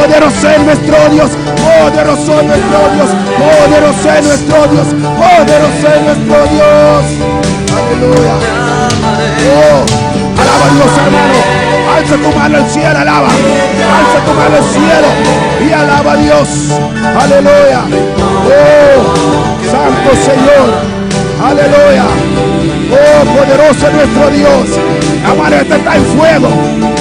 Poderoso es nuestro Dios, poderoso es nuestro Dios, poderoso es nuestro Dios, poderoso es nuestro Dios. Aleluya. Oh, alaba a Dios, hermano. Alza tu mano al cielo, alaba. Alza tu mano al cielo y alaba a Dios. Aleluya. Oh, Santo Señor. Aleluya. Oh, poderoso es nuestro Dios. Amado, este está en fuego.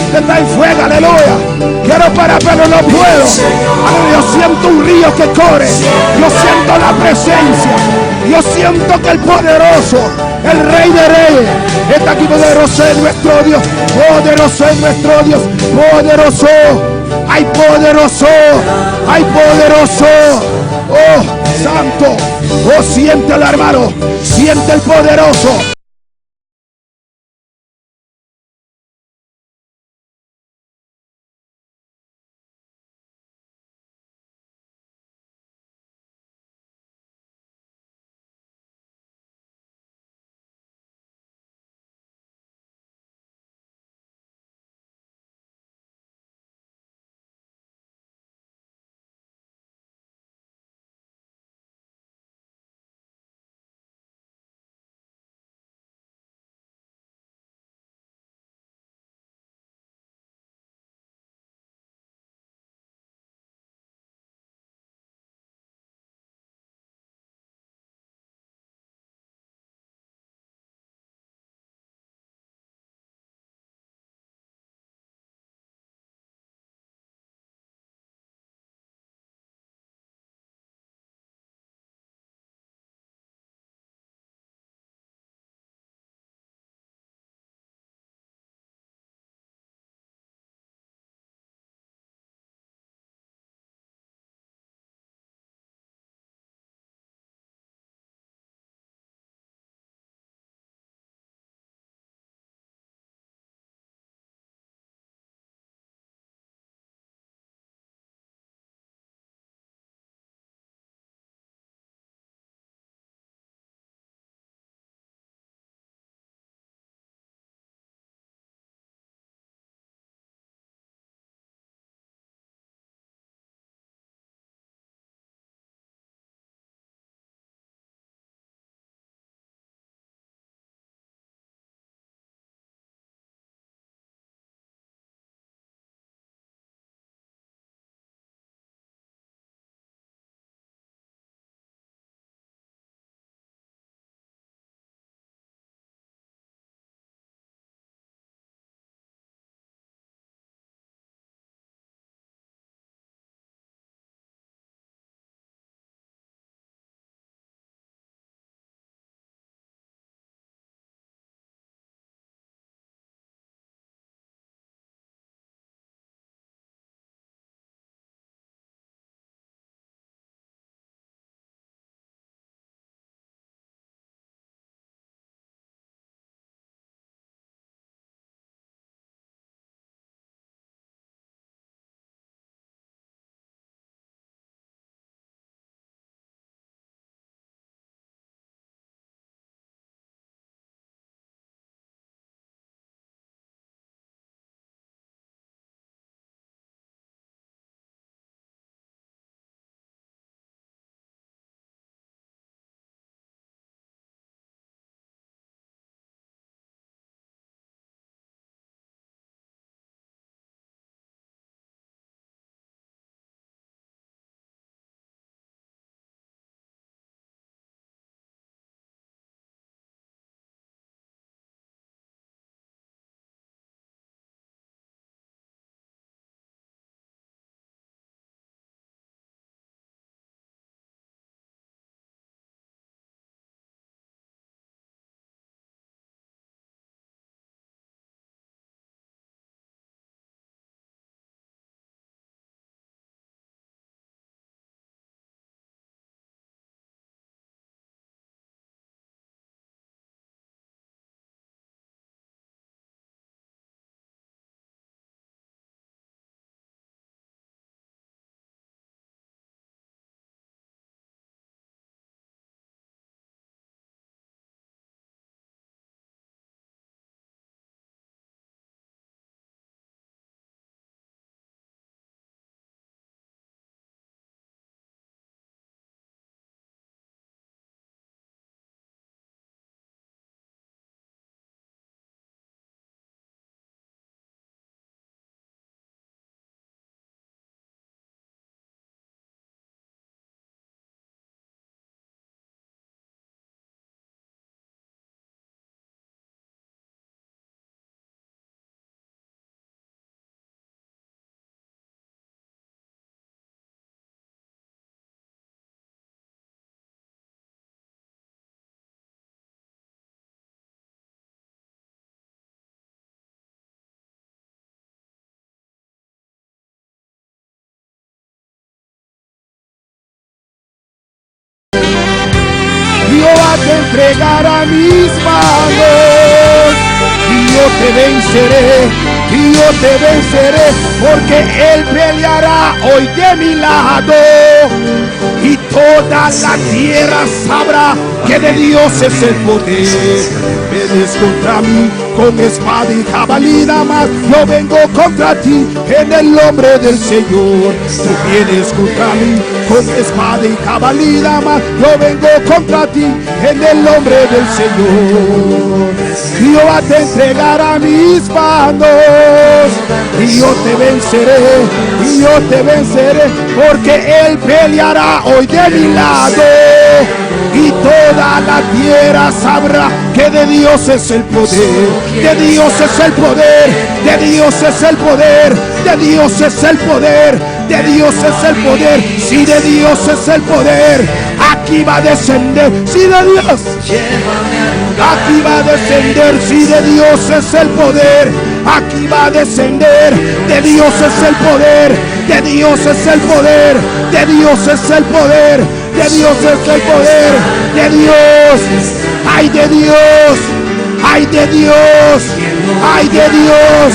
Este está en fuego, aleluya. Quiero parar, pero no puedo. Aleluya. Yo siento un río que corre. Yo siento la presencia. Yo siento que el poderoso, el Rey de Reyes, está aquí. Poderoso es nuestro Dios. Poderoso es nuestro Dios. Poderoso. Hay poderoso. Hay poderoso. Oh, santo. Oh, siéntelo, hermano. Siente el poderoso. entregar a mis manos. Y yo te venceré, y yo te venceré, porque Él peleará hoy de mi lado. Y toda la tierra sabrá que de Dios es el poder. Vienes contra mí con espada y jabalina, mas yo vengo contra ti en el nombre del Señor. Tú vienes contra mí con espada y jabalina, mas yo vengo contra ti en el nombre del Señor. Jehová te entregará mis manos, y yo te venceré, y yo te venceré, porque Él peleará hoy de mi lado. Y toda la tierra sabrá que de Dios es el poder, de Dios es el poder, de Dios es el poder, de Dios es el poder, de Dios es el poder. Si de Dios es el poder, aquí va a descender. Si de Dios, aquí va a descender. Si de Dios es el poder, aquí va a descender. De Dios es el poder, de Dios es el poder, de Dios es el poder, de Dios es el poder, de Dios. Ay de Dios, ay de Dios, ay de Dios,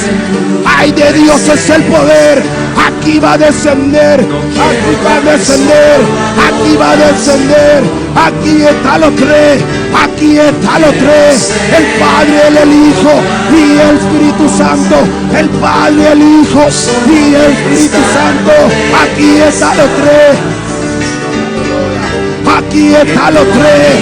ay de Dios es el poder. Aquí va a descender, aquí va a descender, aquí va a descender. Aquí está los tres, aquí está los tres: el Padre, el Hijo y el Espíritu Santo. El Padre, el Hijo y el Espíritu Santo. Aquí están los tres. Aquí están los tres: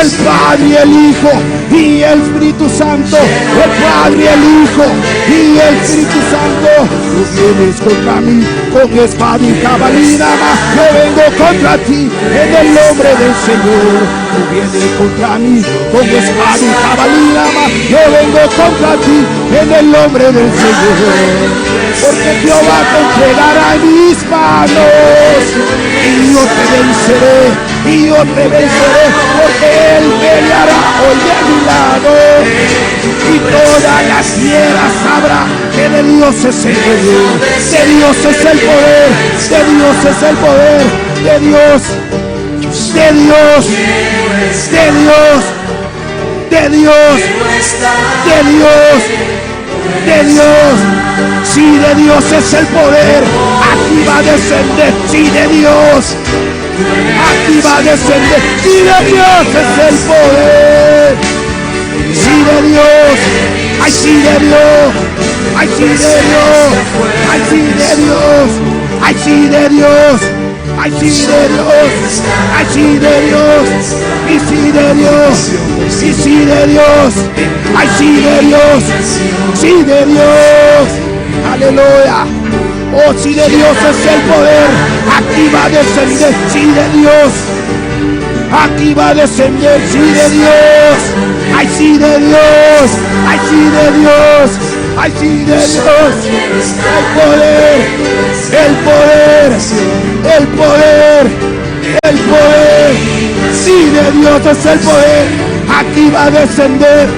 el Padre, el Hijo y el Espíritu Santo. El Padre, el Hijo y el Espíritu Santo. Tú vienes contra mí con espada y jabalina, mas yo vengo contra ti en el nombre del Señor. Tú vienes contra mí con espada y jabalina, mas yo vengo contra ti en el nombre del Señor. Porque Jehová te entregará en mis manos, y yo te venceré, y yo te venceré, porque Él peleará hoy de mi lado. Y toda la tierra sabrá que de Dios es el poder, de Dios es el poder, de Dios es el poder, de Dios, de Dios, de Dios, de Dios, de Dios, de Dios. Si de Dios es el poder, aquí va a descender. Si de Dios, aquí va a descender. Si de Dios es el poder. Si de Dios, ay, si de Dios, ay, si de Dios, ay, si de Dios, ay, si de Dios, ay, si de Dios, ay, si de Dios, y si de Dios, y si de Dios, ay, si de Dios, si de Dios. Aleluya. Oh, si de Dios es el poder, aquí va a descender. Si de Dios, aquí va a descender. Si de Dios, ay, si de Dios, ay, si de Dios, ay, si de Dios. El poder, el poder, el poder, el poder. Si de Dios es el poder, aquí va a descender.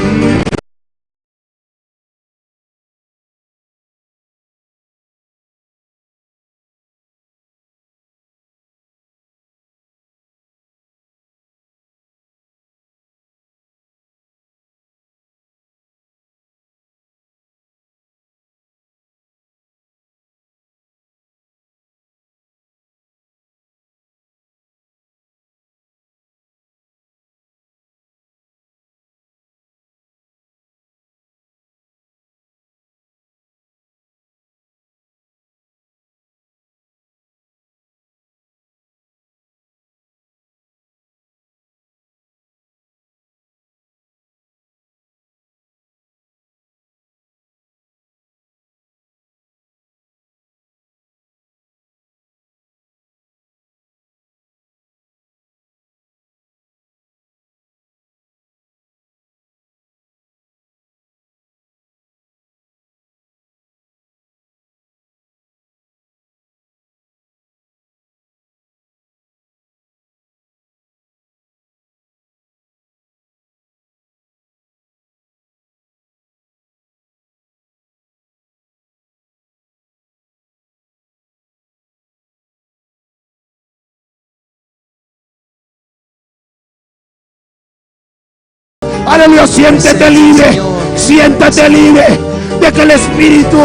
Aleluya, siéntete libre. Siéntate libre. Deja el Espíritu.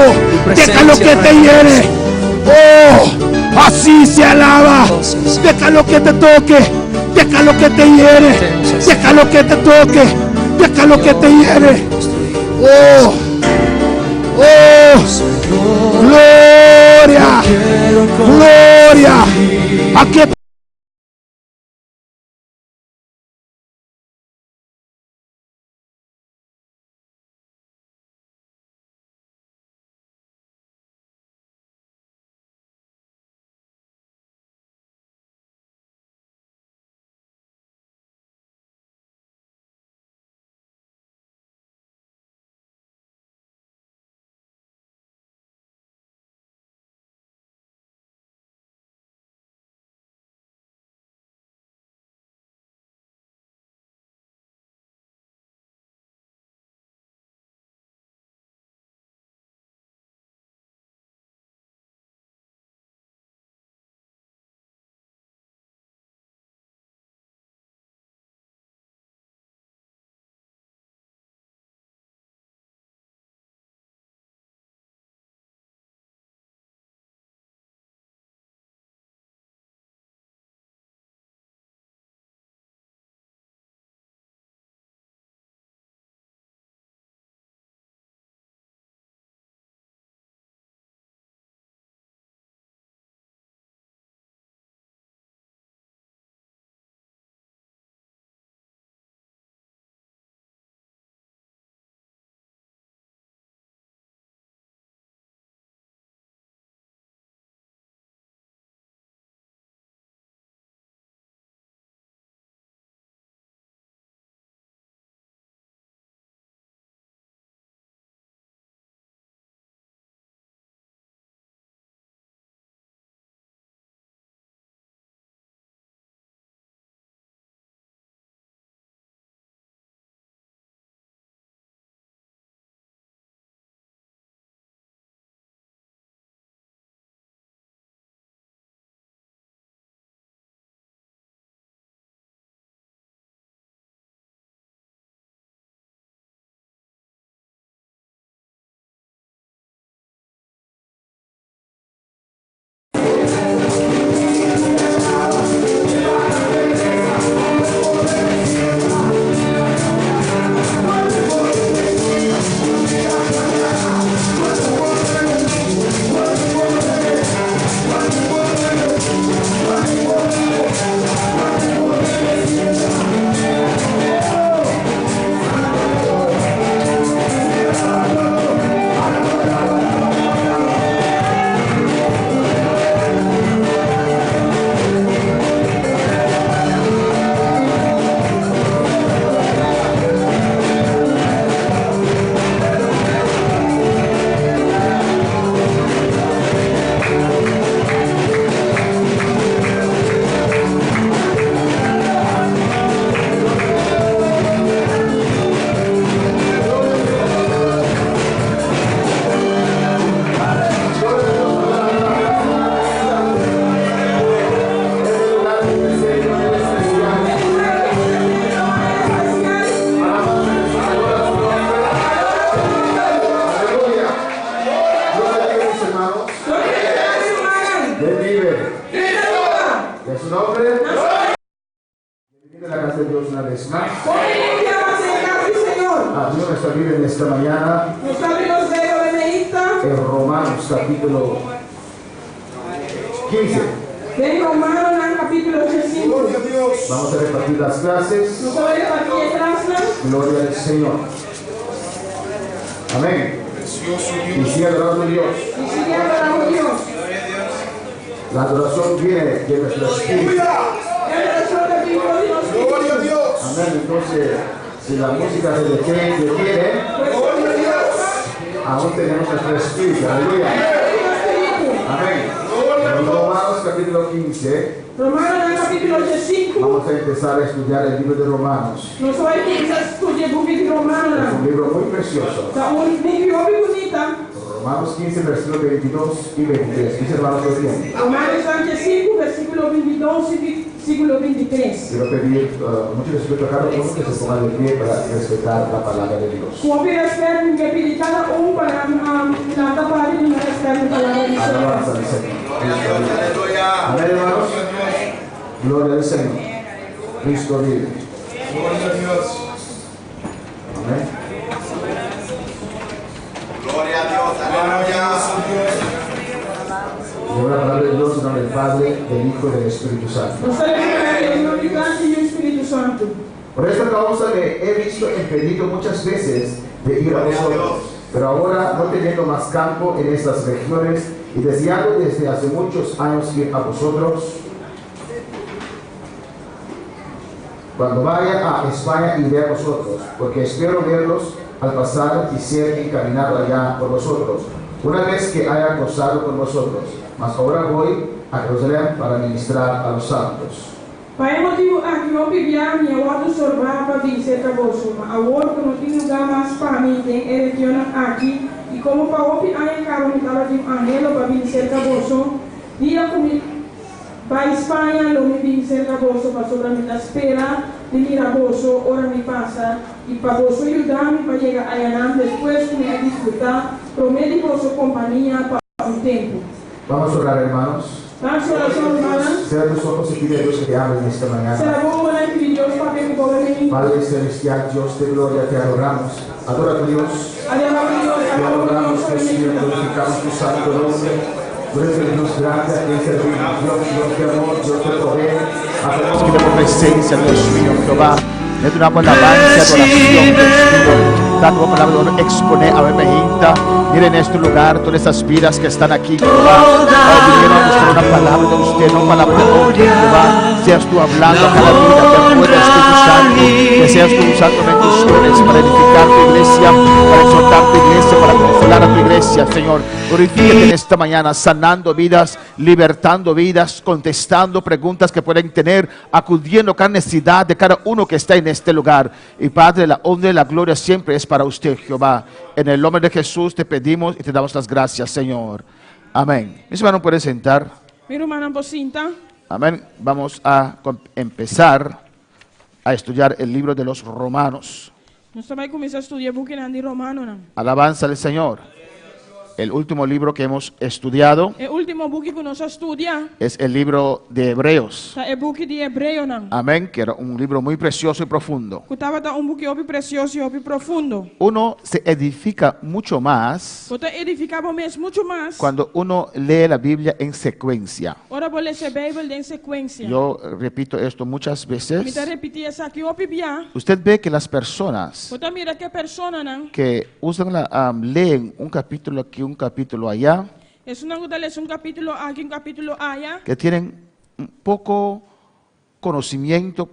Deja lo que te hiere. Oh, así se alaba. Deja lo que te toque. Deja lo que te hiere. Deja lo que te toque. Deja lo que te hiere. Oh, oh, gloria, gloria. Aquí Romanos 15, versículos 22 y 23. Dice hermanos, Romanos 5, versículos 22 y siglo 23. Quiero pedir mucho respeto a cada uno que se ponga de pie para respetar la palabra de Dios. Com respeito, que pedir cada para nada para de respeito a palavra de Alabanza Deus. al Señor. Amén, hermanos. Gloria al Señor. Cristo vive. Gloria a Dios. Amén. Gloria a Dios, aleluya. Y la palabra de Dios en nombre del Padre, del Hijo y del Espíritu Santo. Nós celebramos em nome do Pai e do Espírito Santo. Por esta causa le he visto impedido muchas veces de ir a vosotros, pero ahora no teniendo más campo en estas regiones y deseando desde hace muchos años ir a vosotros, cuando vaya a España iré a vosotros, porque espero verlos al pasar y ser encaminado allá por vosotros, una vez que haya gozado con vosotros. Mas ahora voy a Jerusalén para ministrar a los santos. Pai, motivo aqui eu pedia minha ordem sorbar para vir cerca bolso, mas agora que não tem lugar mais para mim, tem eregião aqui e como para o pi aí cara me tava de anelo para vir cerca bolso, dia comigo para Espanha, lo me vir cerca bolso para sobra me da espera de mira bolso, hora me passa e para bolso ajudar-me para chegar aí depois me a disfrutar, promete bolso companhia para um tempo. Vamos a orar, hermanos. Vamos a oração, hermana. Cierra tus ojos y pide a Dios que te hable en esta mañana. Será bom, né, que Deus para que possa Padre celestial, Dios de gloria, te adoramos. Adora a tu Dios. Te adoramos, Jesús, glorificamos tu santo nombre. Tú eres el Dios grande, a quien servimos. Dios de amor, Dios de poder. Hacemos que tu presencia, Dios mío, Jehová. Es una alabanza, adoración, Dios mío. Da tu palabra, expone a ver mejinta. Mira en este lugar todas estas vidas que están aquí, Jehová. Vinieron a buscar una palabra de usted, no palabra de otro, Jehová. Seas tú hablando a cada vida, que pueda Espíritu Santo. Que seas tú usando bendiciones para edificar tu iglesia, para exhortar tu iglesia, para consolar a tu iglesia, Señor. Glorifícate en esta mañana, sanando vidas, libertando vidas, contestando preguntas que pueden tener, acudiendo a cada necesidad de cada uno que está en este lugar. Y Padre, la honra y la gloria siempre es para usted, Jehová. En el nombre de Jesús te pedimos y te damos las gracias, Señor. Amén. Mis hermanos, pueden sentar. Mi hermana Pocinta. Amén. Vamos a empezar a estudiar el libro de los Romanos. Nós também começamos a estudar o de Romano. Não? Alabanza al Señor. El último libro que hemos estudiado O último book que nós estudamos es el libro de Hebreos. é o book de Hebreu. Não? Amén, que era un libro muy precioso y profundo. Que estava book opi precioso e opi profundo. Uno se edifica mucho más Você edificava mesmo muito mais. cuando uno lee la Biblia en secuencia. Ora vou ler a Bíblia em sequência. Yo repito esto muchas Me veces. está repetir essa aqui opi bia. Usted ve que las personas Você mira que persona não? que leen un capítulo aquí, un capítulo allá, Isso não é um capítulo aqui, um capítulo allá. que tienen un poco conocimiento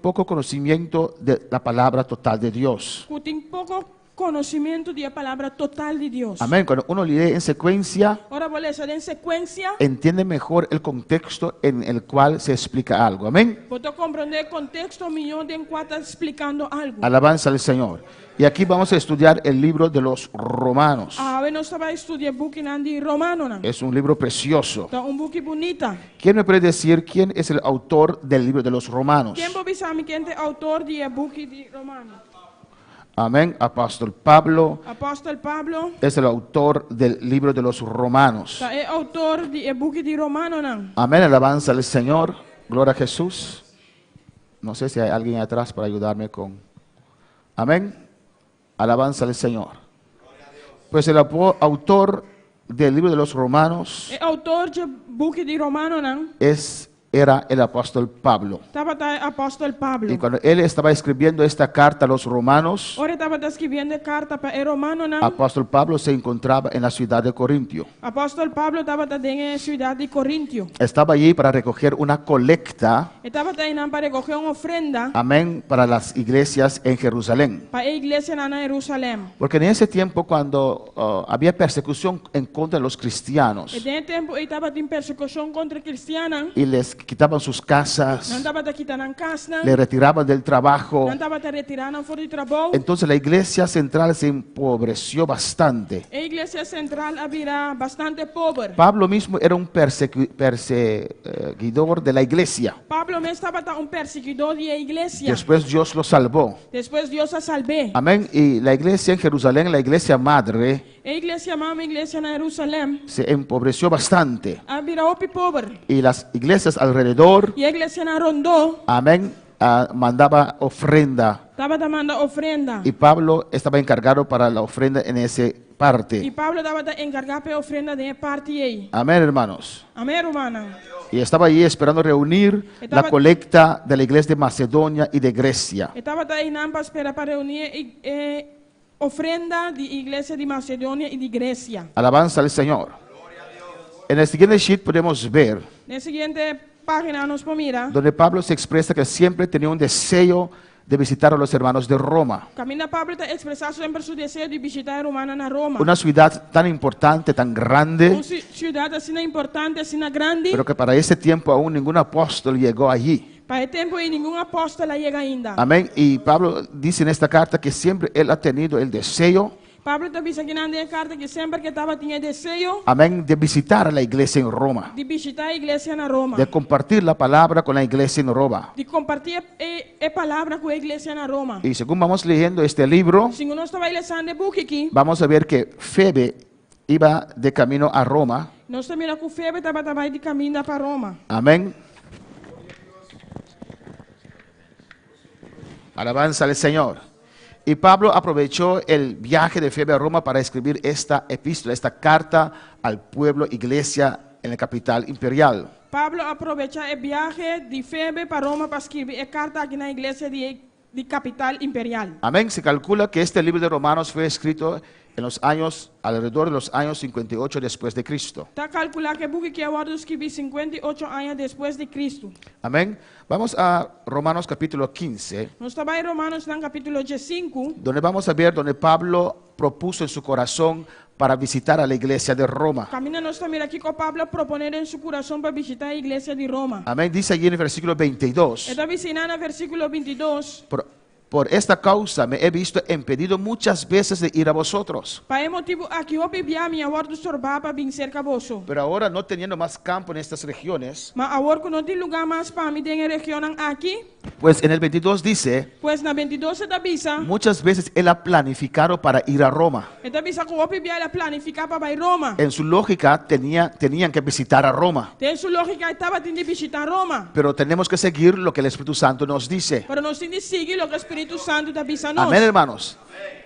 de la palabra total de Dios. Que tem pouco conhecimento da palavra total de Deus. Amén. Cuando uno lee en secuencia, Ora vou ler em sequência. entiende mejor el contexto en el cual se explica algo. Amén. Você compreender o contexto melhor de enquanto está explicando algo. Alabanza al Señor. Y aquí vamos a estudiar el libro de los Romanos. Nós estamos estudando o book de Romano. Não? Es un libro precioso. Então, book bonita. ¿Quién me puede decir quién es el autor del libro de los Romanos? Quem pode saber quem é o autor do book de Romano? Amén. Apóstol Pablo Apóstolo Pablo es el autor del libro de los Romanos. é autor do book de Romano. Não? Amén. Alabanza al Señor. Gloria a Jesús. No sé si hay alguien atrás para ayudarme con... Amén. Alabanza al Señor. Pues el autor del libro de los Romanos É autor do book de Romano. Não? era el apóstol Pablo. Estava Apóstolo Pablo. Y cuando él estaba escribiendo esta carta a los romanos, Ora estava escrevendo carta para Romano. Não? apóstol Pablo se encontraba en la ciudad de Corintio. Apóstolo Pablo estava na cidade de Corintio. Estaba allí para recoger una colecta, Estava indo para recoger uma ofrenda amén, para las iglesias en Jerusalén. para a igreja na Jerusalém. Porque en ese tiempo cuando había persecución en contra de los cristianos E dentro tempo estava em persecução contra cristiana y les quitaban sus casas, Não estava a quitar na casa. le retiraban del trabajo. Não estava a retirar na fora de trabalho. Entonces la iglesia central se empobreció bastante. A igreja central havia bastante pobre. Pablo mismo era un perseguidor de la iglesia. Pablo mesmo estava perseguidor da igreja. Después Dios lo salvó. Depois Deus a salvou. Amén. Y la iglesia en Jerusalén, la iglesia madre, A igreja mama, a igreja na Jerusalém, se empobreció bastante. havia pobre. Y las iglesias alrededor, E a igreja na Rondô amén, mandaba ofrenda. estava dando ofrenda. Y Pablo estaba encargado para la ofrenda en esa E parte. Pablo estava encarregado para ofrenda de parte aí. Amén, hermanos. Amém, hermana. Y estaba allí esperando reunir la colecta de la iglesia de Macedonia y de Grecia. Estava aí na espera para reunir ofrenda de igreja de Macedônia e de Grécia. Alabanza al Señor. En el siguiente sheet podemos ver Na seguinte página nos mira. donde Pablo se expresa que siempre tenía un deseo de visitar a los hermanos de Roma, Camina Pablo está expressando sempre seu desejo de visitar a Romana na Roma. una ciudad tan importante, tan grande, Uma cidade assim importante, assim grande. pero que para ese tiempo aún ningún apóstol llegó allí. Para o tempo e nenhum apóstolo chega ainda. Amén. Y Pablo dice en esta carta que siempre él ha tenido el deseo, Pablo está dizendo na carta que sempre que tinha desejo amén, de visitar a la iglesia en Roma, de visitar a igreja na Roma. de compartir la palabra con la iglesia en Roma. De compartilhar a palavra com a igreja na Roma. Y según vamos leyendo este libro, Se nós estamos lendo o book aqui, vamos a ver que Febe iba de camino a Roma. nós estamos vendo que o Febe estava de caminho para Roma. Amén. Alabanza al Señor. Y Pablo aprovechó el viaje de Febe a Roma para escribir esta epístola, esta carta al pueblo, iglesia en la capital imperial. Pablo aproveitou o viaje de Febe para Roma para escrever a carta aqui na igreja de capital imperial. Amén. Se calcula que este libro de Romanos fue escrito en los años, alrededor de los años 58 después de Cristo. Está calculado que o book que agora escrevi 58 anos depois de Cristo. Amén. Vamos a Romanos capítulo 15, Nós estamos em Romanos no capítulo 5, donde vamos a ver donde Pablo propuso en su corazón para visitar a la iglesia de Roma. caminho nós estamos aqui com Pablo proponer em seu coração para visitar a igreja de Roma. Amén. Dice allí en el versículo 22. Está ensinando no versículo 22. Por esta causa me he visto impedido muchas veces de ir a vosotros. Para esse motivo, aqui eu pedi a minha ordem de sorbar para vir cerca vosso. Pero ahora, no teniendo más campo en estas regiones, Mas agora que não tem lugar mais para mim em região aqui, pues en el 22 dice, pois na 22 está avisa. muchas veces él ha planificado para ir a Roma. Está avisa que eu pedi a planificar para ir a Roma. En su lógica tenían que visitar a Roma. Tem sua lógica, estava tendo de visitar Roma. Pero tenemos que seguir lo que el Espíritu Santo nos dice. Pero nós temos de seguir o que o Espírito Santo está avisando. Amén, hermanos.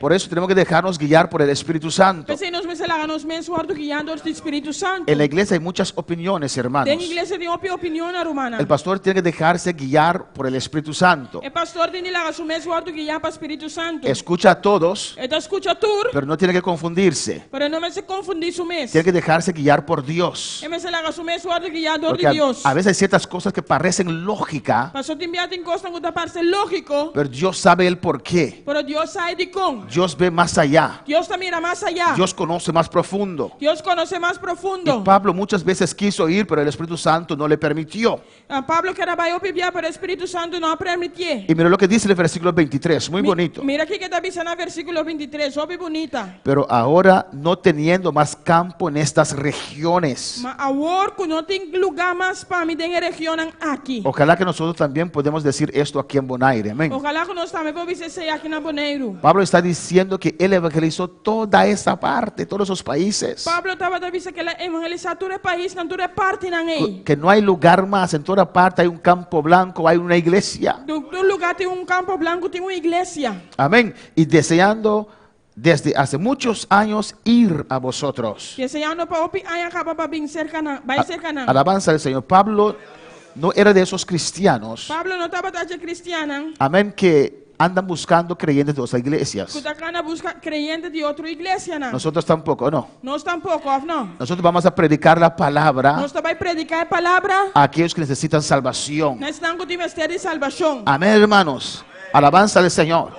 Por eso tenemos que dejarnos guiar por el Espíritu Santo. Pensei nós mensalamos mensuado guiando do Espírito Santo. En la iglesia hay muchas opiniones, hermanos. Tem igreja de opinião romana. El pastor tiene que dejarse guiar por el Espíritu Santo. O pastor tem de lagar su mensuado guiar para o Espírito Santo. Escucha a todos, Ele escuta tudo, pero no tiene que confundirse. pero não se confundir su mes. Tiene que dejarse guiar por Dios. E mensalanga su mensuado guiado Porque de Deus. a veces hay ciertas cosas que parecen lógica, Pastor te envia em costa que parece lógico, pero Dios sabe el por qué. pero Deus sai de com. Dios ve más allá. Deus te mira mais allá. Dios conoce más profundo. Deus conhece mais Y profundo. Pablo muchas veces quiso ir, pero el Espíritu Santo no le permitió. Pablo que era para pedir, pero o Espírito Santo não permitiu. Y mira lo que dice el versículo 23, muy bonito. Mira aqui que está dizendo no versículo 23, óbvio bonita. Pero ahora, no teniendo más campo en estas regiones. Mas agora que não tem lugar mais para mim em região aqui. Ojalá que nosotros también podemos decir esto aquí en Bonaire. Amén. Ojalá que nós também podemos ser aqui na Bonaire. Pablo está diciendo que él evangelizó toda esa parte, todos esos países. Pablo estava dizendo que ele evangelizou todo o país, não toda parte não é. Que no hay lugar más, en toda parte hay un campo blanco, hay una iglesia. Todo lugar tem campo branco, tem uma igreja. Amén. Y deseando desde hace muchos años ir a vosotros. Deseando para opi aí acaba para vir cerca vai cerca não. Alabanza al Señor. Pablo no era de esos cristianos, Pablo não estava de cristiana. amén, que andan buscando creyentes de otras Que iglesias. está cana busca creyente de outra igreja não. Nosotros tampoco, no. Nós tampouco, não. Nosotros vamos a predicar la palabra Nós também predicar a palavra. a aquellos que necesitan salvación. Nós estamos com ministério de salvação. Amén, hermanos. Alabanza al Señor.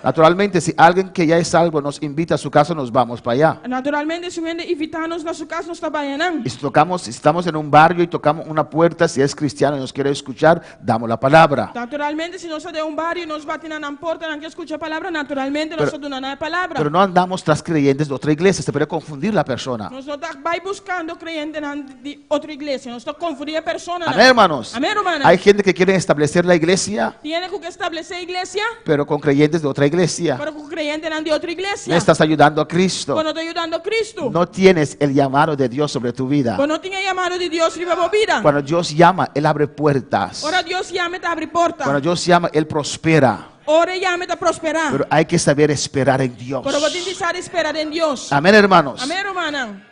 Naturalmente, si alguien que ya es salvo nos invita a su casa, nos vamos para allá. Naturalmente, se alguém invitar-nos na sua casa, nós trabalhamos. Y si estamos en un barrio y tocamos una puerta, si es cristiano y nos quiere escuchar, damos la palabra. Naturalmente, se nós de um barrio e nós batemos na porta, não quer escutar a palavra, naturalmente nós damos a palavra. Pero no andamos tras creyentes de otra iglesia, se puede confundir la persona. Nós não vai buscando creyentes de outra igreja, nós estamos confundindo a persona. Amén, hermanos. Amén, hermanos. Hay gente que quiere establecer la iglesia, Tiene que establecer iglesia, pero con creyentes de otra iglesia. pero con creyentes de otra iglesia. No estás ayudando a Cristo. Quando estou ayudando a Cristo. No tienes el llamado de Dios sobre tu vida. Quando não tinha chamado de Deus sobre a vida. Cuando Dios llama, Él abre puertas. Ora Deus chama e te abre porta. Cuando Dios llama, Él prospera. Ora chama e te prosperar. Pero hay que saber esperar en Dios. Pero você tem que esperar em Deus. Amén, hermanos. Amém, hermana.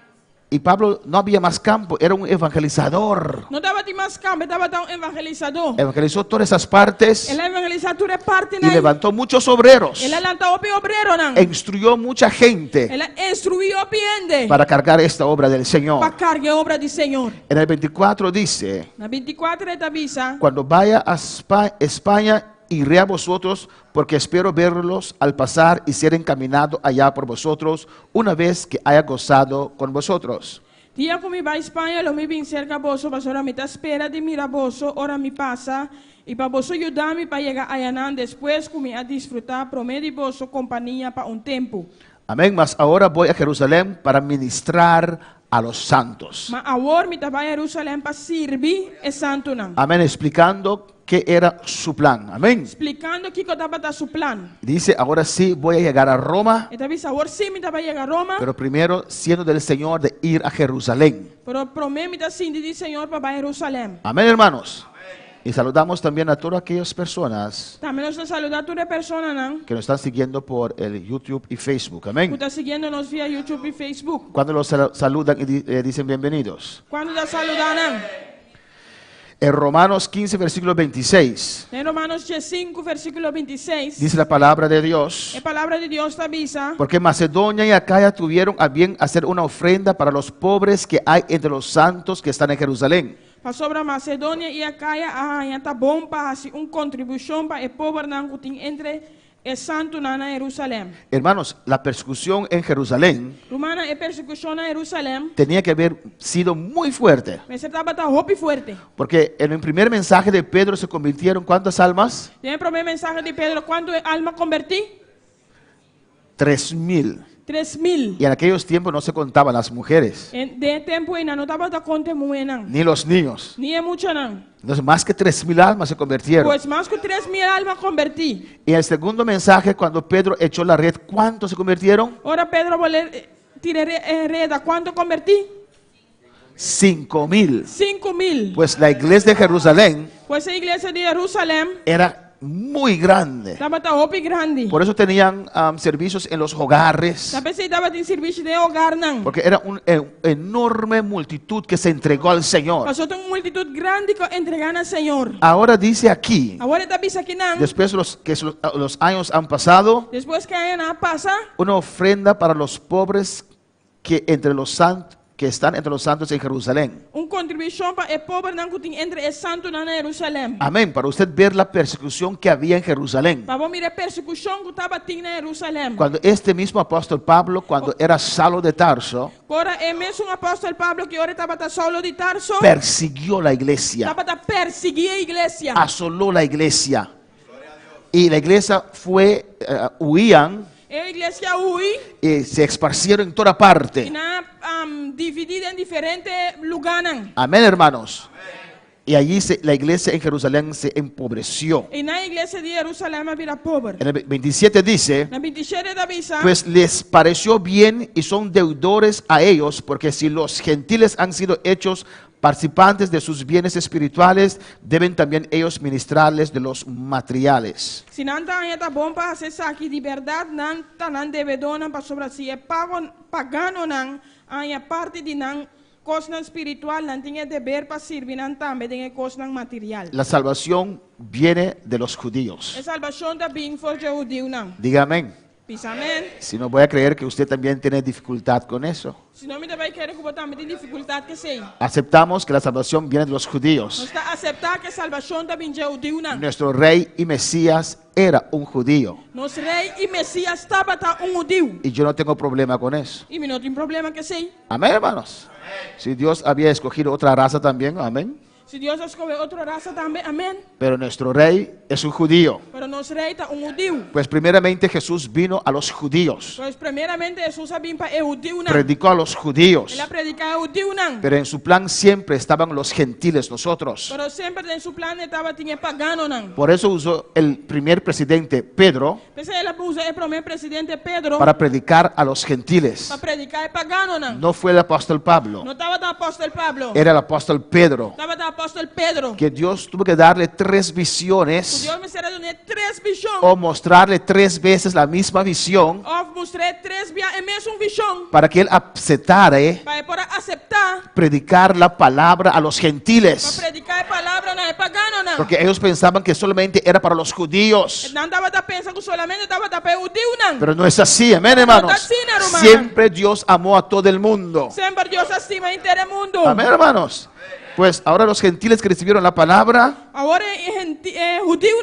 Y Pablo no había más campo, era un evangelizador. Não estava de mais campo, estava um evangelizador. Evangelizó todas esas partes Ele evangelizou toda parte, y levantó muchos obreros. ele levantou o obreiro, não. E instruyó mucha gente Ele instruiu o gente para cargar esta obra del para Señor. carregar a obra do Senhor. En el 24 dice: Na 24 ele avisa, cuando vaya a España, iré a vosotros, porque espero verlos al pasar y ser encaminado allá por vosotros, una vez que haya gozado con vosotros. dia que me vai a Espanha, eu me vim cerca a vosso, mas ora me está espera de mirar vosso, ora me passa, e para vosso ajudar-me para chegar a Yanán, depois que me a desfrutar, promete vosso companhia para tempo. Amén. Mas ahora voy a Jerusalén para ministrar a los santos. Mas agora me está a Jerusalém para servir o santo, não. Amén. Explicando qué era su plan. Amén. Explicando que estava a seu plano. Dice, ahora sí voy a llegar a Roma, Ele avisa, agora sim me estava a chegar a Roma, pero primero siendo del Señor de ir a Jerusalén. pero promete me está sim de Senhor para Jerusalém. Amén, hermanos. Y saludamos también a todas aquellas personas Também nós saludar toda pessoa, não? que nos están siguiendo por el YouTube y Facebook. Que Amén. está seguindo-nos via YouTube e Facebook. Cuando los saludan y dicen bienvenidos. Quando está saludando, En Romanos 15, versículo 26, em Romanos 5, versículo 26, dice la palabra de Dios: a palavra de Deus te avisa, porque Macedonia y Acaya tuvieron a bien hacer una ofrenda para los pobres que hay entre los santos que están en Jerusalén. para sobre a Macedônia e a Caia, está bom para fazer contribuição para o povo que tem entre o santo na Jerusalém. Hermanos, la persecución en Jerusalén Romana é persecução na Jerusalém, tenía que haber sido muy fuerte, mas você estava roupa forte. porque en el primer mensaje de Pedro se convirtieron ¿cuántas almas? Tem o primeiro mensagem de Pedro, quanto alma converti? 3,000. 3.000. Y en aquellos tiempos no se contaban las mujeres, De tempo ainda não estava da conta muito, não. ni los niños. Nem é muito, não. Entonces, más que 3,000 almas se convirtieron. Pois mais que 3.000 almas converti. Y en el segundo mensaje, cuando Pedro echó la red, ¿cuántos se convirtieron? Ora Pedro tirar reda, quanto converti? 5,000. 5.000. Pues la iglesia de Jerusalén Pois a igreja de Jerusalém era muy grande. estava roupa grande. Por eso tenían servicios en los hogares, Também se estava em serviço de hogar, não. porque era una enorme multitud que se entregó al Señor. Passou uma multitud grande que entregaram ao Senhor. Ahora dice aquí, Agora está vista aqui, não. después que los años han pasado, Depois que a Ana passa, una ofrenda para los pobres que entre los santos que están entre los santos en Jerusalén. contribuição para o povo não que tem entre o santo na Jerusalém. Amén. Para usted ver la persecución que había en Jerusalén. Para você mirar a persecução que estava tendo na Jerusalém. Cuando este mismo apóstol Pablo, cuando era Saulo de Tarso, Agora é mesmo apóstolo Pablo que ora estava a Saulo de Tarso, persiguió la iglesia, estava a perseguir a igreja. asoló la iglesia. Y la iglesia huían A igreja ui y se esparcieron en toda parte. e na dividida em diferentes lugares. Amén, hermanos. Y allí la iglesia en Jerusalén se empobreció. E na igreja de Jerusalém vira pobre. En el 27 dice: Na 27 da visa, pues les pareció bien y son deudores a ellos, porque si los gentiles han sido hechos participantes de sus bienes espirituales, deben también ellos ministrarles de los materiales. se não está bom para acessar aqui de verdade, não está não devedor para sobre si é pagano não, a parte de não coisa espiritual não tinha dever para servir não também tem coisa material. La salvación viene de los judíos. A salvação da bem for judeu não. Diga amén. Pisa amen. Si no, voy a creer que usted también tiene dificultad con eso. Se não me vai querer que botar muita dificuldade que sei. Aceptamos que la salvación viene de los Nós judíos. está aceitar que a salvação da vinha judeu não. Nuestro rey y Mesías era un judío. Nosso rei e Messias estava tá judeu. Y yo no tengo problema con eso. E não tem problema que sei. Amén, hermanos. Si Dios había escogido otra raza también, amén. Se Deus escolher outra raça também, amém. Pero nuestro rey es un judío. Pero nosso rei tá judeu. Pues primeramente Jesús vino a los judíos. Pois primeiramente Jesus vim para judeu não. Predicó a los judíos. Ele predicar judeu não. Pero en su plan siempre estaban los gentiles, nosotros. Pero sempre em seu plano estava tinha pagano não. Por eso usó el primer presidente, Pedro, Pensei ele usa o primeiro presidente Pedro para predicar a los gentiles. para predicar pagano não. No fue el apóstol Pablo, Não estava da apóstolo Pablo. era el apóstol Pedro, Estava da apóstolo Pedro. que Dios tuvo que darle 3 O visiones Deus me será de 3 visões. o mostrarle 3 veces la misma visión Ou mostrei 3 vezes a mesma visão. para que él aceptara Para poder aceitar. predicar la palabra a los Para gentiles. predicar a palavra não é pagano não. Porque ellos pensaban que solamente era para los judíos. Não estava da pensando que solamente estava da para judeu não. Pero no es así, amén, hermanos. Siempre Dios amó a todo el mundo. Sempre Deus acima inteiro mundo. Amén, hermanos. Pues ahora los gentiles que recibieron la palabra, Agora judeu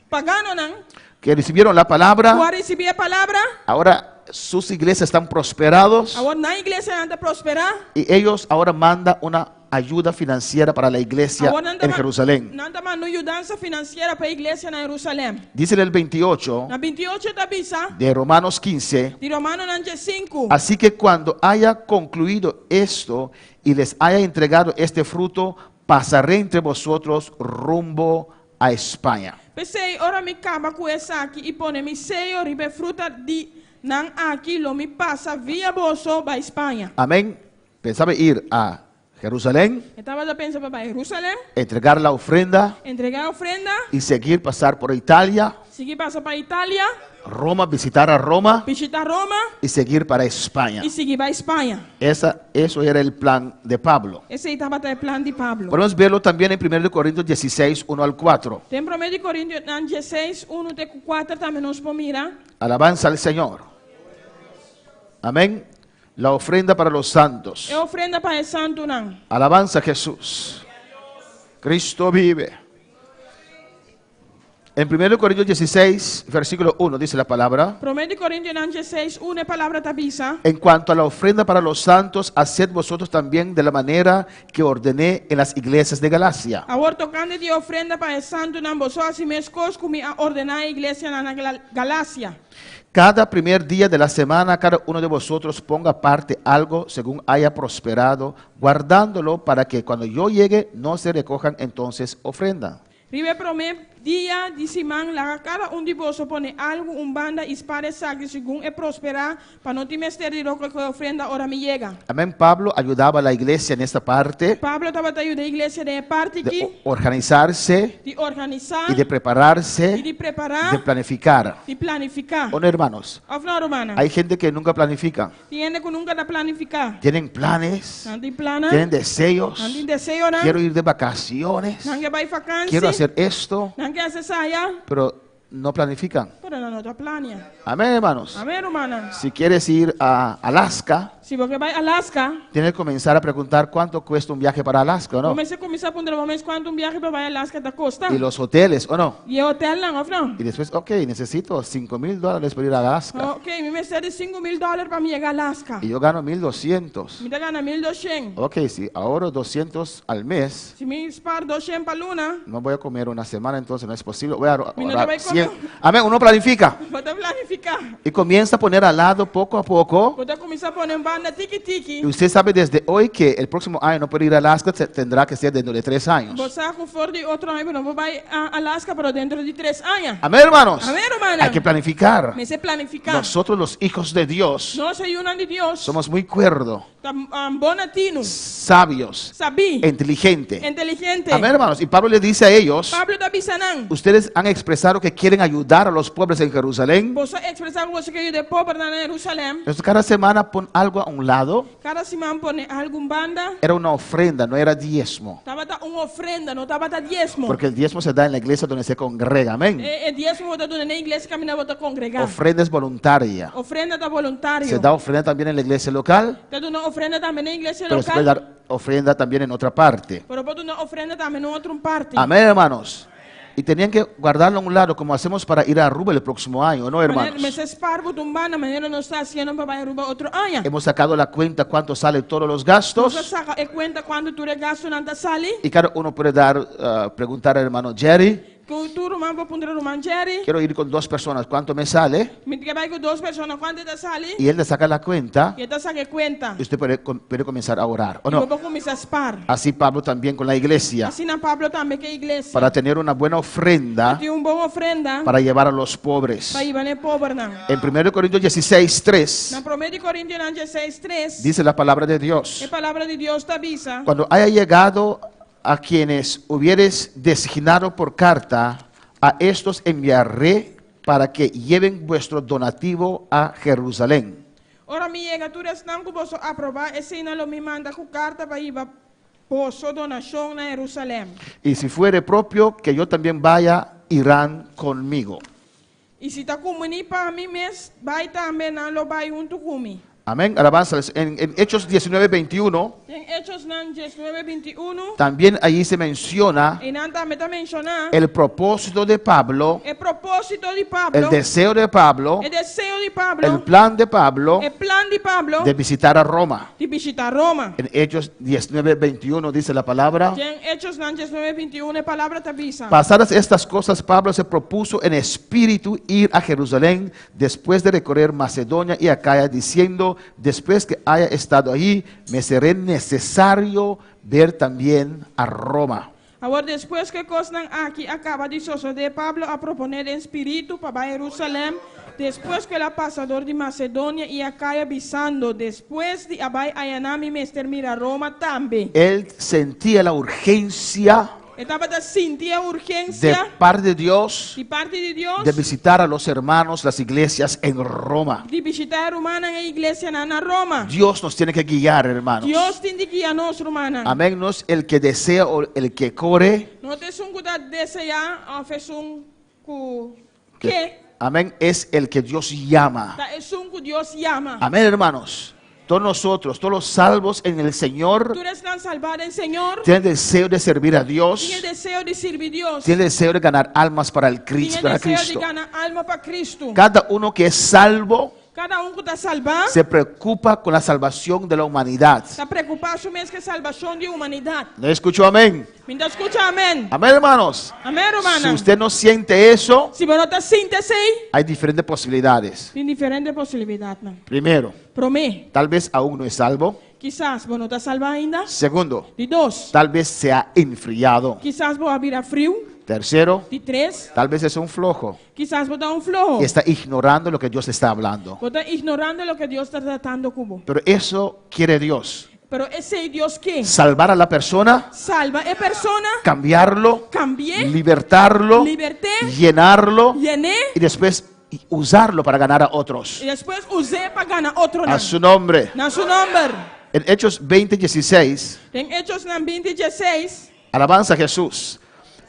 pagano não. que recibieron la palabra, Agora receber a palavra. ahora sus iglesias están prosperados Agora na igreja anda prosperar. y ellos ahora mandan una ayuda financiera para la iglesia en Jerusalén. Não está mandando ajudança financeira para a igreja na Jerusalém. Dice en el 28 Na 28 da bisa. de Romanos 15, De Romano 5. así que cuando haya concluido esto y les haya entregado este fruto, pasaré entre vosotros rumbo a España. Pensei, ora me acaba com essa aqui e põe me seio ribe fruta de nan aqui lo me passa via bolso para Espanha. Amén. Pensaba ir a Jerusalén, Estava a pensar para Jerusalém, entregar la ofrenda entregar a ofrenda, y seguir pasar por Italia, seguir passa para Itália, Roma, visitar a Roma visitar Roma y seguir para España. e seguir para Espanha. Eso era el plan de Pablo. Esse aí estava o plano de Pablo. Podemos verlo también en 1 Corintios 16, 1 al 4. Tem 1 Coríntios 16, 1 até 4 também nos vamos mirar. Alabanza al Señor. Amén. La ofrenda para los santos. É ofrenda para o santo não. Alabanza a Jesús. Cristo vive. En 1 Corintios 16, versículo 1 dice la palabra: 1 Coríntios 16, 1 é palavra da bisa. en cuanto a la ofrenda para los santos, haced vosotros también de la manera que ordené en las iglesias de Galacia. Agora tocando de ofrenda para o santo não vos assim mesmo como a ordenar a igreja na Galácia. Cada primer día de la semana, cada uno de vosotros ponga aparte algo según haya prosperado, guardándolo para que cuando yo llegue no se recojan entonces ofrenda. Ribe primeiro dia de semana, cada de vós põe algo, banda e para saque segundo é prosperar, para não te mister de que a ofrenda ora me chega. Amén. Pablo ayudaba a la iglesia en esta parte Pablo estava ajudando a igreja de parte de aqui, organizarse de organizar, y de prepararse, e de preparar, de planificar. de planificar. ¿O no, hermanos? Of não, romana? Hay gente que nunca planifica. Tiene que nunca da planificar. Tienen planes, Não tem plano, tienen deseos. não tem desejo, não. Quiero ir de vacaciones, Não quer vai vacância, quiero hacer esto, não quer acessar, pero no planifican. pero não está plania. Amén, hermanos. Amém, romana? Si quieres ir a Alaska, Se você vai a Alaska, tienes que comenzar a preguntar cuánto cuesta un viaje para Alaska, ¿o no? comecei a começar a perguntar mas quanto viaje para Alaska da costa. Y los hoteles, ¿o no? E hotel não, of não? Y después, ok, necesito $5,000 para ir a Alaska. Ok, me meter de $5,000 para me chegar a Alaska. Y yo gano 1,200. Me dá gana 1.200. Ok, si ahorro 200 al mes, Se me spar 200 para luna, no voy a comer una semana, entonces no es posible. Voy a Mira, ahorrar te voy a 100. comer. Amén, uno planifica. vou te planificar. Y comienza a poner al lado poco a poco. Vou te começar a pôr banda tiki-tiki. Y usted sabe desde hoy que el próximo año no puede ir a Alaska, tendrá que ser dentro de 3 años. Vou sair com fora de outro ano, não vou a Alaska para dentro de 3 anos. Amén, hermanos. Amém, hermana. Hay que planificar. Me sei planificar. Nosotros los hijos de Dios Nós somos um de Deus. somos muy cuerdos, Bonatino, sabios, sabi, inteligentes. inteligente. Amén, hermanos. Y Pablo le dice a ellos: Pablo da Bisanang. ustedes han expresado que quieren ayudar a los pobres en Jerusalén. Você expressar que você quer ir de pobre na Jerusalém. Entonces cada semana pon algo un lado Cada semana pone algum banda. era una ofrenda, no era diezmo. Tava uma ofrenda, não tava diezmo. Porque el diezmo se da en la iglesia donde se congrega. Amén. Diezmo está dando na igreja que mina bota congregar. Ofrenda es voluntaria. Ofrenda da voluntário. Se da ofrenda también en la iglesia local, Está dando ofrenda também na igreja pero se puede local. dar ofrenda también en otra parte. Pero pode dar ofrenda também em outra parte. Amén, hermanos. Y tenían que guardarlo a un lado como hacemos para ir a Aruba el próximo año, ¿no, hermanos? Mas esse parvo tumbana, maneira não está haciendo para ir para outro ano. Hemos sacado la cuenta cuánto sale todos los gastos. Você saca e conta quando tu regasto nanta sali. Y cada uno puede dar, preguntar al hermano Jerry, Que tu rumah para pondre rumah Jerry. quiero ir con 2 personas, ¿cuánto me sale? Me que vai com 2 pessoas, quanto está sali? Y él le saca la cuenta E está saque conta. y usted puede comenzar a orar, ¿o E no? vou começar a spar. Así Pablo también con la iglesia, Assim na Pablo também que a igreja. para tener una buena ofrenda Tem boa ofrenda para llevar a los pobres. para ir para pobre não. En 1 Corintios 16:3 Na 1 Coríntios 16:3, dice la palabra de Dios: a palavra de Deus te avisa. cuando haya llegado a quienes hubieres designado por carta, a estos enviaré para que lleven vuestro donativo a Jerusalén. Ora mi llegatura não que posso aprovar, esse não me manda com carta para ir para posso donação na Jerusalém. Y si fuere propio, que yo también vaya, irán conmigo. E se está comigo para mim mesmo, vai também não lo vai junto comigo. Amén. Alabanza. En Hechos 19:21, Em Hechos 19:21, también allí se menciona e não também está mencionando el propósito de Pablo, o propósito de Pablo, el deseo de Pablo, o desejo de Pablo, el plan de Pablo o plan de Pablo de visitar a Roma. de visitar Roma. En Hechos 19:21 dice la palabra: Em Hechos 19:21, a palavra te avisa. pasadas estas cosas, Pablo se propuso en espíritu ir a Jerusalén después de recorrer Macedonia y Acaya, diciendo: después que haya estado allí, me seré necesario ver también a Roma. Agora, depois que coisas aqui acaba de suceder, Pablo a proponer em espírito para Jerusalém, depois que ele passador de Macedônia e Acaia avisando, depois de abai ayanami mester mira Roma também. Él sentía la urgencia Estava a sentir a de urgência parte de Dios de parte de Deus de visitar a los hermanos, las iglesias en Roma. de visitar a romana na igreja na Roma. Dios nos tiene que guiar, hermanos. Deus tem de guiar nós, romana. Amén. No es el que desea o el que corre. Não tem um que desejar, ou fez que Amén. Es el que Dios llama. é que Deus chama. Amén, hermanos. Todos nosotros, todos los salvos en el Señor, Tu eres salvado em Senhor. tienen deseo de servir a Dios, Tinha desejo de servir Deus. tienen deseo de ganar almas para el Cristo, Tinha para desejo de Cristo. ganhar alma para Cristo. Cada uno que es salvo Cada que está salvado se preocupa con la salvación de la humanidad. está preocupado mesmo com a salvação de humanidade. ¿Le escuchó? Amén. Me escucha, amém. Amén, hermanos. Amém, Si romana. usted no siente eso, Se você não está síntese, hay diferentes posibilidades. tem diferentes possibilidades. Não. Primero, Promê, tal vez aún no es salvo. quizás você não está salvo ainda. Segundo, De 2, tal vez se ha enfriado. quizás você vira frio. Tercero, De 3, tal vez es un flojo quizás você está flojo. y está ignorando lo que Dios está hablando. Você está ignorando o que Deus está tratando com você. Pero eso quiere Dios. Pero esse Deus que Salvar a la persona, salva a persona, cambiarlo, cambie, libertarlo, liberté, llenarlo llené y después usarlo para ganar a otros. e depois usei para ganhar outro. A su nombre. Na seu nome. En Hechos 20:16, Em Hechos 20:16, alabanza a Jesús.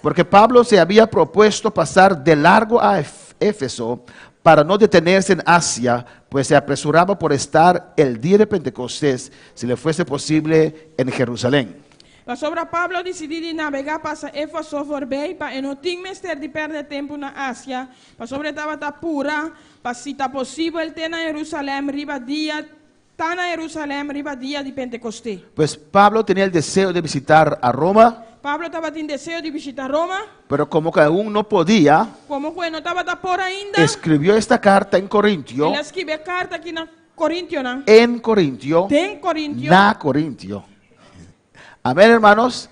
Porque Pablo se había propuesto pasar de largo a Éfeso para no detenerse en Asia, pues se apresuraba por estar el día de Pentecostés, si le fuese posible, en Jerusalén. a sobre Pablo decidiu de navegar para Éfeso Forbei, para não ter mestre de perder tempo na Ásia, para sobre estava pura, para se está possível ele ter na Jerusalém riba dia, tá na Jerusalém riba dia de Pentecostés. Pues Pablo tenía el deseo de visitar a Roma, Pablo estava tendo desejo de visitar Roma, pero como que aún no podía, como que não estava por ainda, escribió esta carta en Corintio, ele escreveu carta aqui na Corintio, não? en Corintio, Tem Corintio. na Corintio. Amén, hermanos,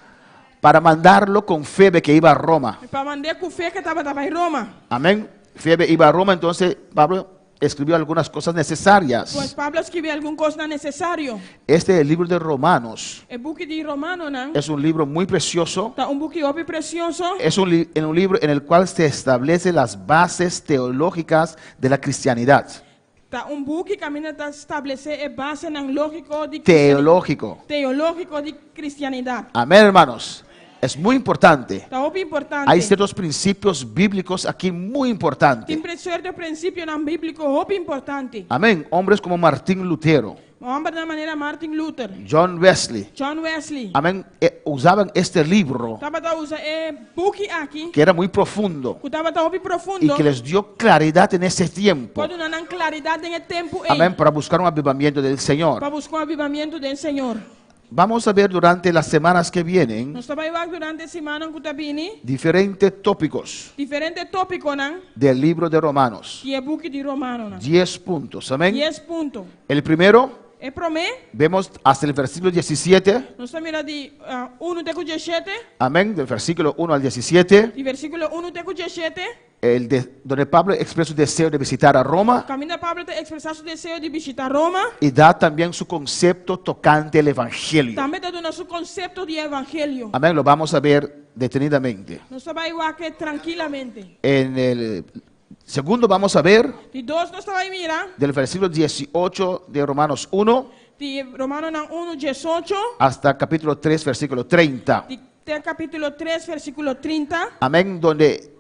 para mandarlo con Febe que iba a Roma. Para mandar com fé que estava em Roma. Amén. Febe iba a Roma, entonces Pablo escribió algunas cosas necesarias. Pois Pablo escreveu alguma coisa necessário. Este libro de Romanos O book de Romano, não? es un libro muy precioso. Tá book óbvio precioso. Es un libro en el cual se establecen las bases teológicas de la cristianidad. Tá book que camina a estabelecer a base lógico de teológico. Teológico de cristianidad. Amén, hermanos. Es muy importante. Tá importante. Hay ciertos principios bíblicos aquí muy importantes. Tem certo princípio no bíblico importante. Amén. Hombres como Martín Lutero, Hombre de manera Martin Luther, John Wesley, John Wesley. amén, usaban este libro Tava usa book aqui. que era muy profundo Que tava profundo. y que les dio claridad en ese tiempo. Pode dar claridade em tempo. Amén, para buscar un avivamiento del Señor. Para buscar avivamento do Senhor. Vamos a ver durante las semanas que vienen Nós vai ver durante a semana que tá vindo diferentes tópicos diferentes tópicos nan del libro de Romanos. que é book de Romano nan. 10 puntos. Amén. 10 pontos. El primero, É promê. vemos hasta el versículo 17. Nós mira de 1 até 17, Amén. Del versículo 1 al 17. de versículo 1 até 17. Donde Pablo expresa su deseo de visitar a Roma Caminho Pablo te expressar seu desejo de visitar Roma. y da también su concepto tocante el Evangelio. Também dá nosso conceito de evangelho. Amén. Lo vamos a ver detenidamente. Nós vai ver aqui tranquilamente. En el segundo vamos a ver De 2 nós vai mirar del versículo 18 de Romanos 1 de Romano nan 1 18 hasta capítulo 3, versículo 30. de capítulo 3 versículo 30. Amén. Donde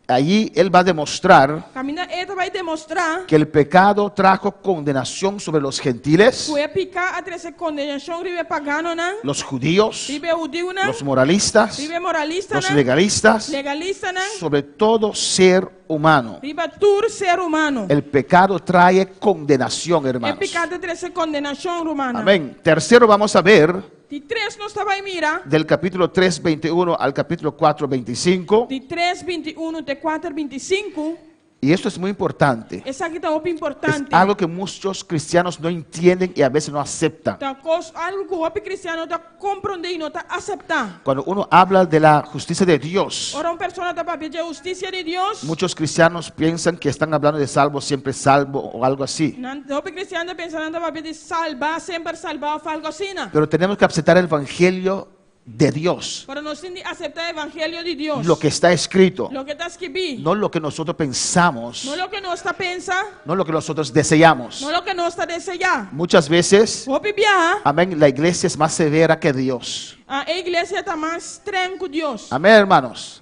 allí él va a demostrar Caminho ele vai demonstrar que el pecado trajo condenación sobre los gentiles, que picar a trazer condenação ribe pagano nan, los judíos, ribe judío nan, los moralistas, ribe moralista los nan, legalistas, legalista nan, sobre todo ser humano. ribe tur ser humano. El pecado trae condenación, É hermanos. pecado trazer condenação romana. Amén. Tercero vamos a ver De 3 nós vai mirar del capítulo 3, 21 al capítulo 4, 25. de 3 21 até 4 25. Y esto es muy importante. Essa aqui tá Es importante. algo que muchos cristianos no entienden y a veces no aceptan. Tá algo que o cristiano tá compreender e não tá aceitar. Cuando uno habla de la justicia de Dios, Ora persona tá para pedir a justiça de Deus. muchos cristianos piensan que están hablando de salvo, siempre salvo o algo así. O cristiano tá pensando para pedir salvar, sempre salvar, ou algo assim. Pero tenemos que aceptar el evangelio de Dios, Para nós aceitar o evangelho de Deus. lo que está escrito, Lo que está escrito. no lo que nosotros pensamos, Não lo que nós está pensa, no lo que nosotros deseamos. não lo que nós está desejar. Muchas veces, O Bíblia, amén, la iglesia es más severa que Dios. a igreja está mais tranquilo Deus. Amén, hermanos.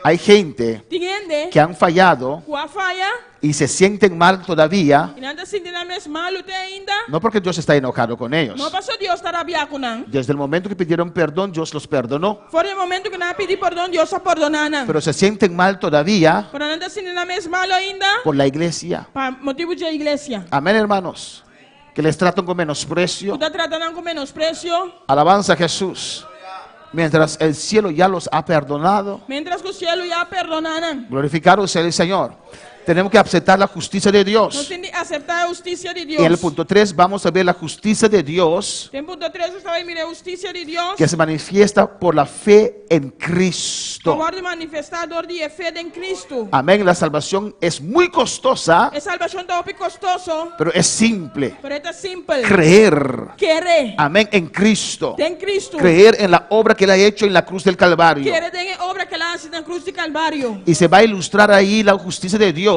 Hay gente Entende? que han fallado Com a falha, y se sienten mal todavía, e não está sentindo mesmo mal até ainda. no porque Dios está enojado con ellos. Não passou Deus estar rabiado com não. Desde el momento que pidieron perdón, Dios los perdonó. Foi o momento que não pedi perdão, Deus está perdonando. Pero se sienten mal todavía Para não está sentindo mesmo mal ainda, por la iglesia. para motivo de igreja. Amén, hermanos. Que les tratan con menosprecio. Está tratando com menosprecio. Alabanza a Jesús. Mientras el cielo ya los ha perdonado. Mientras que o cielo já perdonaram. Glorificado sea el Señor. Tenemos que aceptar la justicia de Nós Dios. temos que aceitar a justiça de Y en el Deus. punto 3 vamos a ver la justicia de Dios Tempo 3 estava em mirar a justiça de Deus. que se manifiesta por la fe en Cristo. Como de manifestador de fé em Cristo. Amén. La salvación es muy costosa, A salvação está costoso, pero es simple. pero é simple. Creer. Querer Amén. En Cristo. em Cristo. Creer en la obra que Él ha hecho en la cruz del Calvario. Querer em obra que ela hace na cruz de Calvário. Y se va a ilustrar ahí la justicia de Dios.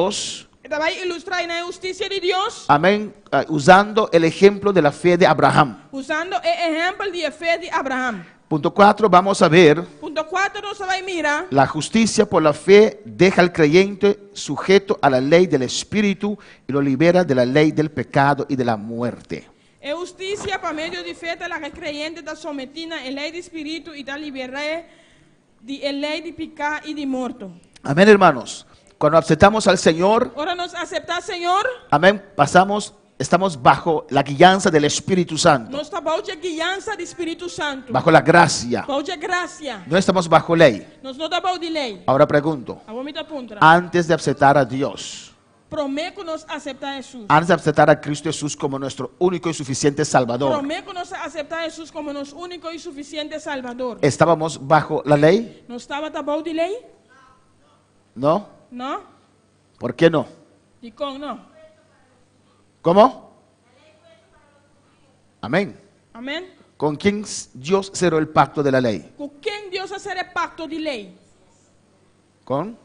Ela vai ilustrar na justiça de Deus, Amén. Usando el ejemplo de la fe de Abraham. usando o exemplo de fé de Abraham. Punto 4, vamos a ver. Ponto 4 nós vai mirar. La justicia por la fe deja al creyente sujeto a la ley del Espíritu y lo libera de la ley del pecado y de la muerte. É justiça por meio de fé da creyente está sometida à lei do Espírito e está liberada de lei de pecado e de morto. Amén, hermanos. Cuando aceptamos al Señor, Ora nós aceitar Senhor, amén, estamos bajo la guianza del Espíritu Santo, nós está bajo a guiança do Espírito Santo. bajo la gracia. Bajo a graça. No estamos bajo ley. Nós não está bajo de lei. Ahora pregunto, A vomita punta. antes de aceptar a Dios, Prometo nós aceitar Jesus. antes de aceptar a Cristo Jesús como nuestro único y suficiente Salvador, Prometo nós aceitar Jesus como nosso único e suficiente Salvador. ¿estábamos bajo la ley? Nós estava bajo de lei? No. Não? ¿Por qué no? De com não. ¿Cómo? Amén. Amém? ¿Con quién Dios cerró el pacto de la ley? Com quem Deus fazer pacto de lei? ¿Con?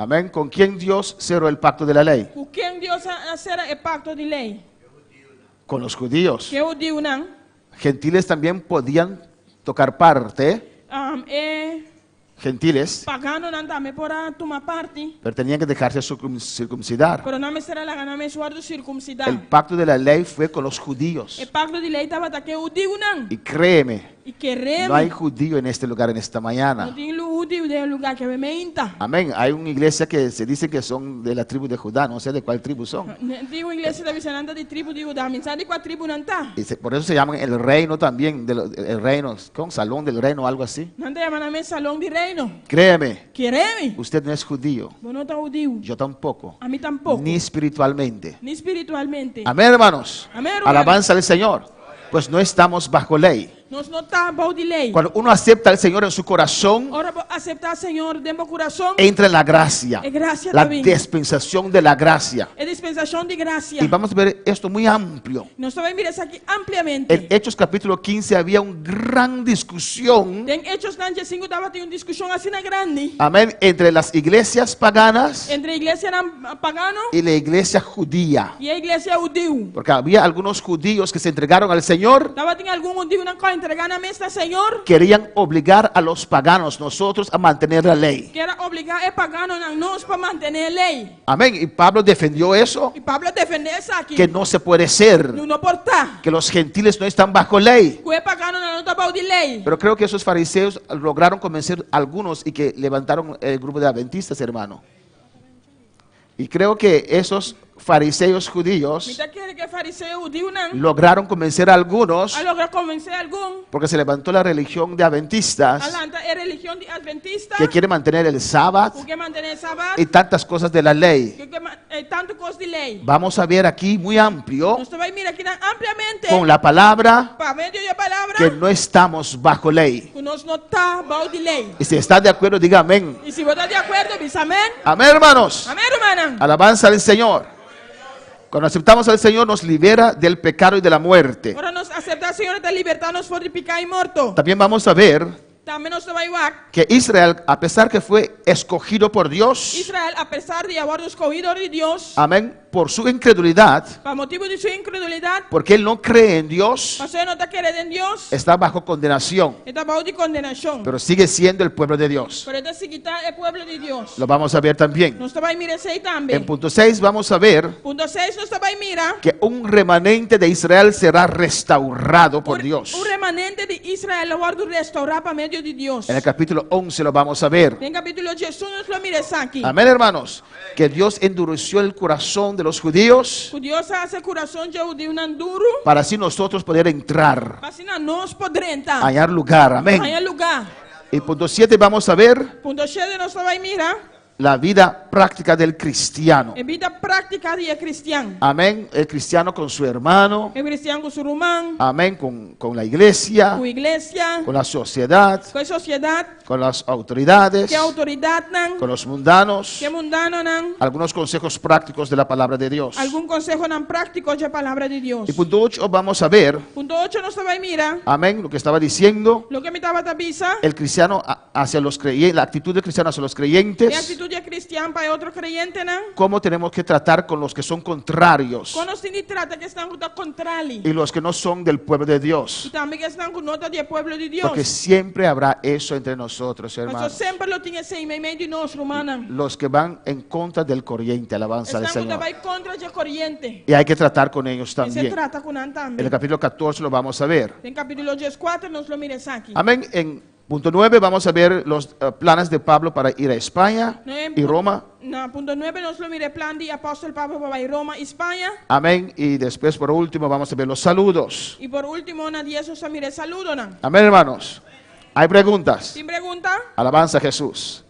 Amén. ¿Con quién Dios cerró el pacto de la ley? Com quem Deus será o pacto de lei? Con los judíos. Que o digo não? Gentiles también podían tocar parte. É Gentiles. pagano não também para tomar parte. Pero tenían que dejarse circuncidar. Pero não me será lá não me suardo circuncidar. El pacto de la lei fue con los judíos. O pacto de lei estava até que o digo não. Y créeme, E queremos. no hay judío en este lugar en esta Não mañana. tem judío de lugar que me inta. Amén. Hay una iglesia que se dice que son de la tribu de Judá. No sé de cuál tribu son. Digo igreja da vicinança de tribo de Judá. Me sabe qual tribo não está? Y por eso se llaman el reino también. El reino, con salón del reino o algo así. Não te chamam a salão de reino. Créeme, Queremos. usted no es judío. Vos não está judío. Yo tampoco. A mí tampoco. Ni espiritualmente. Ni espiritualmente. Amén, hermanos. Amén, hermano. Alabanza al Señor. Pues no estamos bajo ley. Nós não está bajo de lei. Cuando uno acepta al Señor en su corazón, Ora, aceptar Senhor dentro do coração. entra en la gracia. É graça La também. dispensación de la gracia. É dispensação de graça. Y vamos a ver esto muy amplio. Nós também miramos aqui ampliamente. En Hechos capítulo 15 había una gran discusión, Em Hechos 5 estava tendo uma discussão assim grande amén, entre las iglesias paganas entre a igreja pagana y la iglesia judía. e a igreja judeu. Porque había algunos judíos que se entregaron al Señor, Estava tendo algum judeu na qual entregando a mesa Senhor. querían obligar a los paganos, nosotros, a mantener la ley. Que era obrigar a pagano a nós para manter a lei. Amén. Y Pablo defendió eso, E Pablo defendeu isso aqui. que no se puede ser, Não portar. que los gentiles no están bajo ley. Que o pagano não está bajo de lei. Pero creo que esos fariseos lograron convencer a algunos y que levantaron el grupo de adventistas, hermano. Y creo que esos fariseos judíos Mita quer que fariseu judeu não. lograron convencer a algunos, A lograr convencer algum. porque se levantó la religión de adventistas Alanta é religião de adventista. que quiere mantener el sábado Porque manter o sábado. y tantas cosas de la ley. Que tanto coisa de lei. Vamos a ver aquí muy amplio Nós vai mirar aqui ampliamente. con la palabra Para meio da palavra. que no estamos bajo ley. Que nós não está bajo de lei. Y si está de acuerdo, diga amén. E se você está de acordo, diz amém. Amén, hermanos. Amém, irmã. Alabanza al Señor. Cuando aceptamos al Señor nos libera del pecado y de la muerte. Agora nós aceitar o Senhor da libertar nos for de picar e morto. También vamos a ver Também nós vai ver que Israel, a pesar que fue escogido por Dios, Israel, apesar de haber escogido de Deus, amén, por su incredulidad, para motivo de sua incredulidade, porque él no cree en Dios, você não está querendo em Deus, está bajo condenación, está bajo de condenação. pero sigue siendo el pueblo de Dios. Pero está seguindo o povo de Deus. Lo vamos a ver también. Nós vai mirar isso aí também. En punto 6 vamos a ver Ponto 6, nós vai mirar que un remanente de Israel será restaurado por Dios. o remanente de Israel vai restaurar para meio de Deus. En el capítulo 11 lo vamos a ver. Em capítulo 10, nós lo miramos aqui. Amén, hermanos. Que Dios endureció el corazón de los judíos Que Deus hace coração de judeu não duro, para así nosotros poder entrar, para assim nós poderemos entrar. hallar lugar. Amén. Aí é lugar. Y punto 7 vamos a ver Ponto 7, nós vai mirar la vida práctica del cristiano. a vida prática de cristiano. Amén. El cristiano con su hermano. O cristiano com seu irmão, Amén. Con la iglesia, com a igreja, con la sociedad, com a sociedade, con las autoridades, que a autoridade não, con los mundanos. que mundano não. Algunos consejos prácticos de la palabra de Dios. Algum consejo não prático da palavra de Deus. Y punto 8 vamos a ver, Ponto 8, nós vai mirar amén, lo que estaba diciendo, lo que me estava avisa. el cristiano hacia los creyentes, la actitud del cristiano hacia los E a creyentes, atitude cristiana para outro crente não. cómo tenemos que tratar con los que son contrarios Quando se trata que estão com contrário. y los que no son del pueblo de E Dios. também que estão com nota de povo de Deus. Porque siempre habrá eso entre nosotros, Mas eu hermanos. sempre lo tinha assim, em meio de nós, romana. Los que van en contra del corriente, alabanza al Estão Señor. vai contra a corrente. Y hay que tratar con ellos E se también. trata com En também. el capítulo 14 lo vamos a ver. Em capítulo 14, nós lo miramos aqui. Amén. En punto 9 vamos a ver los planes de Pablo para ir a España y Roma. No, ponto 9, nós lo miramos plan de apóstolo Pablo para ir a Roma, Espanha. Amén. Y después, por último, vamos a ver los saludos. E por último, na 10, nós miramos saludo, não? Amén, hermanos. ¿Hay preguntas? Sem pergunta? Alabanza a Jesús.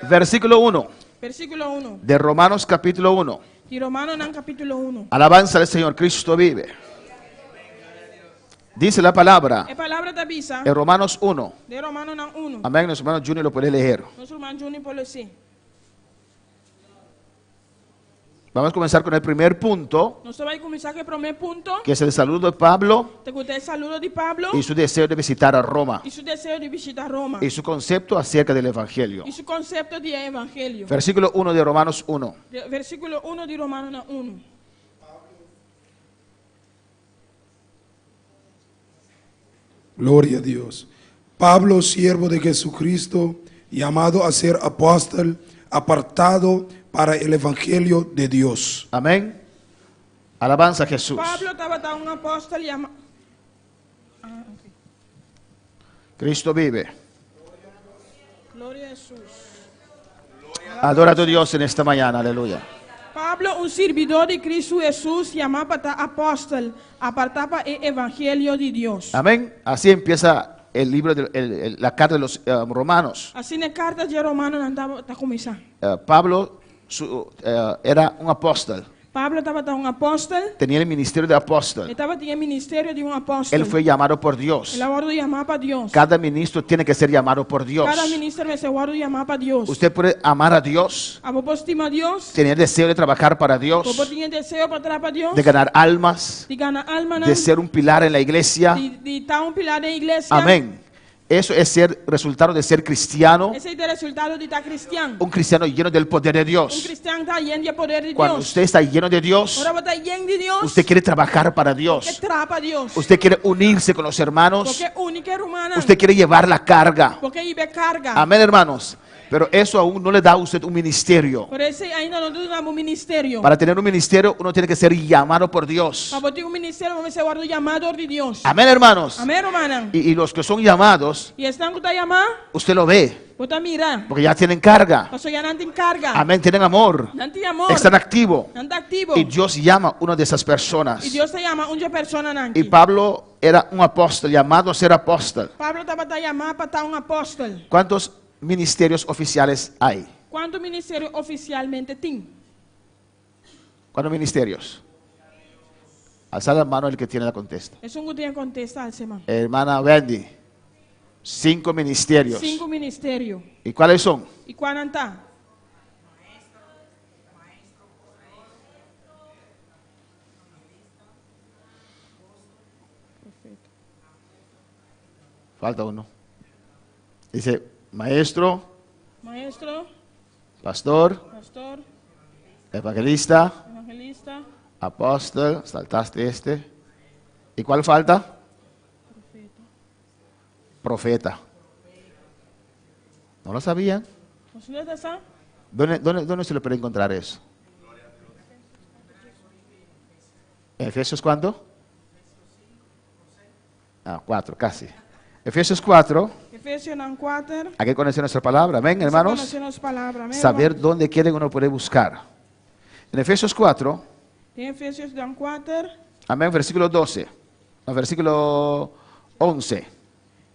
Versículo 1 Versículo 1. de Romanos capítulo 1. De Romano, não, capítulo 1. Alabanza al Señor, Cristo vive. Dice la palabra A palavra da bisa, en Romanos 1. de Romano, não, 1. Amén, nuestro hermano Junior lo puede leer. Nosso irmão Júnior falou assim. Vamos a comenzar con el primer punto, Nós vamos começar com o primeiro ponto, que es el saludo de Pablo que é o saludo de Pablo y su deseo de visitar a Roma e seu desejo de visitar Roma y su concepto acerca del Evangelio. e seu conceito de evangelho. Versículo 1 de Romanos 1. Versículo 1 de Romanos 1. Gloria a Dios. Pablo, siervo de Jesucristo, llamado a ser apóstol, apartado para el Evangelio de Dios. Amén. Alabanza a Jesús. Pablo estava um apóstolo chamado. Cristo vive. Glória a Jesus. Adora a tu Dios en esta mañana. Aleluya. Pablo, um servidor de Cristo Jesus, chamado para apóstolo, apartado para o evangelho de Deus. Amén. Así empieza el libro de la carta de los romanos. Assim na carta de Romanos está começando. Pablo era un apóstol. Pablo estava um apóstolo, Tenía el ministerio de apóstol. tinha ministério de um apóstolo. Él fue llamado por Dios. Ele agora chamado para Deus. Cada ministro tiene que ser llamado por Dios. Cada ministro vai ser agora chamado para Deus. Usted puede amar a Dios, A vos estima Deus, tener deseo de trabajar para vos Dios, tinha desejo para trabalhar para Deus, de ganar almas, de ganhar alma, de ser un pilar en la iglesia. de estar pilar da igreja. Amén. Eso es ser resultado de ser cristiano, Esse é o resultado de estar cristiano. un cristiano lleno del poder de Dios. Cristiano está lleno de poder de Cuando Deus. usted está lleno de Dios, Ahora está lleno de Deus. usted quiere trabajar para Que Dios. trabalha para Deus. Usted quiere unirse con los hermanos. Porque é única romana. Usted quiere llevar la carga. Porque ibe carga. Amén, hermanos. Pero eso aún no le da a usted un ministerio. Por isso ainda não temos um ministério. Para tener un ministerio, uno tiene que ser llamado por Dios. Para ter um ministério, vamos ser o llamador de Deus. Amén, hermanos. Amém, romana. Y los que son llamados, E estão que está chamando, usted lo ve, você mira. porque ya tienen carga. Porque já não tem carga. Amén, tienen amor. Não tem amor. Están activos. Não está activo. Y Dios llama a una de esas personas. E Deus te chama uma pessoa não. Y Pablo era un apóstol, llamado a ser apóstol. Pablo estava chamado para estar um apóstolo. ¿Cuántos ministerios oficiales hay? Quanto ministério oficialmente tem? ¿Cuántos ministerios? Alza la mano el que tiene la contesta. É um que tem que contestar, semana. Hermana Wendy, 5 ministerios. 5 ministérios. ¿Y cuáles son? E qual não está? Falta uno. Dice maestro, Maestro, pastor, pastor, evangelista, evangelista, apóstol, saltaste este. ¿Y cuál falta? Profeta. ¿No lo sabían? você está sabe? ¿Dónde se lo puede encontrar eso? ¿Efesios cuánto? 4, casi. Efesios 4. Efésios 4. Hay que conocer nuestra palabra. Amén, hermanos. Conhecemos palavra, amém, Saber irmão? dónde quieren uno puede buscar. En Efesios 4, Tem Efésios 4, amén, versículo 12, no, versículo 11.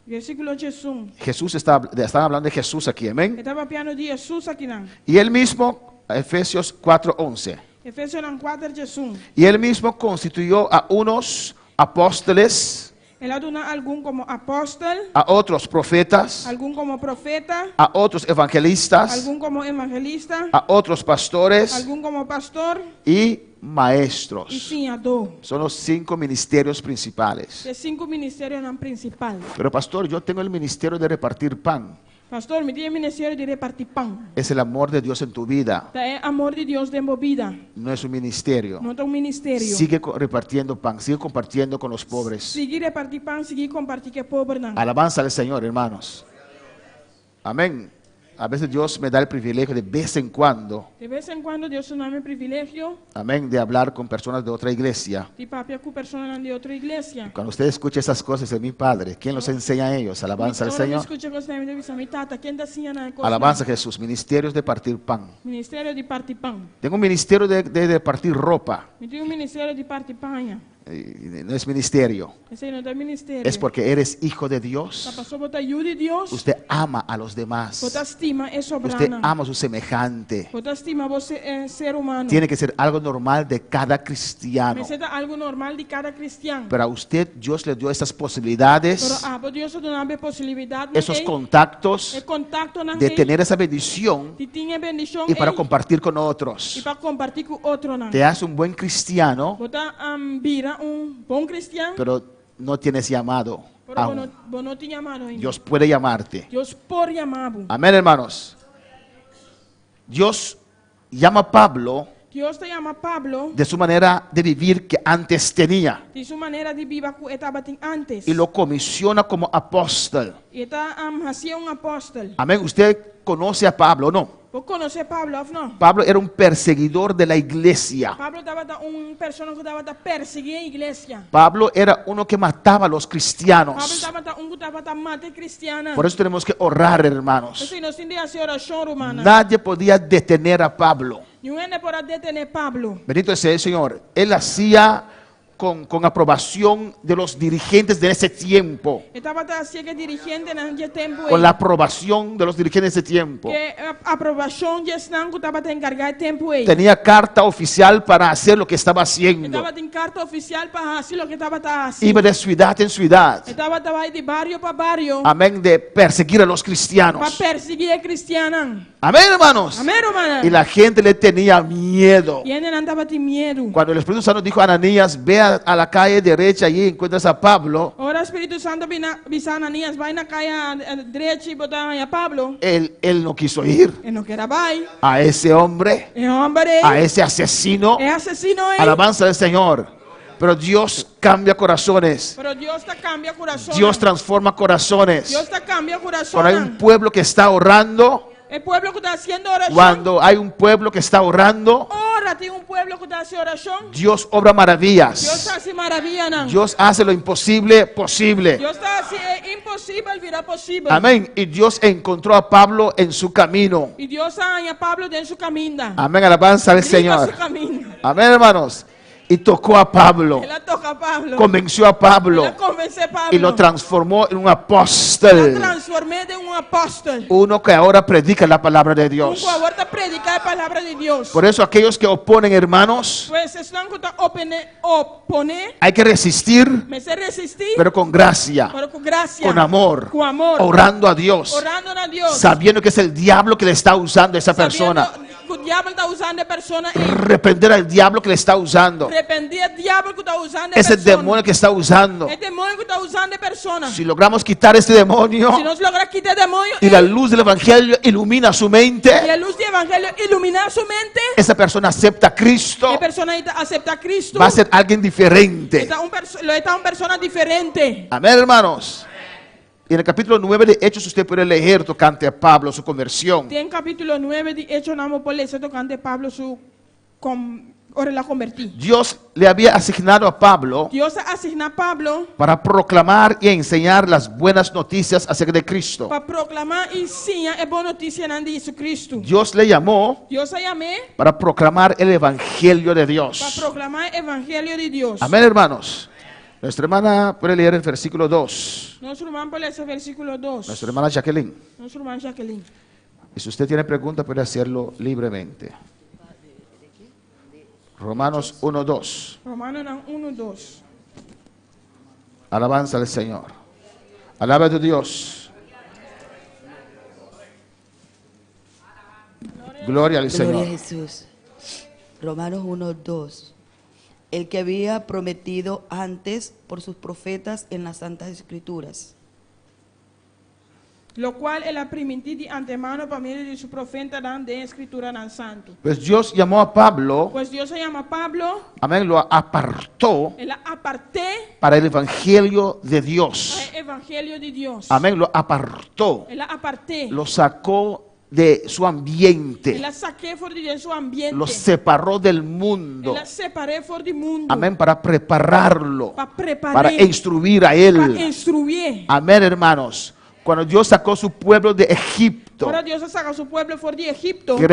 versículo 1. Jesús están hablando de Jesús aquí, amén. Estava piano de Jesus aqui não. Y él mismo, Efesios 4, 11. Efésios 4, 1. Y él mismo constituyó a unos apóstoles, Ele dona algum como apóstolo, a otros profetas, algum como profeta, a otros evangelistas, algum como evangelista, a otros pastores algum como pastor y e maestros. sim a dor. Son los 5 ministerios principales. De 5 ministérios não principal. Pero pastor, yo tengo el ministerio de repartir pan. Pastor, me tem ministério de repartir pão. Es el amor de Dios en tu vida. É amor de Deus dentro da vida. No es un ministerio. Não é um ministério. Sigue repartiendo pan, sigue compartiendo con los pobres. Seguir repartir pão, seguir compartilhar pobre não. Alabanza al Señor, hermanos. Amén. A veces Dios me da el privilegio de vez en cuando, De vez em quando Deus nos dá o privilégio amén, de hablar con personas de otra iglesia. de papiar com pessoas de outra igreja. Cuando usted escucha esas cosas de mi Padre, ¿quién los enseña a ellos? Alabanza al Señor. Escucha coisa de mim, tata, quem está ensinando coisa? Alabanza a Jesús. Ministerios de partir pan. Ministério de partir pão. Tengo un ministerio de partir ropa. Me tem um ministério de partir pão. No es ministerio. Ese no é ministério. Es porque eres hijo de Dios. Tá passou botar de Deus. Usted ama a los demás. Botar estima é Usted soberana. ama a su semejante. Botar estima você é ser humano. Tiene que ser algo normal de cada cristiano. Mas é algo normal de cada cristiano. Pero a usted Dios le dio estas posibilidades, Pero Deus deu uma possibilidade esos contactos contacto na de tener esa bendición de tinha bendição y para compartir con otros. e para compartilhar com outro não. Te hace un buen cristiano, Botar vira bom cristiano. pero no tienes llamado Pero aún. não tinha mano ainda. Dios puede llamarte. Deus por chamado. Amén, hermanos. Dios llama a Pablo Deus te chama Pablo de su manera de vivir que antes tenía de sua maneira de viver que estava antes. y lo comisiona como apóstol. E está hacía apóstolo. Amén. Usted conoce a Pablo, ¿no? Vos conhece Pablo, não? Pablo era un perseguidor de la iglesia. Pablo estava persona que estava perseguir a igreja. Pablo era uno que mataba a los Pablo cristianos. estava que estava matando cristiana. Por eso tenemos que orar, hermanos. Assim nós temos que fazer oração romana. Nadie podía detener a Pablo. Ninguém pode detener Pablo. Bendito sea el Señor. Él hacía con aprobación de los dirigentes de ese tiempo. Estava assim que dirigente naquele tempo. Con la aprobación de los dirigentes de ese tiempo. Que aprovação de Esnan que estava encargado tempo. Tenía carta oficial para hacer lo que estaba haciendo. Estava em carta oficial para fazer o que estava fazendo. Iba de ciudad en ciudad. Estava de barrio para barrio. Amén. De perseguir a los Para cristianos. perseguir a cristiana. Amén, hermanos. Amém, romana. Y la gente le tenía miedo. E ele não estava de medo. Cuando el Espíritu Santo dijo a Ananías, ve a la calle derecha y encuentras a Pablo, Ora o Espírito Santo visa Ananias, vai na calle direita e botar a Pablo. él no quiso ir Ele não quer vai. a ese hombre, É homem. a ese asesino. É assassino. Alabanza del Señor. Pero Dios cambia corazones. Pero Deus está cambia coração. Dios transforma corazones. Deus está cambia coração. Cuando hay un pueblo que está orando, O pueblo que está haciendo oração. cuando hay un pueblo que está orando, Ora, tem pueblo que está haciendo oração. Dios obra Deus maravillas. hace maravilha, não. Dios hace lo imposible posible. Deus está assim, é impossível virá possível. Amén. Y Dios encontró a Pablo en su camino. E Deus a Pablo dentro su caminho. Amén. Alabanza del Señor. Su caminho. Amén, hermanos. Y tocó a Pablo. Ela toca a Pablo. Convenció a Pablo. Ela convence a Pablo. Y lo transformó en un Ela apóstol. transformou em apóstolo. Uno que ahora predica la palabra de Dios. Que agora predicar a palavra de Deus. Por eso aquellos que oponen, hermanos, Pues estão que opone, hay que resistir, mas se resistir, pero con gracia, pero com graça, con amor, com amor, orando a Dios, orando a Deus, sabiendo que es el diablo que le está usando a esa persona. sabendo que o diabo está usando a persona e Reprender al diablo que le está usando. repreender o diabo que está usando a Ese persona. demonio que está usando. É demônio que está usando a persona. Si logramos quitar este demonio Se nós logramos quitar demônio y la luz del evangelio ilumina su e mente, a luz do evangelho iluminar sua mente, esa persona acepta a Cristo, a persona acepta Cristo, va a ser alguien diferente. está uma persona diferente. Amén, hermanos. Y en el capítulo 9 de Hechos usted puede leer tocante a Pablo, su conversión. Tem capítulo 9 de Hechos, nós por ler tocante Pablo ora la convertí. Dios le había asignado a Pablo Dios asigna a Pablo para proclamar y enseñar las buenas noticias acerca de Cristo. para proclamar e ensinar a boa notícia de Jesus Cristo. Dios le llamó Deus a chamei para proclamar el evangelio de para Dios. proclamar o evangelho de Deus. Amén, hermanos. Nuestra hermana puede leer el versículo 2. Nosso irmão pode ler esse versículo 2. Nuestra hermana Jacqueline. Nosso irmão Jacqueline. Y si usted tiene preguntas, puede hacerlo libremente. Romanos 1:2. Romanos 1:2. Alabanza al Señor. Alaba a tu Dios. Gloria al Gloria a Señor. Jesús. Romanos 1:2. El que había prometido antes por sus profetas en las Santas Escrituras. Lo cual ele permitiu de antemano para meio de su profeta de escritura en santo. Pues Dios llamó a Pablo, Pues Dios se llama Pablo, amén, lo apartó ele aparté para el evangelio de Dios. el evangelio de Dios. Amén, lo apartó, Ele aparté. lo sacó de su ambiente, Ele saqué fora de su ambiente. lo separó del mundo. Ele separé fora do mundo. Amén, para prepararlo, Para preparar. para instruir a Para él. instruir. Amén, hermanos. Cuando Dios sacó su pueblo de Egipto, Agora Deus sacou seu povo fora de Egipto, que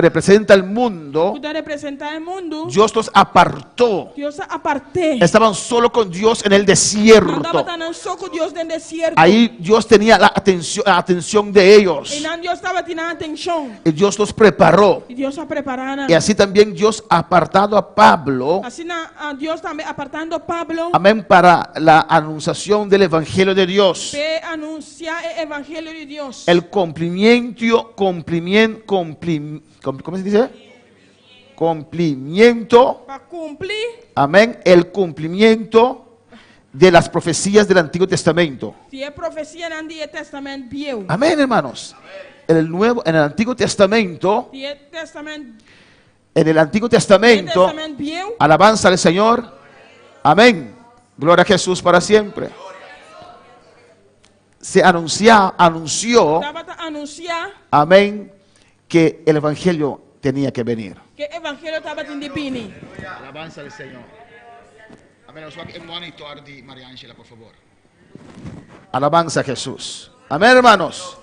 representa el mundo, que representa o mundo. Dios los apartó. Deus apartei. Estaban solo con Dios en el Andava desierto. dando soco Deus dentro do deserto. Ahí Dios tenía la atención de ellos. E não Deus estava tirando atenção. Y Dios los preparó. E Deus a preparando. Y así también Dios ha apartado a Pablo, Assim, Deus também apartando Pablo amén, para la anunciación del Evangelio de Dios. para anunciar o evangelho de Deus. El ¿cómo se dice? Cumplimiento, Para cumprir amén, el cumplimiento de las profecías del Antiguo Testamento. se é profecia no Antigo Testamento viu. Amén, hermanos. En el Antiguo Testamento, Se é Testamento, en el Antiguo Testamento, viu. alabanza al Señor. Amén. Gloria a Jesús para siempre. Se anunció, Estava a anunciar amén, que el Evangelio tenía que venir. que o evangelho estava tendo de vir. Alabanza al Señor. Amén. El monitor de María Ángela, por favor. Alabanza a Jesús. Amén, hermanos.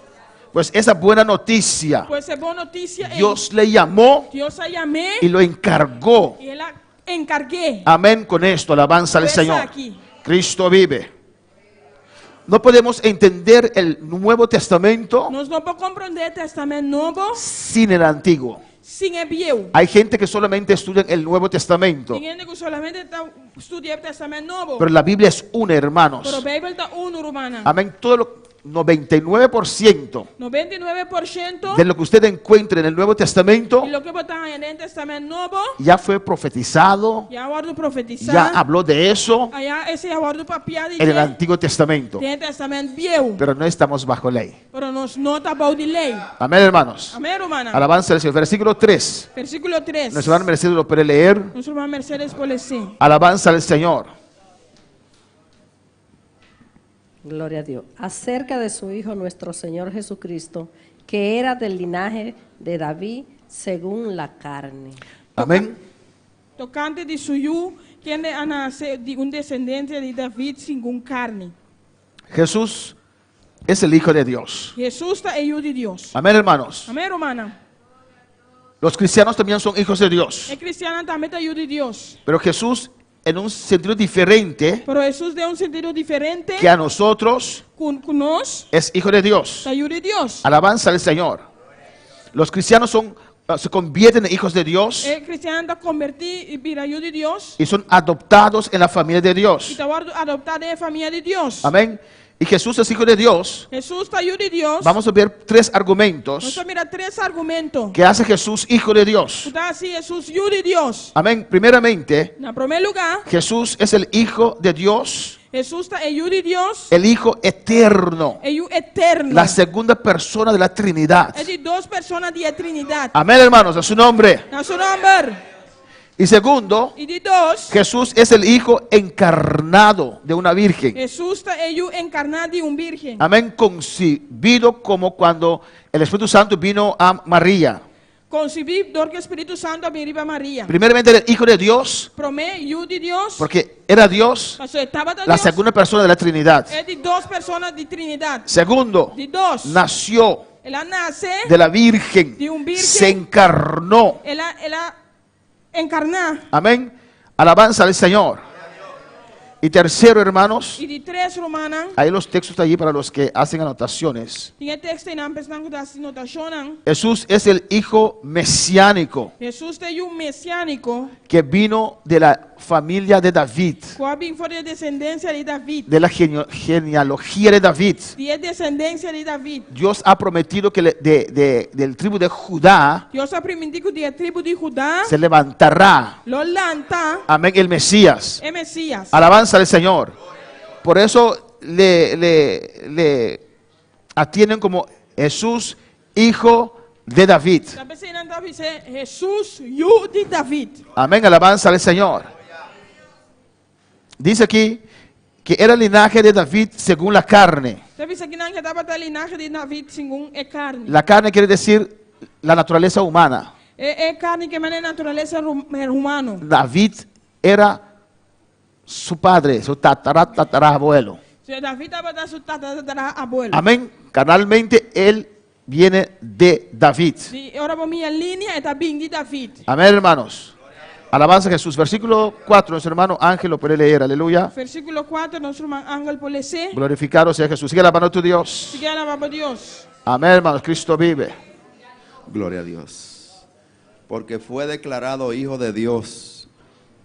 Pues esa buena noticia, Pois é boa notícia. Dios le llamó Deus a chamei y lo encargó. e ela encarguei. Amén con esto, alabanza al Pues Señor. aquí. Cristo vive. No podemos entender el Nuevo Testamento Nós não podemos compreender o Testamento Novo sin el Antiguo. sem o viu. Hay gente que solamente estudia el Nuevo Testamento, Tem gente que solamente está estudando o Testamento Novo. pero la Biblia es una, Pero a hermanos. Bíblia está romana. Amén. Todo lo 99% 99% de lo que usted encuentre en el Nuevo Testamento de lo que botan en el Testamento Novo ya fue profetizado, ya guardo profetizar. ya habló de eso Allá ese guardo papel de en el Antiguo Testamento, tem Testamento viu. pero no estamos bajo ley. Pero nos nota bajo de lei. Amén, hermanos. Amém, romana. Alabanza al Señor. Versículo 3. Versículo 3. Nuestro hermano Mercedes lo puede leer. Nuestro hermano Mercedes Polesí. Alabanza al Señor. Gloria a Dios. Acerca de su Hijo nuestro Señor Jesucristo, que era del linaje de David según la carne. Amén. Tocante de suyo, quien a nacer de un descendiente de David sin carne. Jesús es el Hijo de Dios. Jesús está el Hijo de Dios. Amén, hermanos. Amén, romana. Los cristianos también son hijos de Dios. El cristiano también está Hijo de Dios. Pero Jesús, en un sentido diferente Pero Jesús de un sentido diferente que a nosotros, con nos, es Hijo de Dios. está Hijo de Dios. Alabanza al Señor. Los cristianos se convierten en hijos de Dios El cristiano está convertido y vira Hijo de Dios. y son adoptados en la familia de Y Dios. está adoptado en la familia de Dios. Amén. Y Jesús es Hijo de Dios. Jesús está Hijo de Dios. Vamos a ver tres Vamos argumentos a mirar tres argumentos. que hace Jesús Hijo de Dios. Está así, Jesús Hijo de Dios. Amén. Primeramente, En primer lugar, Jesús es el Hijo de Dios, Jesús está el Hijo de Dios. el Hijo eterno, El Hijo eterno. la segunda persona de la Trinidad. Es de dos personas de la Trinidad. Amén, hermanos, a su nombre. En su nombre. Y segundo, Y de dos, Jesús es el Hijo encarnado de una virgen. Jesús está el Hijo encarnado de un virgen. Amén, concebido como cuando el Espíritu Santo vino a María. Concebido porque el Espíritu Santo vino a María. Primeramente era el Hijo de Dios, Promé, Hijo de Dios. porque era Dios, O sea, estaba de la Dios. segunda persona de la Trinidad. Es de dos personas de Trinidad. Segundo, De dos. nació Él nace. de la Virgen, De un virgen. se encarnó. Él encarna. Amén. Alabanza al Señor. Y tercero, hermanos, Y de tres romanas. hay los textos allí para los que hacen anotaciones. Tiene texto en empezando con las notaciones. Jesús es el Hijo mesiánico Jesús es un mesiánico. que vino de la familia de David, Cual bien fue de descendencia de David. de la genealogía de David. De descendencia de David. Dios ha prometido que del tribu de Judá Dios ha prometido de la tribu de Judá. se levantará, Lo lanta. amén, el Mesías. El Mesías. Alabanza al Señor. Por eso le atienden como Jesús, Hijo de David. La persona dice Jesús, Hijo de David. Amén, alabanza al Señor. Dice aquí que era el linaje de David según la carne. Você dice que no estaba el linaje de David según el carne. La carne quiere decir la naturaleza humana. El carne que maneja naturaleza humano. David era su padre, su tatarabuelo. O David estaba su tatarabuelo. Amén. Carnalmente él viene de David. Y ahora por mi línea está bien de David. Amén, hermanos. Alabanza a Jesús. Versículo 4, nuestro hermano Ángel lo puede leer. Aleluya. Versículo 4, nuestro hermano Ángel puede ser. Glorificado sea Jesús. Sigue alabando a tu Dios. Sigue alabando a Dios. Amén, hermanos. Cristo vive. Gloria a Dios. Porque fue declarado Hijo de Dios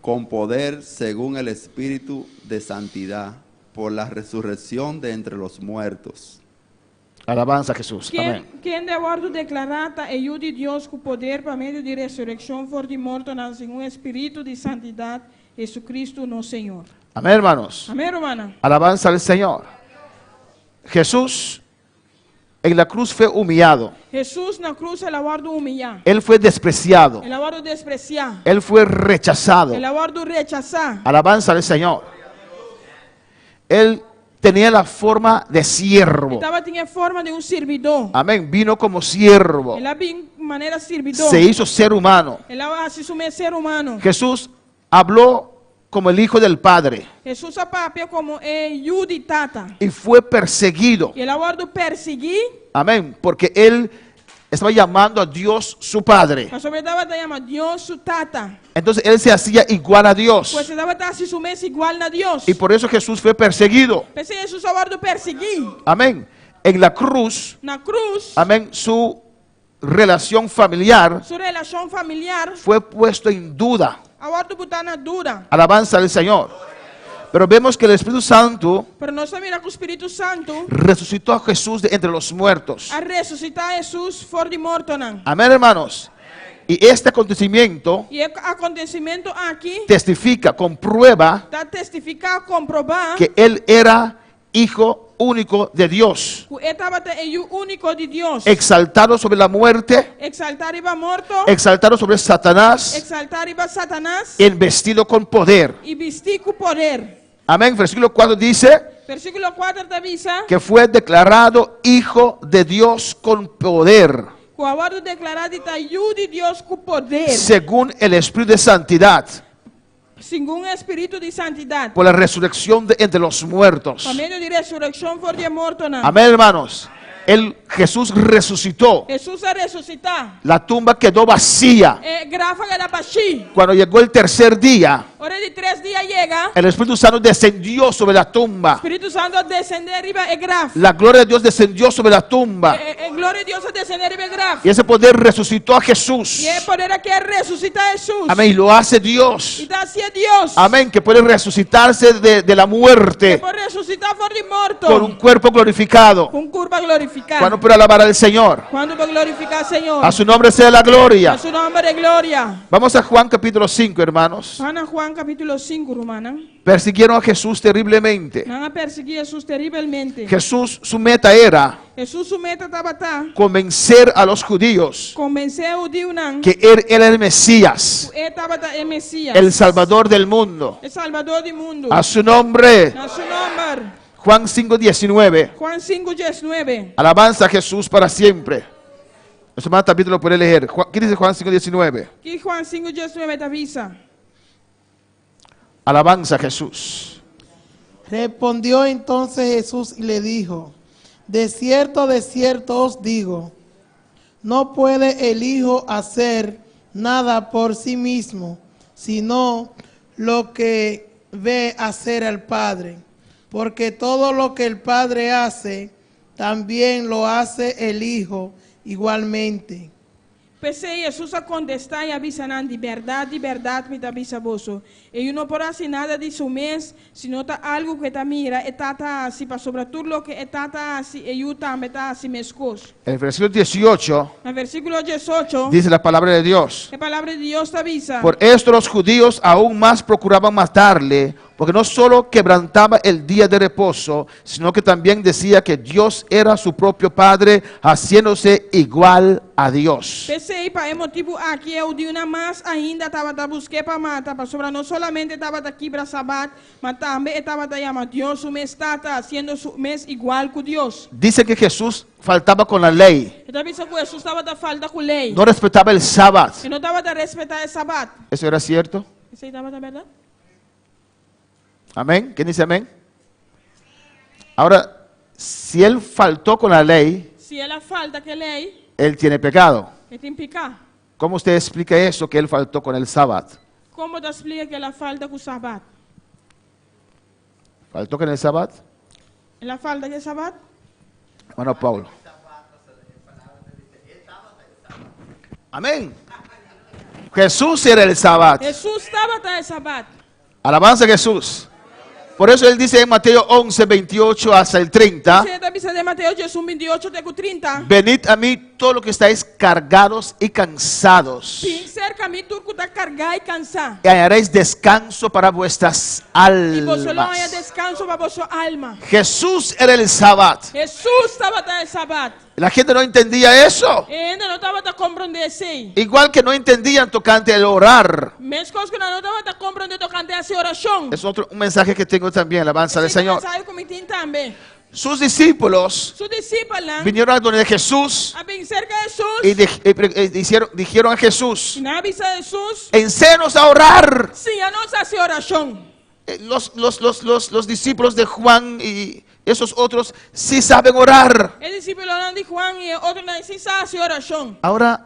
con poder según el Espíritu de Santidad por la resurrección de entre los muertos. Alabanza a Jesús. Amén. Quem de acordo declarata e de Deus com poder para meio de ressurreição for de morto em um espírito de santidade, Jesucristo nosso Senhor. Amén, hermanos. Amém, hermana. Alabanza al Señor. Jesús en la cruz fue humillado. Jesus na cruz ele aguardo humilhar. Él fue despreciado. Ele aguardo despreciar. Él fue rechazado. Ele aguardo rechazar. Alabanza al Señor. Él tenía la forma de siervo. Tinha forma de servidor. Amén. Vino como siervo. Ele vinha de maneira servidor. Se hizo ser humano. Ele se assumiu ser humano. Jesús habló como el Hijo del Padre. Jesus apapia como de tata. Y fue perseguido. Ele aguardo perseguir. Amén. Porque él estaba llamando a Dios su Padre. Mas sobre estava chamando Deus su tata. Entonces él se hacía igual a Dios. Pues estava se assumir igual a Deus. Y por eso Jesús fue perseguido. Pensé Jesus aguardo perseguir. Amén. En la cruz, Na cruz, amén, su relación familiar sua relação familiar, fue puesto en duda. aguardo botar na dura. Alabanza al Señor. Pero vemos que el Espíritu Santo Pero nós mira que o Espírito Santo resucitó a Jesús de entre los muertos. a ressuscitar Jesus fora de morto não. Amén, hermanos. Y este acontecimiento E o acontecimento aqui testifica, comprueba está testificar, comprovar que él era hijo único de Dios, que ele estava o único de Deus. exaltado sobre la muerte, Exaltar iba morto, exaltado sobre Satanás, exaltar iba Satanás investido con poder. e vestir com poder. Amén. Versículo 4 dice Versículo 4 te avisa que fue declarado hijo de Dios con poder, que o aguardo declarado está de Deus com poder, según el Espíritu de Santidad, segundo o Espírito de santidade. por la resurrección de entre los muertos. Por meio de ressurreição fora de morto não. Amén, hermanos. Jesús resucitó. Jesus a ressuscitar. La tumba quedó vacía. Gráfaga era baixi. Cuando llegó el tercer día, Hora de 3 dias llega. el Espíritu Santo descendió sobre la tumba. Espírito Santo descender arriba é graf. La gloria de Dios descendió sobre la tumba. Glória de Deus a descender arriba é graf. Y ese poder resucitó a Jesús. E é poder aqui é ressuscitar Jesus. Amén. Y lo hace Dios. E dá assim a Deus. Amén. Que puede resucitarse de la muerte Pode ressuscitar fora de morto. con un cuerpo glorificado. Com curva glorificada. Cuando puede alabar al Señor. Quando vai glorificar o Senhor. A su nombre sea la A gloria. seu nome é glória. Vamos a Juan capítulo 5, hermanos. Ana Juan capítulo 5, romana. Persiguieron a Jesús terriblemente. Não a perseguir Jesus terrivelmente. Jesús, su meta era Jesus su meta estava convencer a los judíos convencer o Dio não. que él era el Mesías, Ele estava o Messias. el Salvador del mundo. El Salvador do mundo. A su nombre, Na seu nome. Juan 5:19. Juan 5:19. Alabanza a Jesús para siempre. Nuestro hermano Tapito lo puede leer. ¿Qué dice Juan 5:19? Que Juan 5:19 te avisa. Alabanza a Jesús. Respondió entonces Jesús y le dijo: de cierto os digo, no puede el Hijo hacer nada por sí mismo, sino lo que ve hacer al Padre. Porque todo lo que el Padre hace, también lo hace el Hijo igualmente. Pensei, Jesus a contestar e avisar de verdade me te avisa vosso. E eu não posso fazer nada de seu mês, se não está algo que está mira, e está assim, para sobre tudo o que está assim, e eu também está assim, meus coisas. El versículo 18 No versículo 18, dice la palabra de Dios. a palavra de Deus te avisa. Por esto los judíos aún más procuraban matarle, porque no solo quebrantaba el día de reposo, sino que también decía que Dios era su propio Padre, haciéndose igual a Dios. Pensei, para o motivo aqui, eu de uma mais ainda estava a buscar para matar, para sobre não somente estava aqui para sabat, mas também estava a chamar Deus, o mês está fazendo o mês igual que Deus. Dice que Jesús faltaba con la ley, Então, pensa que Jesus estava a falta com lei, no respetaba el sábado. e não estava a respeitar o sabat. ¿Eso era cierto? Isso aí estava a verdade? Amén. ¿Quién dice amén? Ahora, si él faltó con la ley, Se ela falta que lei, él tiene pecado. ele tem que picar. ¿Cómo usted explica eso, que él faltó con el sábado? Como te explica que ela falta com o sabat? ¿Faltó con el sábado? Ela falta que é sabat? Hermano Paulo. Amén. Jesús era el sábado. Jesus estava até sabat. Alabanza a Jesús. Por eso él dice en Mateo 11, 28 hasta el 30. Você está pensando em Mateus 28 até com 30. Venid a mí todos los que estáis cargados y cansados, Vem cerca a mim tudo que está carregado e cansado. y hallaréis descanso para vuestras E você não há almas. descanso para vossa alma. Jesús era el sábado. Jesus estava até sabat. La gente no entendía eso. E ainda não estava a compreender isso. Igual que no entendían tocante el orar. Mesmas coisas que não estava a compreender tocante a essa oração. Es un mensaje que tengo también, alabanza del Señor. Saiu comigo também. Sus discípulos Sus discípulos vinieron a donde Jesús a bem cerca de Jesus. y dijeron a Jesús: E na vista de Jesus, enséñanos a orar. sim, a nossa oração. Los discípulos de Juan y esos otros sí saben orar. El discípulo de Juan e outro não precisa de oração. Ahora,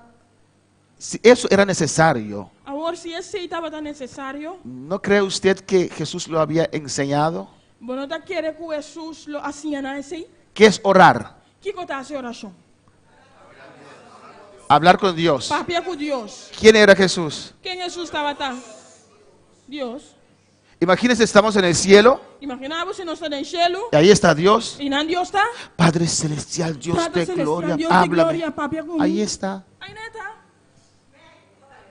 si eso era necesario, Agora, se esse estava tão necessário, ¿no cree usted que Jesús lo había enseñado? você não quer que Jesus lo ensine assim? ¿Qué es orar? Que conta a oração? Hablar con Dios. Papia com Deus. ¿Quién era Jesús? Quem Jesus estava tá? Deus. Imagínense, estamos en el cielo Imaginava se nós estamos no cielo y ahí está Dios. e não Deus está? Padre celestial, Dios Padre de celestial, gloria, Dios de háblame. gloria, papia comigo. Ahí está. Aí não está.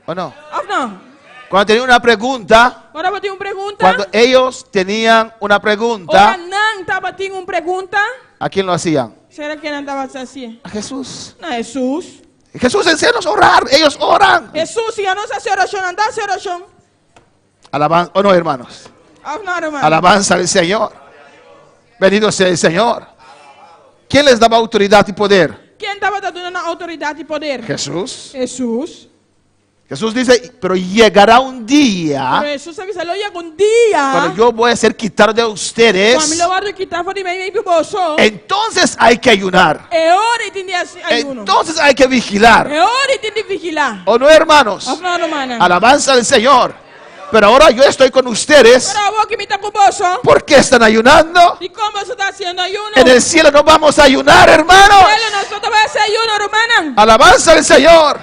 ¿O no? Ou não? Cuando tenía una pregunta, Agora eu tenho uma pergunta. cuando ellos tenían una Ora pregunta, não estava tendo uma pergunta. ¿a quién lo hacían? Será que não estava assim? A Jesús. Não, Jesus. Jesús, enséñanos a orar. Ellos oran. Jesus, se a nossa oração não dá oração. Alabanza, ¿o no, hermanos? Ou não, irmão? Alabanza al Señor. Bendito sea el Señor. ¿Quién les daba autoridad y poder? Quem estava dando autoridade e poder? Jesús. Jesus. Jesús dice, pero llegará un día Pero Jesus avisa, lo llega un dia. cuando yo voy a ser quitado de Quando ustedes. eu vou quitar fora de mim e bolso. Entonces hay que ayunar. É hora de ter ayuno. Entonces hay que vigilar. É hora de ter vigilar. ¿O no, hermanos? Não, hermana. Alabanza al Señor. Pero ahora yo estoy con ustedes. Para vos que me está com bolso. ¿Por qué están ayunando? E como você está haciendo ayuno? En el cielo no vamos a ayunar, hermanos. Ele nosotros vai hacer ayuno, hermana. Alabanza al Señor.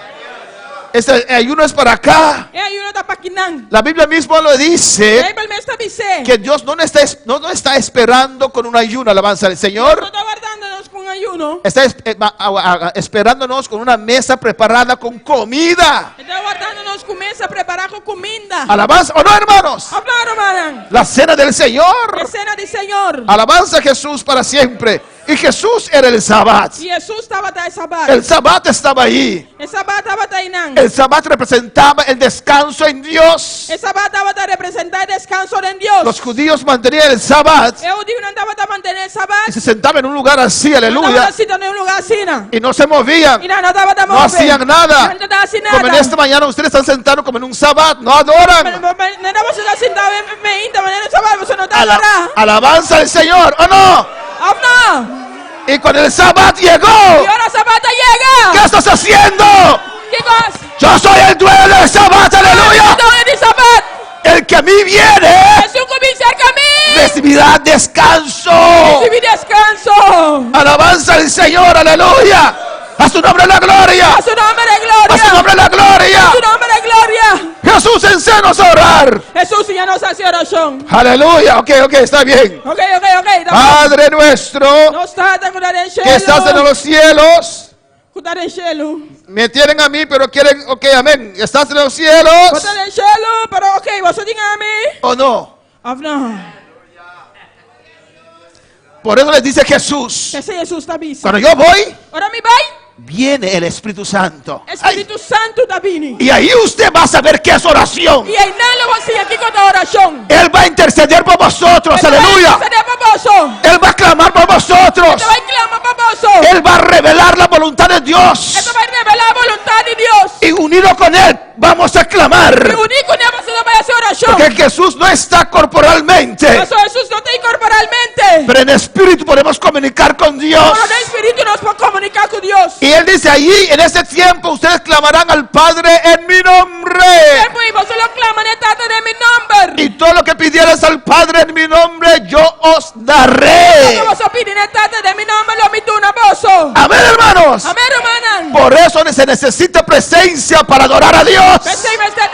Este ayuno es para acá. É ayuno da paquinan. La Biblia mismo lo dice, Aí pelo menos está dizer. que Dios no está esperando con un ayuno. Alabanza al Señor. Não está guardando-nos com ayuno. Está esperándonos con una mesa preparada con comida. Está guardando-nos com mesa preparada com comida. Alabanza, ¿o no, hermanos? Não, hermana. La cena del Señor. É cena do Senhor. Alabanza a Jesús para siempre. Y Jesús era el Sabbat. E Jesus estava até sabat. El Sabbat estaba ahí. El sabat estava até não. El Sabbat representaba el descanso en Dios. El sabat estava a representar el descanso de Dios. Los judíos mantenían el Sabbat Eu digo, não estava a manter el sabat. y se sentaban en un lugar así, Não aleluya, estava em um lugar assim, não. y no se movían, E não estava a no hacían nada. Não estava assim Como en nada. esta mañana ustedes están sentados como en un Sabbat, no adoran. Não estava sentado em maneira de sabat, você não está adorando. Alabanza al Señor, ¿o no? Oh, não. Y cuando el Sabbat llegó, E agora o sabat chega. ¿qué estás haciendo? Que coisa? Yo soy el dueño del Sabbat, aleluya. Então, de sabat. El que a mí viene Jesus comienza a caminho. recibirá descanso. Recibe descanso. Alabanza al Señor, aleluya. A su nombre la gloria. A su nombre de A gloria. su nombre la gloria. A su nombre de gloria. Jesús, enséñanos a orar. Jesús ya nos hace oración. Aleluya. Ok, está bien. Ok. Padre nuestro No está de cuidar en que estás en cielo. los cielos. Cuidar en cielo. Me tienen a mí, pero quieren, ok, amén. ¿Estás en los cielos Cuidar en cielo, pero ok, vos digan a mí. o no? No. Por eso les dice Jesús, Ese Jesús está visto. cuando yo voy, Ahora mi vai. viene el Espíritu Santo. Espíritu Santo está vini. Y ahí usted va a saber qué es oración. Y ahí nada lo va a hacer aquí con la oración. Él va a interceder por vosotros, aleluya. Él va a clamar por vosotros. Te va a clamar por vos. Él va a revelar la voluntad de Dios. Esto va a revelar la voluntad de Dios. Y unido con Él vamos a clamar. Y unido con Él vamos a hacer oración. Porque Jesús no está corporalmente. Por eso Jesús no está corporalmente. mente. Pero en espíritu podemos comunicar con Dios. Pero en espíritu nos podemos comunicar con Dios. Y Él dice allí, en ese tiempo ustedes clamarán al Padre en mi nombre. Y vosotros claman el Tata de mi nombre. Y todo lo que pidieras al Padre en mi nombre, yo os daré. Vosotros piden el Tata de mi nombre, lo mi tuna boso. Amén, hermanos. Amén, hermanas. Por eso se necesita presencia para adorar a Dios.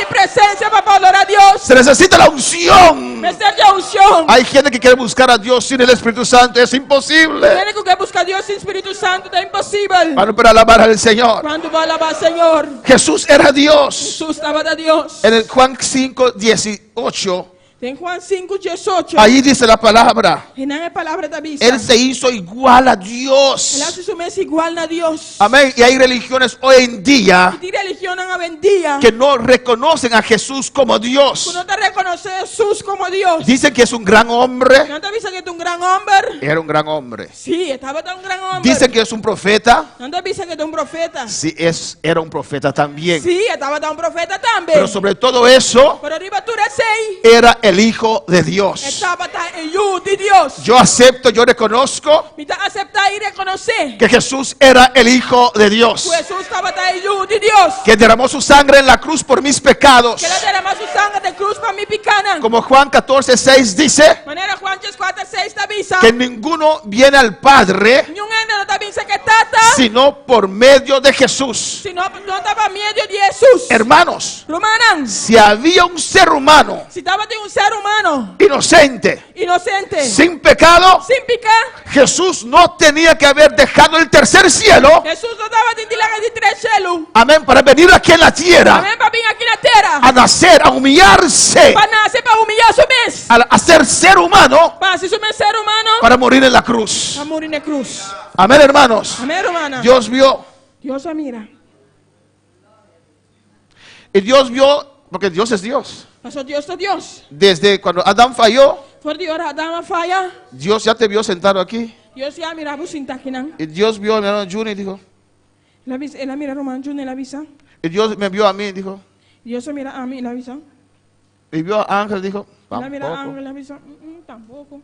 Presencia para adorar a Dios. Se necesita la unción. Necesita unción. Hay gente que quiere buscar a Dios sin el Espíritu Santo. Es imposible. Tiene que buscar a Dios sin Espíritu Santo. Es imposible. Para alabar al Señor. Cuando va a alabar al Señor. Jesús era Dios. Jesús estaba de Dios. En el Juan 5:18. En Juan 5:18. Allí dice la palabra. Él se hizo igual a Dios. Él hace su mes igual a Dios. Amén. Y hay religiones hoy en día que no reconocen a Jesús como Dios. No te reconoce a Jesús como Dios. Dicen que es un gran hombre. No te dicen que es un gran hombre. Era un gran hombre. Sí, estaba un gran hombre. Dicen que es un profeta. No te dicen que es un profeta. Sí, era un profeta también. Sí, estaba un profeta también. Pero sobre todo eso, pero arriba tú eres era el Hijo de Dios. Estaba el Hijo de Dios. Yo acepto, yo reconozco que Jesús era el Hijo de Dios. Jesús estaba el Hijo de Dios. Que derramó su sangre en la cruz por mis pecados. Que derramó su sangre de cruz por mi pecado. Como Juan 14:6 dice. Manera Juan 14:6 que ninguno viene al Padre sino por medio de Jesús. Hermanos, si había un ser humano inocente, sin pecado, Jesús no tenía que haber dejado el tercer cielo, amén, para venir aquí en la tierra, a nacer, a humillarse, a ser ser humano, para morir en la cruz. Amén, hermanos. Dios vio. Dios mira. Y Dios vio, porque Dios es Dios. Dios es Dios. Desde cuando Adán falló, Dios ya te vio sentado aquí. Dios ya mira y Dios vio a mi hermano Juni y dijo. Y Dios me vio a mí y dijo. Dios mira a mí y la avisa. Y vio a Ángel y dijo. Tampoco.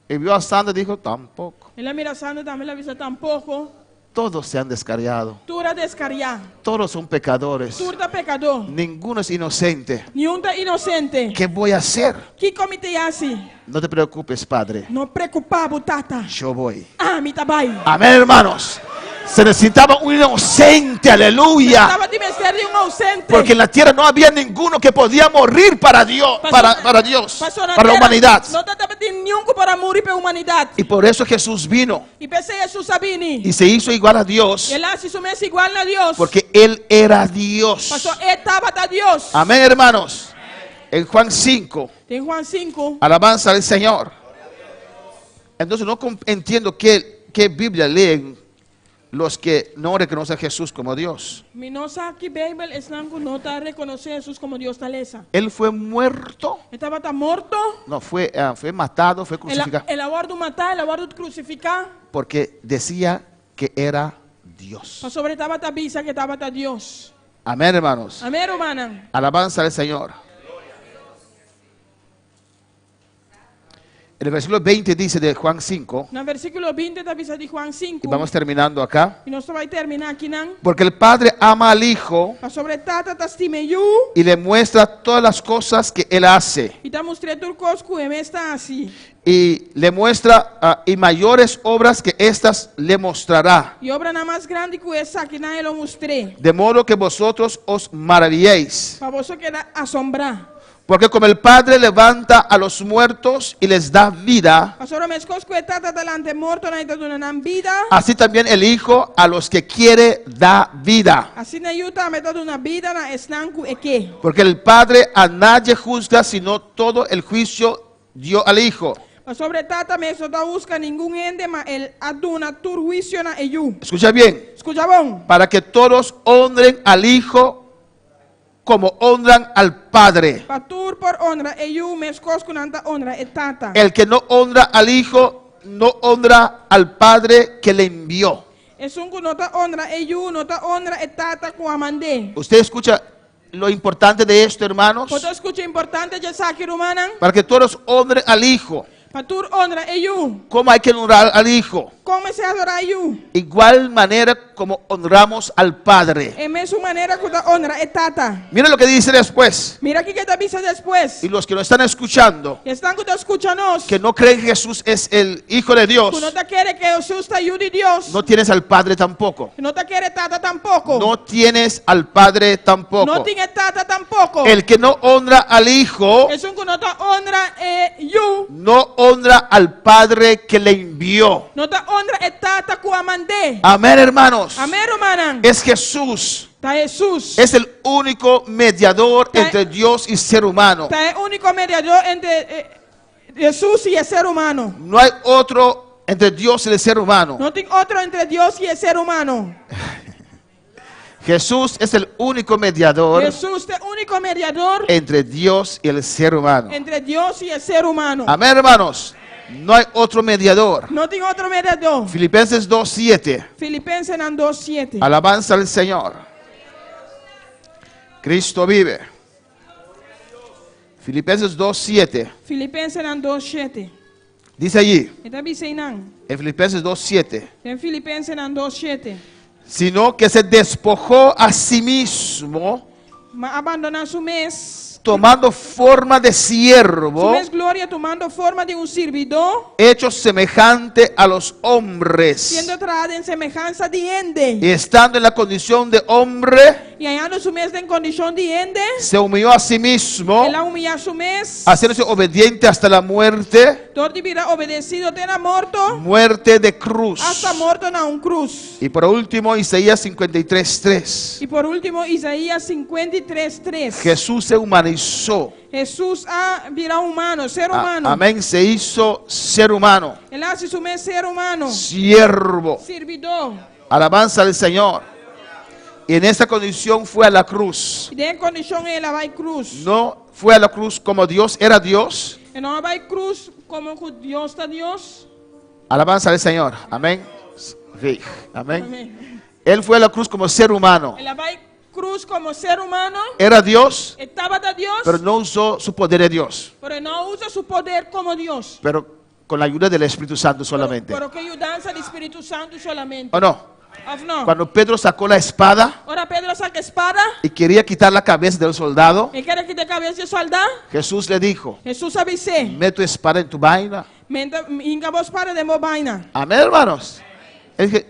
Y vio a Sandra y dijo. Tampoco. Y la mira a Sandra también la avisa. Tampoco. Todos se han descarriado. Tú eres descarriado. Todos son pecadores. Tú eres pecador. Ninguno es inocente. Ni uno es inocente. ¿Qué voy a hacer? ¿Qué comité así? No te preocupes, Padre. No preocupado, tata. Yo voy. Mi tabai. Amén, hermanos. Se necesitaba un inocente, aleluya. Porque en la tierra no había ninguno que podía morir para Dios, para Dios, para la humanidad. Y por eso Jesús vino. Y se hizo igual a Dios. Porque Él era Dios. Amén, hermanos. En Juan 5. Alabanza al Señor. Entonces no entiendo qué Biblia leen los que no reconocen a Jesús como Dios. Él fue muerto. No, fue matado, fue crucificado. Porque decía que era Dios. Amén, hermanos. Alabanza al Señor. En el versículo 20 dice de Juan 5. Y vamos terminando acá. Porque el Padre ama al Hijo y le muestra todas las cosas que Él hace. Y le muestra y mayores obras que estas le mostrará. De modo que vosotros os maravilléis. Porque como el Padre levanta a los muertos y les da vida, así también el Hijo a los que quiere da vida. Porque el Padre a nadie juzga, sino todo el juicio dio al Hijo. Escucha bien. Para que todos honren al Hijo como honran al Padre. El que no honra al Hijo, no honra al Padre que le envió. ¿Usted escucha lo importante de esto, hermanos? Para que todos honren al Hijo. Patur honra eu. ¿Cómo hay que honrar al Hijo? Como se adora eu. Igual manera como honramos al Padre. É mesma maneira que da honra é tata. Mira lo que dice después. Mira aqui que te avisa después. Y los que nos están escuchando, Estão que te escuchanos. que no creen que Jesús es el Hijo de Dios, Que não te quer que Jesus está eu de Deus. no tienes al Padre tampoco. Que não te quer tata tampoco. No tienes al Padre Não tampoco. tem tata tampoco. El que no honra al Hijo, É um que não te honra eu. no honra al Padre que le envió. Não te honra é tata que a mandei. Amén, hermanos. Amém, irmã. Es Jesús. Tá Jesus. Es el único mediador entre Dios y ser humano. Tá é o único mediador entre Jesus e o ser humano. No hay otro entre Dios y el ser humano. Não tem outro entre Deus e o ser humano. Jesús es el único mediador Jesus é o único mediador entre Dios y el ser humano. entre Deus e o ser humano. Amén, hermanos. No hay otro mediador. Não tem outro mediador. Filipenses 2:7. Filipenses 2:7. Alabanza al Señor. Cristo vive. Filipenses 2:7. Filipenses 2:7. Dice allí, Está dizendo en Filipenses 2:7, em Filipenses 2:7. sino que se despojó a sí mismo, Mas abandonar su mes, tomando forma de siervo, su mes gloria tomando forma de un servidor, hecho semejante a los hombres, siendo traído en semejanza de ende, y estando en la condición de hombre, y hallando su mes en condición de ende, se humilló a sí mismo, él humillar su mes, haciéndose obediente hasta la muerte, todo hubiera obedecido de la muerto, muerte de cruz. hasta muerto en un cruz. Y por último, Isaías 53:3. Y por último, Isaías 53:3. Jesús se humanizó. Jesús ha virado humano, ser humano. Amén. Se hizo ser humano. Él hace su mes ser humano, Siervo. servidor. Alabanza al Señor. Y en esa condición fue a la cruz. Y de condición él va a cruz. No fue a la cruz como Dios era Dios. Él no va a cruz como Dios está Dios. Alabanza al Señor. Amén. Sí. Amén. Amén. Él fue a la cruz como ser humano. Él va a cruz como ser humano. Era Dios, Estaba de Dios, pero no usó su poder de Dios. pero no usa su poder como Dios. Pero con la ayuda del Espíritu Santo solamente. Pero que ayudanza del Espíritu Santo solamente. ¿O no? Of no. Cuando Pedro sacó la espada Ahora Pedro saca espada y quería quitar la cabeza del soldado, y quiere quitar cabeza de soldado. Jesús le dijo, Jesús avise. mete tu espada en tu vaina. Inga vos para de mobaina. Amén, hermanos. Él dijo,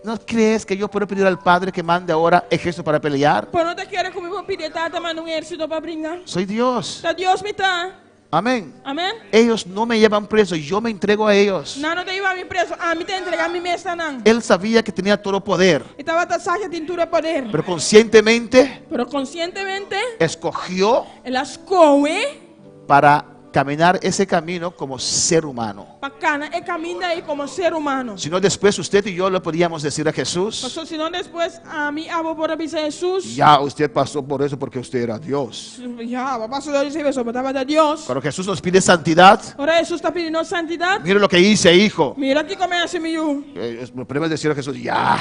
¿no crees que yo puedo pedir al Padre que mande ahora ejército para pelear? Pero no te quiere comigo pedir tata, mas un ejército para brincar. Soy Dios. Está Dios me está. Amén. Amén. Ellos no me llevan preso, yo me entrego a ellos. No te iba a mi preso. A mí te entrega mi mesa nan. Él sabía que tenía todo poder, Estaba tasaje tintura de poder. pero conscientemente Pero conscientemente, escogió él escoge para caminar ese camino como ser humano. bacana y camina ahí como ser humano. Si no, después usted y yo le podíamos decir a Jesús, Pasó, si no después a mí abo por avisar a Jesús. ya usted pasó por eso porque usted era Dios. Ya, pasó de ese beso, estaba de Dios. Cuando Jesús nos pide santidad, Ahora Jesús está pidiendo santidad. mire lo que hice, hijo. Mira aquí cómo hace mi yo. Lo primero es decir a Jesús, ya,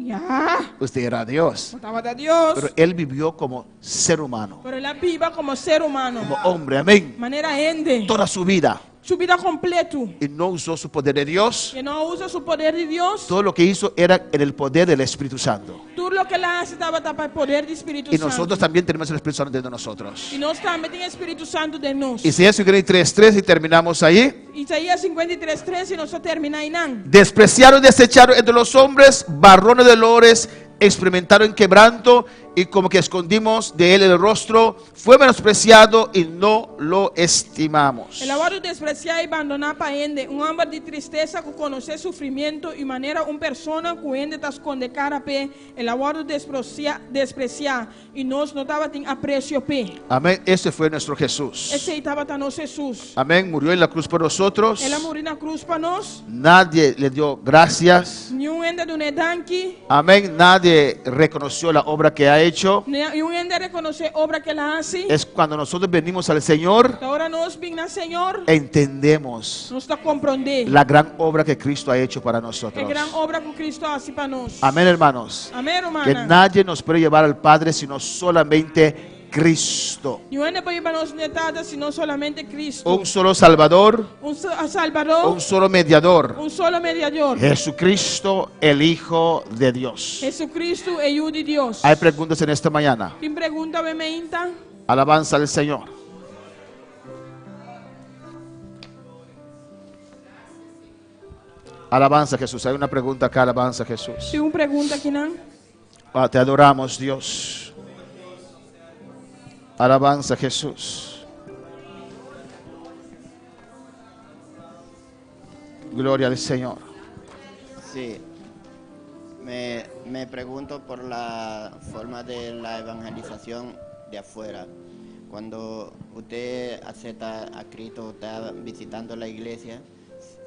Ya, usted era Dios. estaba de Dios. Pero él vivió como ser humano, Pero él viva como ser humano. como hombre, amén. Manera ende. Toda su vida. Su vida completo. Y no usó su poder de Dios. Que no usa su poder de Dios. Todo lo que hizo era en el poder del Espíritu Santo. Todo lo que él hace estaba para el poder del Espíritu Y Santo. nosotros también tenemos el Espíritu Santo dentro de nosotros. Y nos también tiene el Espíritu Santo de nos. Isaías 53:3 y terminamos ahí. Isaías 53:3 y nosotros termina ahí. Despreciaron y desecharon entre los hombres, varones de dolores, experimentaron quebranto, y como que escondimos de él el rostro, fue menospreciado y no lo estimamos. El abogado despreciar y abandonar para ende, un hombre de tristeza que conoce sufrimiento y manera una persona que ende está esconde cara pe, el abogado despreciar y nos notaba tin aprecio pe. Amén. Ese fue nuestro Jesús. Ese estaba tan Jesús. Amén. Murió en la cruz por nosotros. Él murió en la cruz para nos. Nadie le dio gracias. Ni un ende de un edanqui. Amén. Nadie reconoció la obra que ha hecho. Ni un ende reconoce obra que la hace. Es cuando nosotros venimos al Señor, Ahora nos viene al Señor. entendemos Nos está comprender. la gran obra que Cristo ha hecho para La nosotros. gran obra que Cristo hace para nos. Amén, hermanos. Amén, Que hermana. nadie nos puede llevar al Padre sino solamente Cristo. Niwende pa iba nos netata sino solamente Cristo. Un solo Salvador, Salvador, un solo mediador. un solo mediador. Jesucristo, el Hijo de Dios. Jesucristo é Hijo de Dios. Hay preguntas en esta mañana. Quem pergunta me meinta? Alabanza al Señor. Alabanza a Jesús. Hay una pregunta acá, alabanza a Jesús. Se pergunta aqui não? Te adoramos, Dios. Alabanza a Jesús. Gloria al Señor. Sí, me pregunto por la forma de la evangelización de afuera. Cuando usted acepta a Cristo, está visitando la iglesia,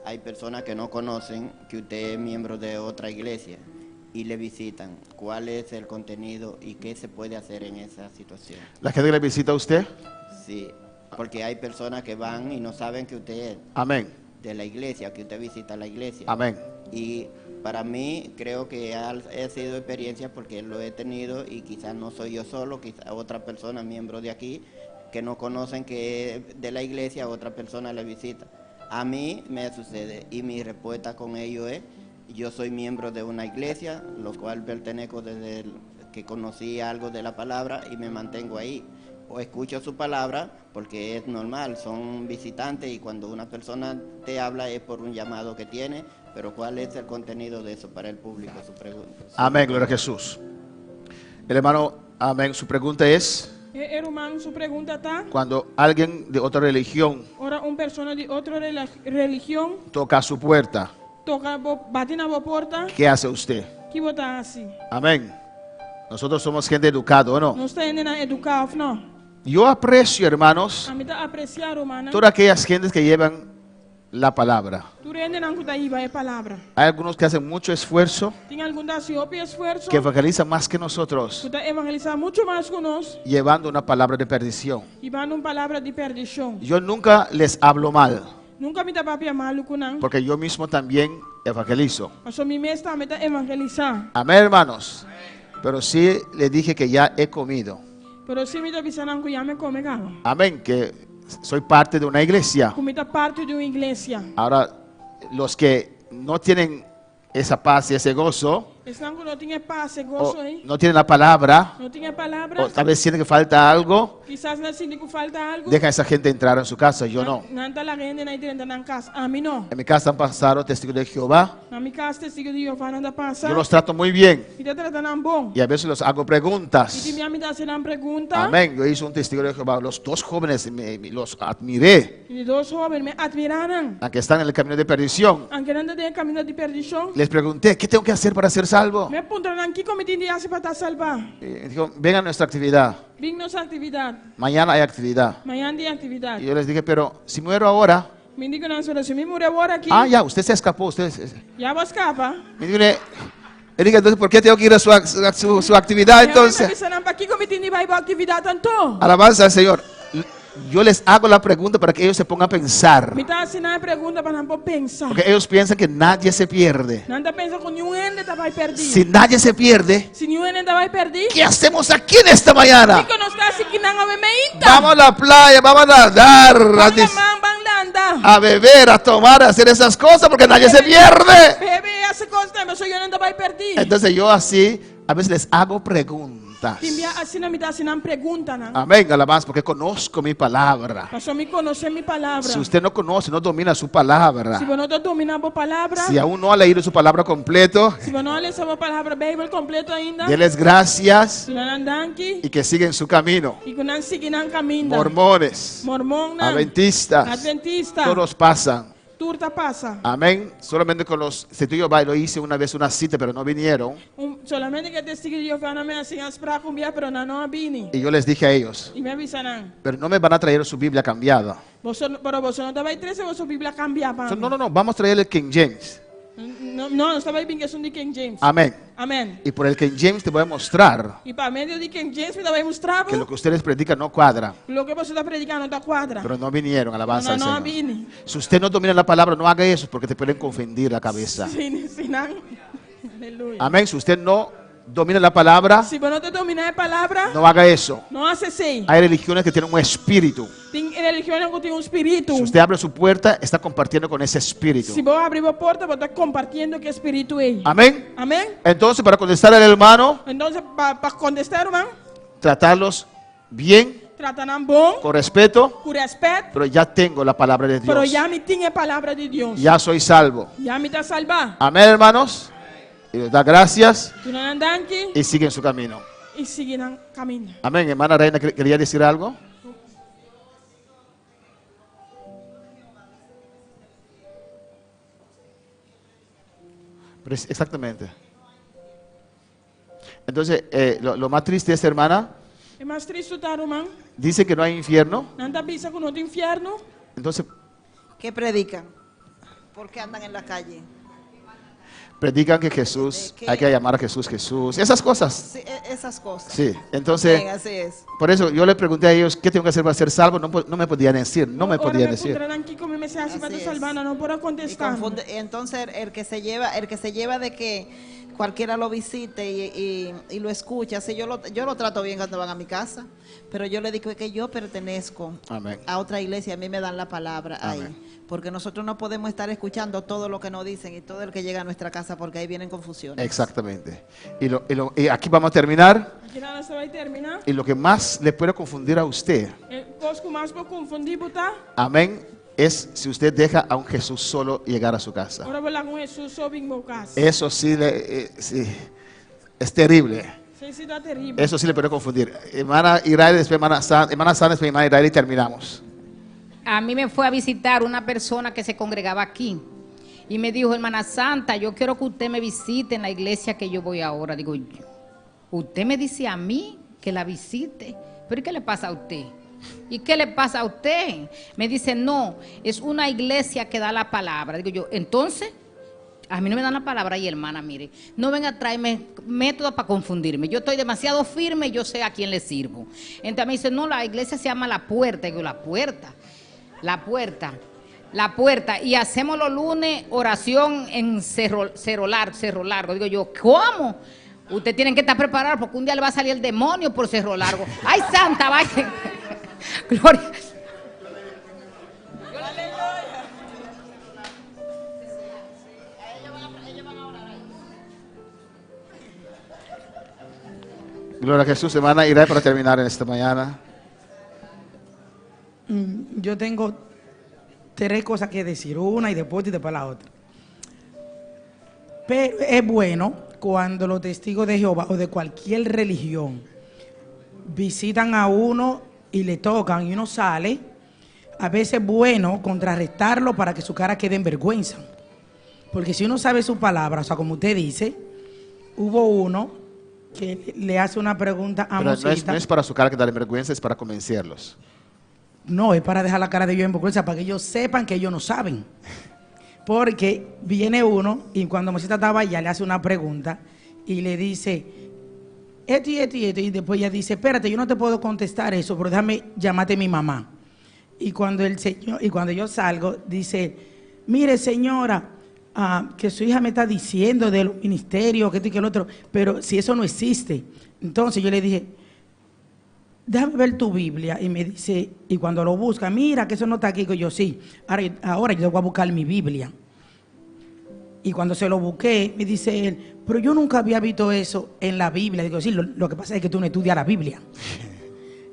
hay personas que no conocen que usted es miembro de otra iglesia y le visitan. ¿Cuál es el contenido y qué se puede hacer en esa situación? ¿La gente le visita a usted? Sí, porque hay personas que van y no saben que usted es Amén. de la iglesia, que usted visita la iglesia. Amén. Y para mí creo que ha sido experiencia porque lo he tenido y quizás no soy yo solo, quizás otra persona, miembro de aquí, que no conocen que es de la iglesia, otra persona le visita. A mí me sucede y mi respuesta con ello es: yo soy miembro de una iglesia, lo cual pertenezco desde que conocí algo de la palabra y me mantengo ahí. O escucho su palabra porque es normal, son visitantes y cuando una persona te habla es por un llamado que tiene, pero ¿cuál es el contenido de eso para el público? Su pregunta. Amén, gloria a Jesús. El hermano, amén, su pregunta es: Hermano, su pregunta está: cuando alguien de otra religión ora una persona de otra religión toca a su puerta, bate na porta, ¿qué hace usted? que bota assim? Amén. Nosotros somos gente educada, ¿o no? Não está indo na educar, não? Yo aprecio, hermanos, A mim tá apreciar, hermana. todas aquellas gentes que llevan la palabra. Tu rende não cuida aí vai palavra. Hay algunos que hacen mucho esfuerzo, Tem algum da siop esforço. que evangelizan más que nosotros, Puta evangelizar muito mais conosco llevando una palabra de perdición. e dando uma palavra de perdição. Yo nunca les hablo mal, Nunca me dá papia maluco não. porque yo mismo también evangelizo. Mas o mim mesmo também tá evangelizar. Amén, hermanos. Pero sí le dije que ya he comido. Pero se me dá visão que já me come galo. Amén, que soy parte de una iglesia. Comida parte de uma igreja. Ahora, los que no tienen esa paz y ese gozo, Estão que não tinha paz, o gozo aí. no tienen la palabra, Não tinha palavra. o tal vez sienten que falta algo, Quizás na síndico falta algo. deja a esa gente entrar en su casa. Yo no. Nanta la gente na dentro na casa. A mim não. En mi casa han pasado testigos de Jehová. Na minha casa testigo de Jeová não dá passa. Yo los trato muy bien E te tratam bom. y a veces los hago E preguntas. de minha amida se não pergunta. Amén. Yo hice un testigo de Jehová. Los dos jóvenes los admiré, E dois jovens me admiraram. aunque están en el camino de perdición. Aunque não tem caminho de perdição. Les pregunté, ¿qué tengo que hacer para ser salvo? Me apontaram aqui como tinha de hacer para estar salvar. Y dijo, vengan a nuestra actividad. Vim nossa atividade. Mañana hay actividad. Amanhã tem Y atividade. yo les dije, pero si muero ahora. Me digo na sua se me morrer agora aqui. Ah, ya, usted se escapó. Usted. Já vou escapar. Me dice, Erika, entonces, ¿por qué tengo que ir a su actividad entonces? Aqui como tinha de vai para atividade tanto. Alabanza al Señor. Yo les hago la pregunta para que ellos se pongan a pensar. Me está haciendo pregunta para não pensar. Porque ellos piensan que nadie se pierde. Não está pensando que nenhum ente vai perder. Si nadie se pierde, Se nenhum ente vai perder. ¿qué hacemos aquí en esta mañana? Que não está assim que não vai me Vamos a la playa, vamos a nadar, a beber, a tomar, a hacer esas cosas porque nadie se pierde. Bebe essa coisa também, só eu não vai perder. Entonces yo así a veces les hago preguntas. Timbia assim não me dá assim não pergunta, não. Amén, alabanza, porque conozco mi palabra. Mas só me conhecer minha palavra. Si usted no conoce, no domina su palabra, Se você não domina a palavra, si aún no ha leído su palabra completo, se você não lê a palavra Bíblia completo ainda, déles gracias se não andam aqui y que siguen su camino. e que não seguem no caminho. Mormones, Mormon, não. adventistas, Adventista. todos pasan. Turta pasa. Amén. Solamente con los testigo de lo hice una vez una cita, pero no vinieron. Solamente que testigo de Jeová não me hacían para cumbia, pero não vini. Y yo les dije a ellos, E me avisaram. pero no me van a traer su Biblia cambiada. Pero você não estava aí 13, você Bíblia cambiava. No, vamos a traer el King James. Não estava aí bem que de King James. Amén. Amém. Y por el King James te voy a mostrar E para meio de King James me vai mostrar que lo que ustedes predican no cuadra. lo que você está predicando está quadra. Pero no vinieron, alabanza al Não Señor. vini. Si usted no domina la palabra, no haga eso porque te pueden confundir la cabeza. Sim, não. Aleluia. Amén. Si usted no domina la palabra, Se você não domina a palavra, no haga eso. não hace assim. Hay religiones que tienen un espíritu. Tem religião que tem espírito. Si usted abre su puerta, está compartiendo con ese espíritu. Se você abrir a porta, você está compartilhando que espírito é. Amén. Amém? Entonces, para contestar al hermano, Então, para contestar, irmão, tratarlos bien, tratam bom, con respeto, com respeito, pero ya tengo la palabra de pero Dios. já me tem a palavra de Deus. Ya soy salvo. Já me está salvar. Amén, hermanos. Y les da gracias Tu não andam aqui y siguen su camino. e seguirão caminho. Amén. Hermana Reina, ¿quería decir algo? Exactamente. Entonces, lo más triste es, hermana, É mais triste, tá, irmão? dice que no hay infierno. Não está pensando que não tem inferno? Entonces, ¿Qué predican? ¿Por qué andan en la calle? predican que Jesús, hay que llamar a Jesús Jesús, esas cosas. Sí, esas cosas. Sí, entonces, Bien, así es. por eso yo le pregunté a ellos, ¿qué tengo que hacer para ser salvo? No me podían decir, no me podían decir. Encontrarán aquí como me se hace para Así es. salvar, no puedo Y contestar. entonces el que se lleva de que cualquiera lo visite y lo escucha, así yo lo trato bien cuando van a mi casa, pero yo le digo que yo pertenezco Amén. a otra iglesia, a mí me dan la palabra Amén. ahí, porque nosotros no podemos estar escuchando todo lo que nos dicen y todo el que llega a nuestra casa, porque ahí vienen confusiones. Exactamente. Y aquí vamos a terminar. Aqui nada se vai terminar. Y lo que más le puede confundir a usted, Coisa que mais vou confundir, tá? amén, es si usted deja a un Jesús solo llegar a su casa. Agora vou lá com Jesus sobre em meu casa. Eso sí, sí, es terrible. Sem se dar terrível. Eso sí le puede confundir. Hermana Iraida, después hermana Sana, después hermana Iraida y terminamos. A mí me fue a visitar una persona que se congregaba aquí y me dijo, hermana Santa, yo quiero que usted me visite en la iglesia que yo voy ahora. Digo, usted me dice a mí que la visite, pero ¿y qué le pasa a usted? ¿Y qué le pasa a usted? Me dice, no, es una iglesia que da la palabra. Digo yo, entonces, a mí no me dan la palabra y hermana, mire, no venga a traerme métodos para confundirme. Yo estoy demasiado firme y yo sé a quién le sirvo. Entonces me dice, no, la iglesia se llama La Puerta. Digo, La Puerta. La Puerta, La Puerta, y hacemos los lunes oración en Cerro Largo. Digo yo, ¿cómo? Ustedes tienen que estar preparados porque un día le va a salir el demonio por Cerro Largo. ¡Ay, Santa, vaya! Gloria. Gloria a Jesús, hermana Iraida, para terminar en esta mañana. Yo tengo 3 cosas que decir, una y después la otra. Pero es bueno cuando los testigos de Jehová o de cualquier religión visitan a uno y le tocan y uno sale, a veces es bueno contrarrestarlo para que su cara quede en vergüenza. Porque si uno sabe su palabra, o sea, como usted dice, hubo uno que le hace una pregunta a Pero Mosita. no es para su cara que darle vergüenza, es para convencerlos. No, es para dejar la cara de ellos en vergüenza, para que ellos sepan que ellos no saben. Porque viene uno y cuando Mosita estaba allá le hace una pregunta y le dice, esto y esto y esto, y después ella dice, espérate, yo no te puedo contestar eso, pero déjame llamarte a mi mamá. Y cuando yo salgo, dice, mire señora, que su hija me está diciendo de los ministerios, que esto y que el otro, pero si eso no existe. Entonces yo le dije, déjame ver tu Biblia. Y me dice, y cuando lo busca, mira que eso no está aquí. Y yo, sí, ahora yo voy a buscar mi Biblia. Y cuando se lo busqué, me dice él, pero yo nunca había visto eso en la Biblia. Digo, sí, lo que pasa es que tú no estudias la Biblia.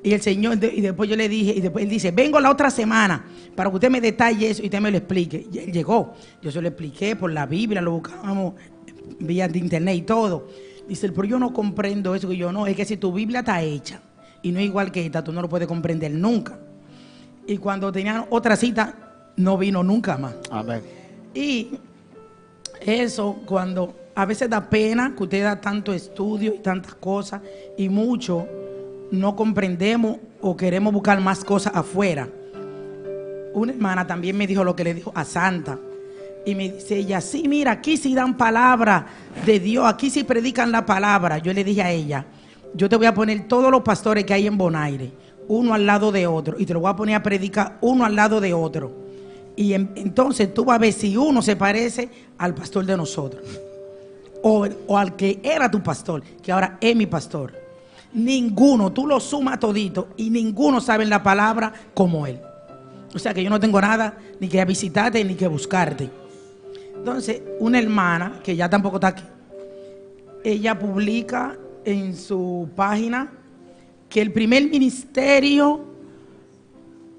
Y el Señor, y después yo le dije, y después él dice, vengo la otra semana para que usted me detalle eso y usted me lo explique. Y él llegó, yo se lo expliqué por la Biblia, lo buscábamos vía de internet y todo. Dice, pero yo no comprendo eso. Y yo, no, es que si tu Biblia está hecha y no es igual que esta, tú no lo puedes comprender nunca. Y cuando tenían otra cita, no vino nunca más. Amén. Y eso, cuando a veces da pena que usted da tanto estudio y tantas cosas y mucho no comprendemos o queremos buscar más cosas afuera. Una hermana también me dijo lo que le dijo a Santa. Y me dice ella, sí, mira, aquí sí dan palabra de Dios, aquí sí predican la palabra. Yo le dije a ella, yo te voy a poner todos los pastores que hay en Bonaire, uno al lado de otro, y te lo voy a poner a predicar uno al lado de otro. Y entonces tú vas a ver si uno se parece al pastor de nosotros. o al que era tu pastor, que ahora es mi pastor. Ninguno, tú lo sumas todito y ninguno sabe la palabra como él. O sea que yo no tengo nada ni que visitarte ni que buscarte. Entonces, una hermana que ya tampoco está aquí, ella publica en su página que el primer ministerio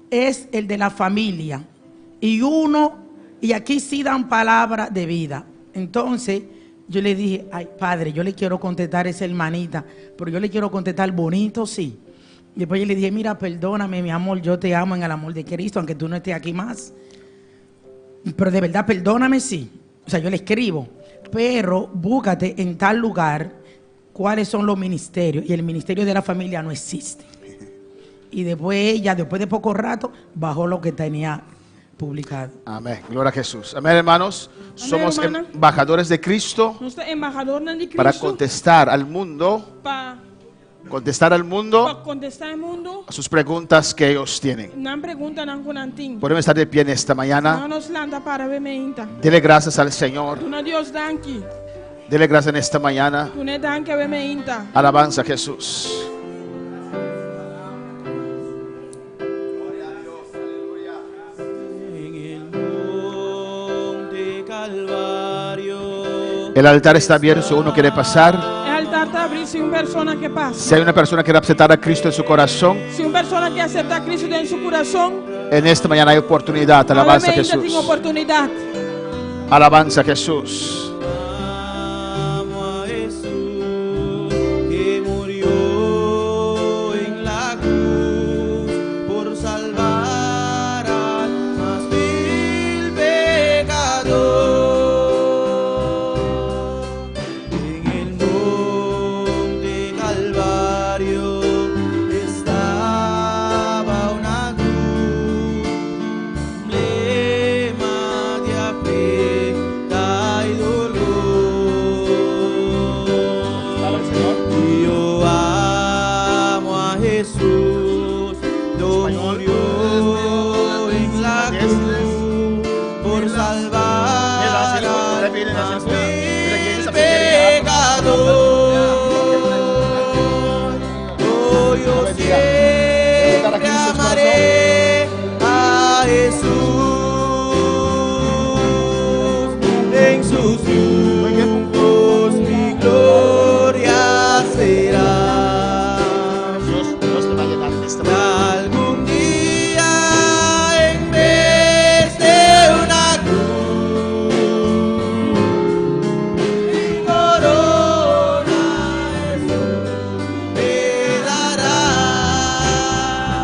es el de la familia y aquí sí dan palabra de vida. Entonces yo le dije, ay padre, yo le quiero contestar a esa hermanita, pero yo le quiero contestar bonito, sí. Después yo le dije, mira, perdóname mi amor, yo te amo en el amor de Cristo, aunque tú no estés aquí más, pero de verdad perdóname, sí. O sea, yo le escribo, pero búscate en tal lugar cuáles son los ministerios, y el ministerio de la familia no existe. Y después ella, después de poco rato, bajó lo que tenía publicado. Amén, gloria a Jesús. Amén, hermanos. Somos hermana. embajadores de Cristo para contestar al mundo, para contestar al mundo contestar al mundo a sus preguntas que ellos tienen. Podemos estar de pie en esta mañana. Dele gracias al Señor. Dele gracias en esta mañana. Alabanza a Jesús. El altar está abierto si uno quiere pasar. El altar está abierto si una persona que pasa. Si hay una persona que quiere aceptar a Cristo en su corazón, si una persona que acepta a Cristo en su corazón, en esta mañana hay oportunidad. Alabanza a Jesús. Oportunidad. Alabanza a Jesús.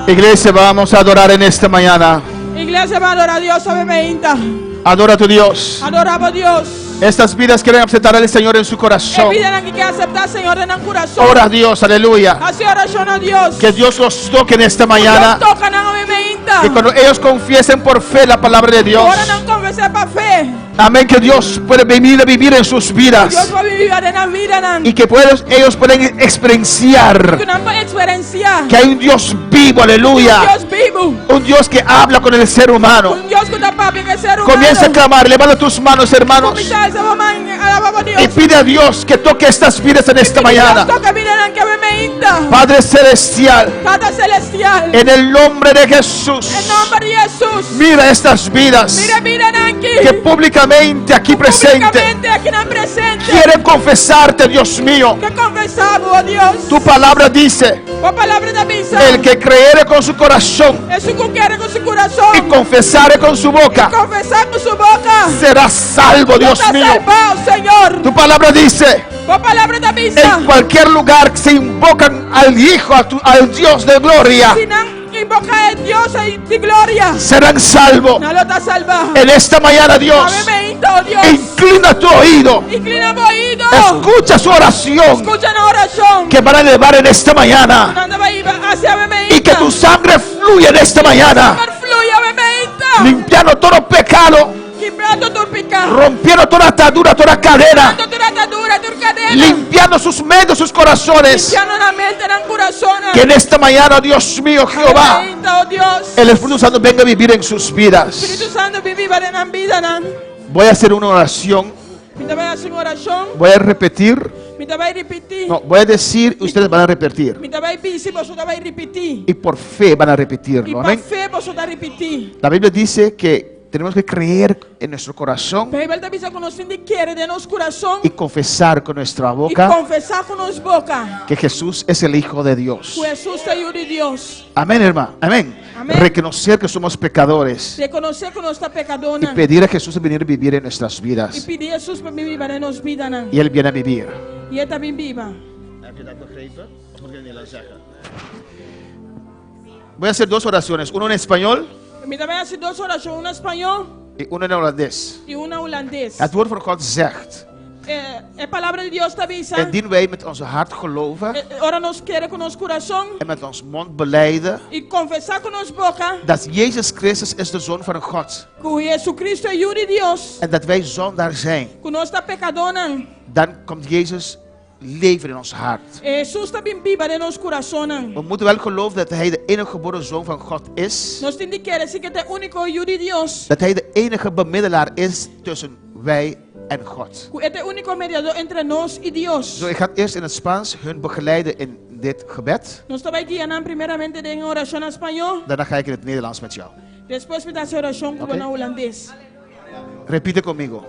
Iglesia, vamos a adorar en esta mañana. Iglesia, va a adorar a Dios, adora a tu Dios. Adoramos a Dios. Estas vidas quieren aceptar al Señor en su corazón. Ora a Dios, aleluya. Que Dios los toque en esta mañana. Que cuando ellos confiesen por fe la palabra de Dios. Amén, que Dios puede venir a vivir en sus vidas. Y que ellos pueden experienciar que hay un Dios vivo, aleluya. Un Dios que habla con el ser humano. Comienza a clamar, levanta tus manos, hermanos, y pide a Dios que toque estas vidas en esta mañana. Padre celestial, en el nombre de Jesús, mira estas vidas que públicamente aquí presentes quieren confesarte, Dios mío. Tu palabra dice: el que creyere con su corazón y confesare con su boca será salvo, Dios mío. Tu palabra dice: en cualquier lugar se invocan al Hijo, al Dios de gloria, serán salvos. En esta mañana, Dios, inclina tu oído, escucha su oración, que van a elevar en esta mañana, y que tu sangre fluya en esta mañana, limpiando todo pecado, rompiendo toda atadura, toda cadena, limpiando sus mentes, sus corazones. Que en esta mañana, Dios mío, Jehová, el Espíritu Santo venga a vivir en sus vidas. Voy a hacer una oración Voy a repetir. No, voy a decir, ustedes van a repetir. Y por fe van a repetirlo. ¿Amén? La Biblia dice que tenemos que creer en nuestro corazón y confesar con nuestra boca que Jesús es el Hijo de Dios. Amén, hermano. Amén. Reconocer que somos pecadores y pedir a Jesús venir a vivir en nuestras vidas. Y Él viene a vivir. Voy a hacer 2 oraciones, uno en español y uno en holandés. Het woord van God zegt: indien wij met onze hart geloven en met ons mond belijden dat Jezus Christus is de Zoon van God en dat wij zondaar zijn, dan komt Jezus leven in ons hart. We moeten wel geloven dat Hij de enige geboren Zoon van God is. Dat Hij de enige bemiddelaar is tussen wij en God. Zo, ik ga eerst in het Spaans hun begeleiden in dit gebed. Daarna ga ik in het Nederlands met jou. Okay. Repite conmigo.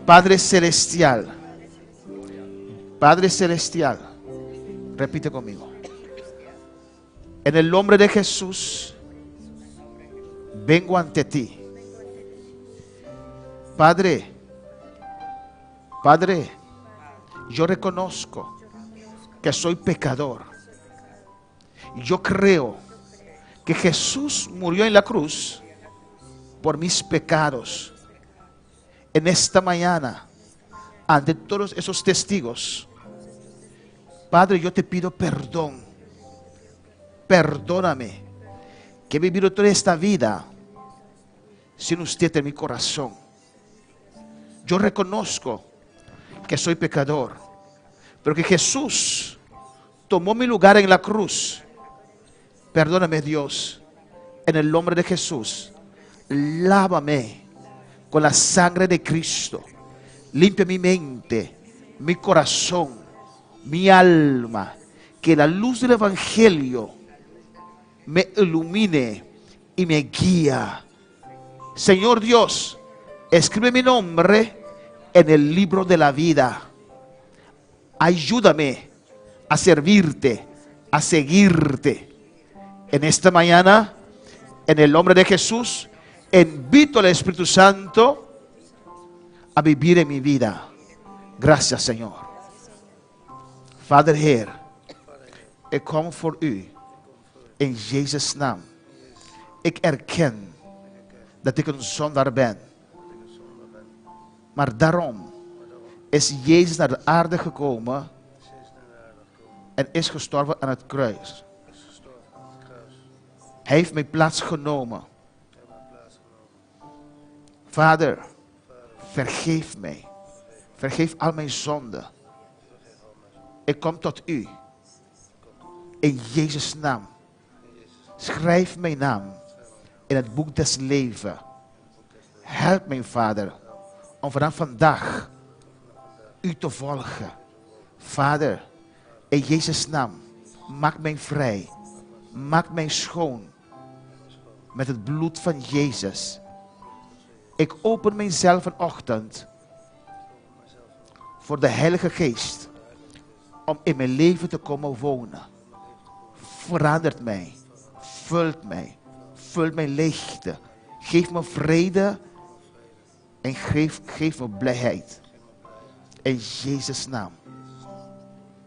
Padre Celestial. Padre Celestial, repite conmigo. En el nombre de Jesús, vengo ante ti. Padre, Padre, yo reconozco que soy pecador. Yo creo que Jesús murió en la cruz por mis pecados. En esta mañana, ante todos esos testigos, Padre, yo te pido perdón. Perdóname que he vivido toda esta vida sin usted en mi corazón. Yo reconozco que soy pecador, pero que Jesús tomó mi lugar en la cruz. Perdóname, Dios, en el nombre de Jesús. Lávame con la sangre de Cristo. Limpia mi mente, mi corazón, mi alma. Que la luz del Evangelio me ilumine y me guía. Señor Dios, escribe mi nombre en el libro de la vida. Ayúdame a servirte, a seguirte. En esta mañana, en el nombre de Jesús, invito al Espíritu Santo a vivir en mi vida. Gracias, Señor. Vader Heer, ik kom voor u in Jezus' naam. Ik erken dat ik een zondaar ben. Maar daarom is Jezus naar de aarde gekomen en is gestorven aan het kruis. Hij heeft mijn plaats genomen. Vader, vergeef mij. Vergeef al mijn zonden. Ik kom tot u. In Jezus' naam. Schrijf mijn naam in het boek des levens. Help mijn Vader om vanaf vandaag u te volgen. Vader, in Jezus' naam, maak mij vrij. Maak mij schoon met het bloed van Jezus. Ik open mijzelf vanochtend voor de Heilige Geest om in mijn leven te komen wonen. Verandert mij, vult mijn leegte, geef me vrede en geef me blijheid. In Jezus' naam.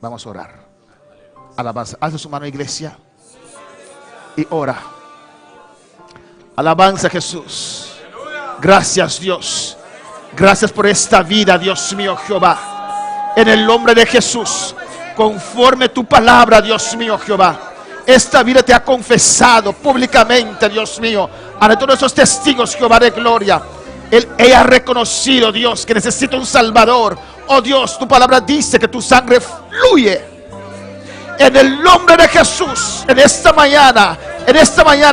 Vamos a orar. Alabanza. Alza su mano, iglesia. Y ora. Alabanza, Jesús. Gracias, Dios. Gracias por esta vida, Dios mío, Jehová. En el nombre de Jesús, conforme tu palabra, Dios mío, Jehová. Esta vida te ha confesado públicamente, Dios mío, ante todos esos testigos, Jehová de gloria. Ella ha reconocido, Dios, que necesita un Salvador. Oh Dios, tu palabra dice que tu sangre fluye. En el nombre de Jesús, en esta mañana,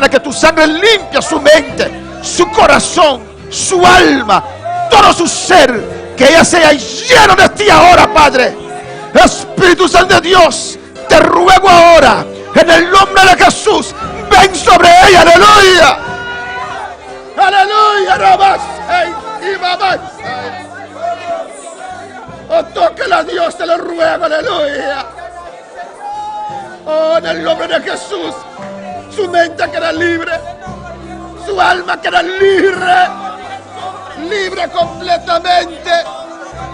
que tu sangre limpia su mente, su corazón, su alma, todo su ser. Que ella sea llena de ti ahora, Padre. Espíritu Santo de Dios, te ruego ahora, en el nombre de Jesús, ven sobre ella, aleluya. Aleluya, Rabasai y Babasai. Oh, tócala, Dios, te lo ruego, aleluya. Oh, en el nombre de Jesús, su mente queda libre, su alma queda libre, libre completamente.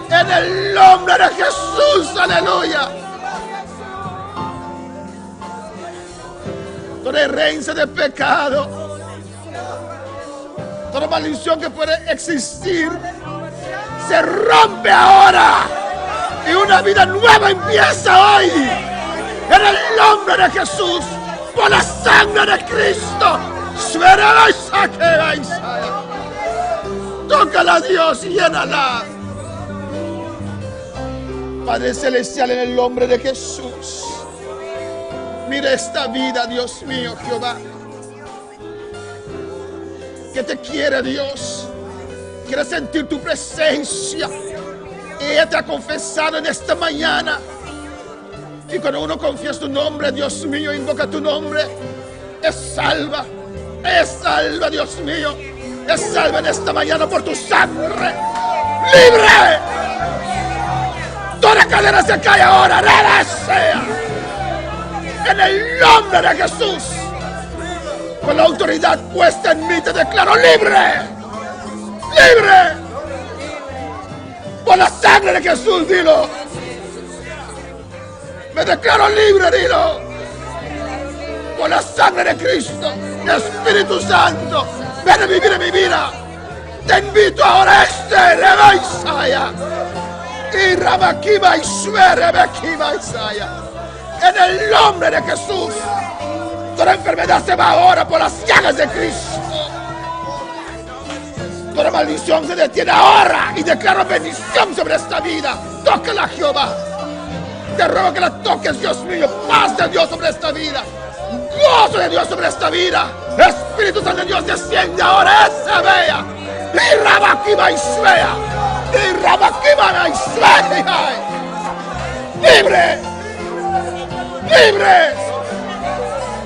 En el nombre de Jesús, aleluya. Toda herencia de pecado, toda maldición que puede existir, se rompe ahora. Y una vida nueva empieza hoy. En el nombre de Jesús, por la sangre de Cristo. Tócala, Dios, y llénala. Padre Celestial, en el nombre de Jesús, mira esta vida, Dios mío, Jehová, que te quiere, Dios, quiere sentir tu presencia. Ella te ha confesado en esta mañana, y cuando uno confiesa tu nombre, Dios mío, invoca tu nombre, es salva, Dios mío, es salva en esta mañana por tu sangre. ¡Libre! Toda cadena se cae ahora, sea. En el nombre de Jesús, con la autoridad puesta en mí, te declaro libre. Libre. Por la sangre de Jesús, dilo. Me declaro libre, dilo. Por la sangre de Cristo, Espíritu Santo, ven a vivir en mi vida. Te invito ahora a Rebaisaya. Y Rabakiba y Suere Bekiba Isaya. En el nombre de Jesús, toda enfermedad se va ahora por las llagas de Cristo. Toda maldición se detiene ahora y declaro bendición sobre esta vida. Tócala, Jehová. Te ruego que la toques, Dios mío. Paz de Dios sobre esta vida. Gozo de Dios sobre esta vida. Espíritu Santo de Dios desciende ahora. Esa vea. Y Rabakiba y Suea. Y Rabakiba y Suea. Libre. Libre.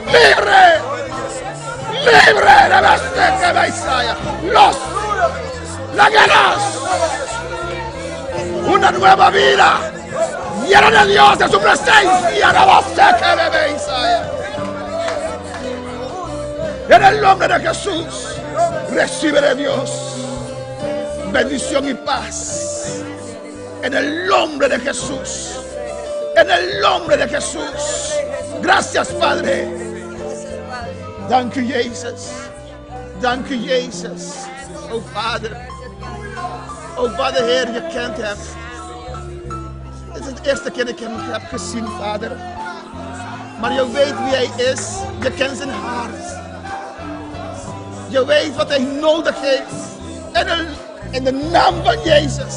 Libre. Libre. La bestia que Isaya. Los. La ganas. Una nueva vida. Llena de Dios, de su presencia. La bestia que bebe Isaya. En el nombre de Jesús, recibe de Dios bendición y paz. En el nombre de Jesús. En el nombre de Jesús. Gracias, Padre. Thank you, Jesus. Thank you, Jesus. Oh, Father. Oh, Vader, Heer, je kent hem. Het is het eerste keer dat ik hem heb gezien, Vader. Maar je weet wie hij is. Je kent zijn hart. Je weet wat hij nodig heeft. In de naam van Jezus.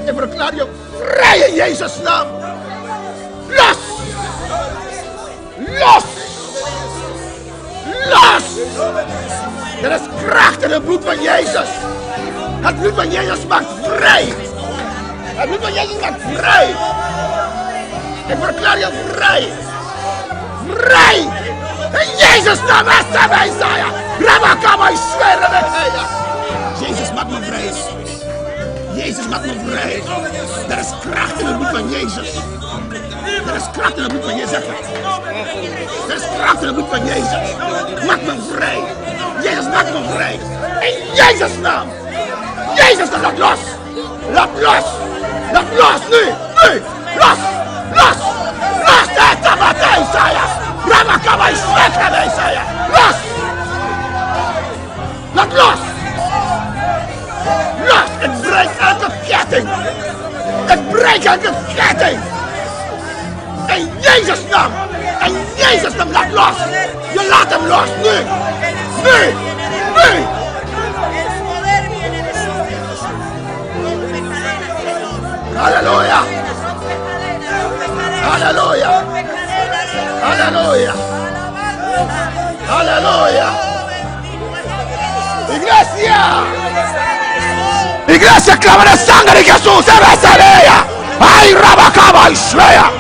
Ik verklaar je vrij in Jezus' naam. Los! Los! Los! Er is kracht in het bloed van Jezus. Het bloed van Jezus maakt vrij. Het bloed van Jezus maakt vrij. Ik verklaar je vrij. Vrij! In Jezus' naam is het bij Isaiah. Rabakama Iswere Bekeya. Jezus maakt me vrij. Jezus maakt me vrij. Er is kracht in het bloed van Jezus. Er is kracht in het bloed van Jezus. Er is kracht in het bloed van Jezus. Maak me vrij. Jezus maakt me vrij. In Jezus' naam. Jezus, laat los. Laat los. Laat los nu. Nu. Los. Los. Los. Eta Matei Isaiah. Rabakama Iswere Isaiah. Los. Laat los. Los. Ik breek elke ketting. Ik breek elke ketting. In Jezus' naam. In Jezus' naam, laat los. Je laat hem los. Nu. Nu. Nu. Halleluja. Halleluja. Halleluja. Halleluja. Iglesia. Iglesia, clama la sangre de Jesús. Se besaría. Ay, rabacaba y suea.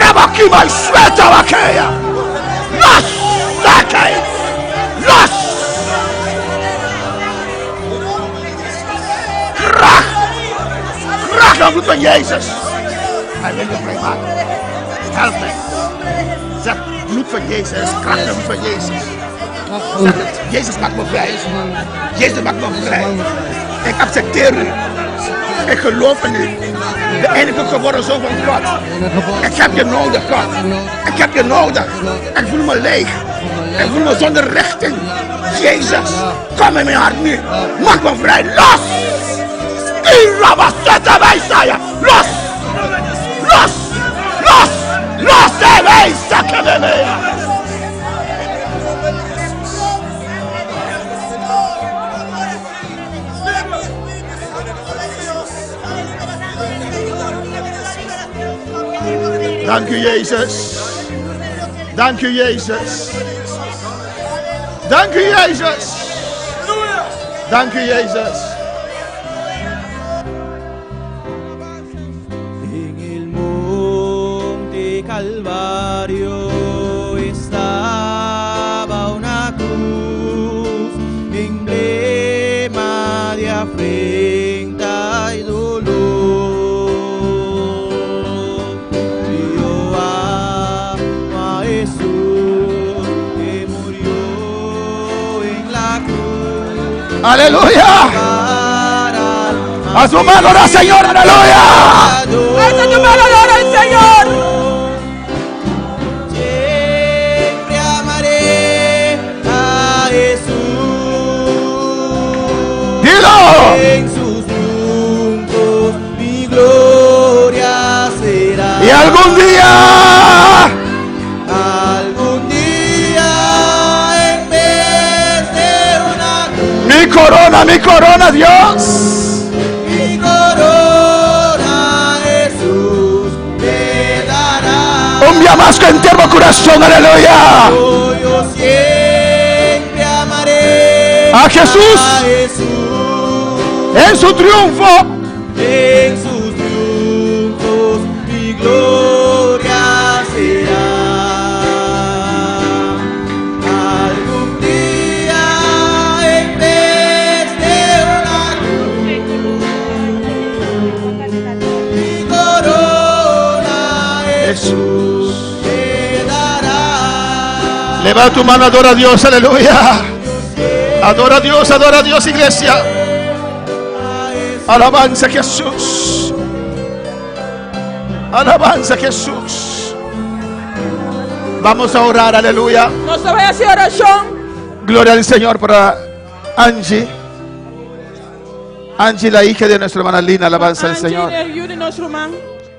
Rabakiba y sueta vaquea. Los saque. Los. Raak dan bloed van Jezus. Hij wil je vrijmaken. Help mij. Zeg bloed van Jezus. Kracht en bloed van Jezus. Zeg het. Jezus maakt me vrij. Jezus maakt me vrij. Ik accepteer u. Ik geloof in u. De enige geworden zoon van God. Ik heb je nodig, God. Ik heb je nodig. Ik voel me leeg. Ik voel me zonder richting. Jezus, kom in mijn hart nu. Maak me vrij. Los! Los! Los! Los! Los! Dank u, Jezus. Dank u, Jezus. Dank u, Jezus. Dank u, Jezus. Calvario estaba una cruz, emblema de afrenta y dolor. Yo amo a Jesús que murió en la cruz. Aleluya. A su mano la Señor, aleluya. A su mano adora el Señor. En sus triunfos mi gloria será. Y algún día en vez de una cruz, mi corona, Dios. Mi corona Jesús me dará. Un día más con entero corazón, aleluya. Yo siempre amaré a Jesús. En su triunfo, en sus triunfos, mi gloria será. Algún día en vez de una cruz, mi corona Jesús me dará. Levanta tu mano, adora a Dios, aleluya. Adora a Dios, iglesia. Alabanza a Jesús. Alabanza a Jesús. Vamos a orar, aleluya. Nós vamos a hacer oración. Gloria al Señor para Angie. Angie, la hija de nuestra hermana Lina, alabanza al Señor.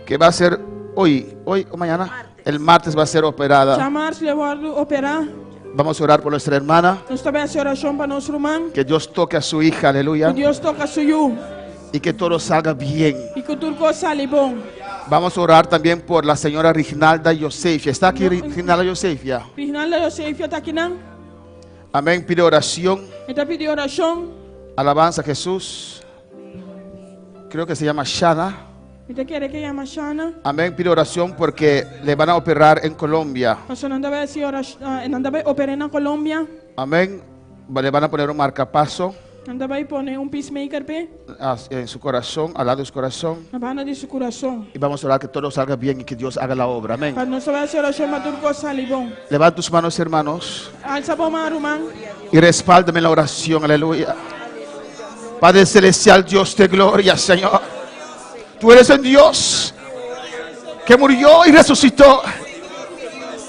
Que va a ser hoy o mañana. El martes va a ser operada. Vamos a orar por nuestra hermana. Que Dios toque a su hija, aleluya. Y que todo salga bien. Vamos a orar también por la señora Rinalda Yosefia. ¿Está aquí Rinalda Yosefia? Amén. Pide oración. Alabanza a Jesús. Creo que se llama Shana. Amén. Pide oración porque le van a operar en Colombia. Amén. Le van a poner un marcapaso en su corazón, al lado de su corazón. Y vamos a orar que todo salga bien y que Dios haga la obra. Amén. Levanta tus manos, hermanos, y respáldame la oración. Aleluya. Padre celestial, Dios de gloria, Señor. Tú eres el Dios que murió y resucitó.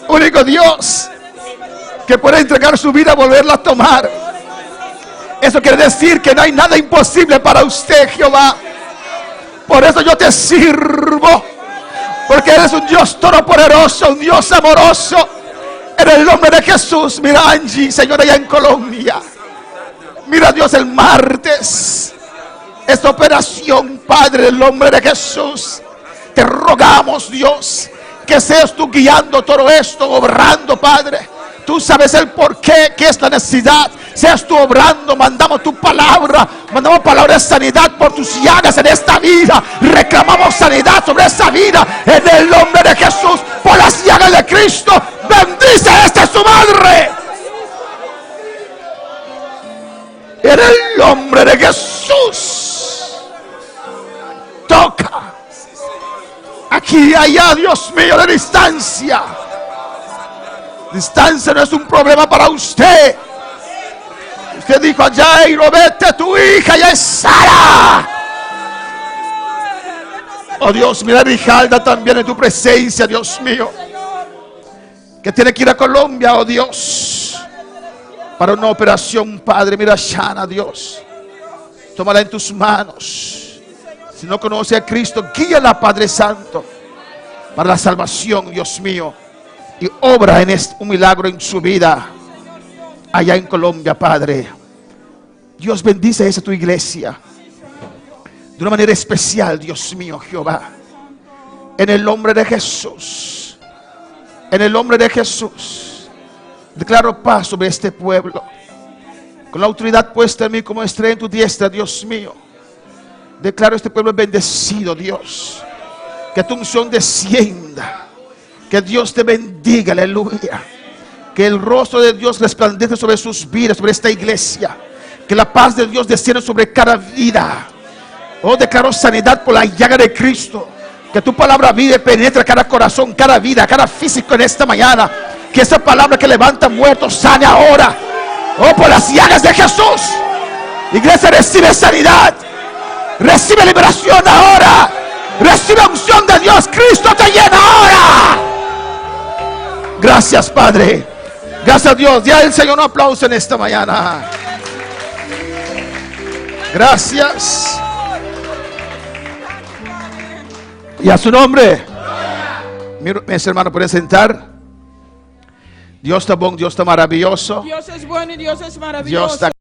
Único Dios que puede entregar su vida, volverla a tomar. Eso quiere decir que no hay nada imposible para usted, Jehová. Por eso yo te sirvo. Porque eres un Dios todopoderoso, un Dios amoroso. En el nombre de Jesús, mira Angie, Señor, allá en Colombia. Mira Dios el martes. Esta operación, Padre, en el nombre de Jesús. Te rogamos, Dios, que seas tú guiando todo esto, obrando, Padre. Tú sabes el porqué, qué es la necesidad. Seas tú obrando, mandamos tu palabra, mandamos palabra de sanidad por tus llagas en esta vida. Reclamamos sanidad sobre esta vida en el nombre de Jesús, por las llagas de Cristo. Bendice a esta su madre en el nombre de Jesús. Toca aquí y allá, Dios mío, de distancia. Distancia no es un problema para usted. Usted dijo a Jairo, vete a tu hija, ya es Sara. Oh Dios, mira a Rijalda también en tu presencia, Dios mío, que tiene que ir a Colombia, oh Dios, para una operación, Padre. Mira a Shana, Dios, tómala en tus manos. Si no conoce a Cristo, guíala, Padre Santo, para la salvación, Dios mío, y obra en un milagro en su vida allá en Colombia, Padre. Dios, bendice a esa tu iglesia de una manera especial, Dios mío, Jehová, en el nombre de Jesús. En el nombre de Jesús declaro paz sobre este pueblo, con la autoridad puesta en mí como estrella en tu diestra, Dios mío. Declaro este pueblo bendecido, Dios, que tu unción descienda, que Dios te bendiga, aleluya, que el rostro de Dios resplandece sobre sus vidas, sobre esta iglesia, que la paz de Dios descienda sobre cada vida. Oh, declaro sanidad por la llaga de Cristo, que tu palabra vive, penetra cada corazón, cada vida, cada físico en esta mañana, que esa palabra que levanta muertos sane ahora, oh, por las llagas de Jesús. Iglesia, recibe sanidad, recibe liberación ahora, recibe unción de Dios. Cristo te llena ahora. Gracias, Padre. Gracias a Dios. Ya el Señor un aplauso en esta mañana. Gracias. Y a su nombre. Mis hermanos, pueden sentar. Dios está bueno, Dios está maravilloso. Dios es bueno y Dios es maravilloso. Dios está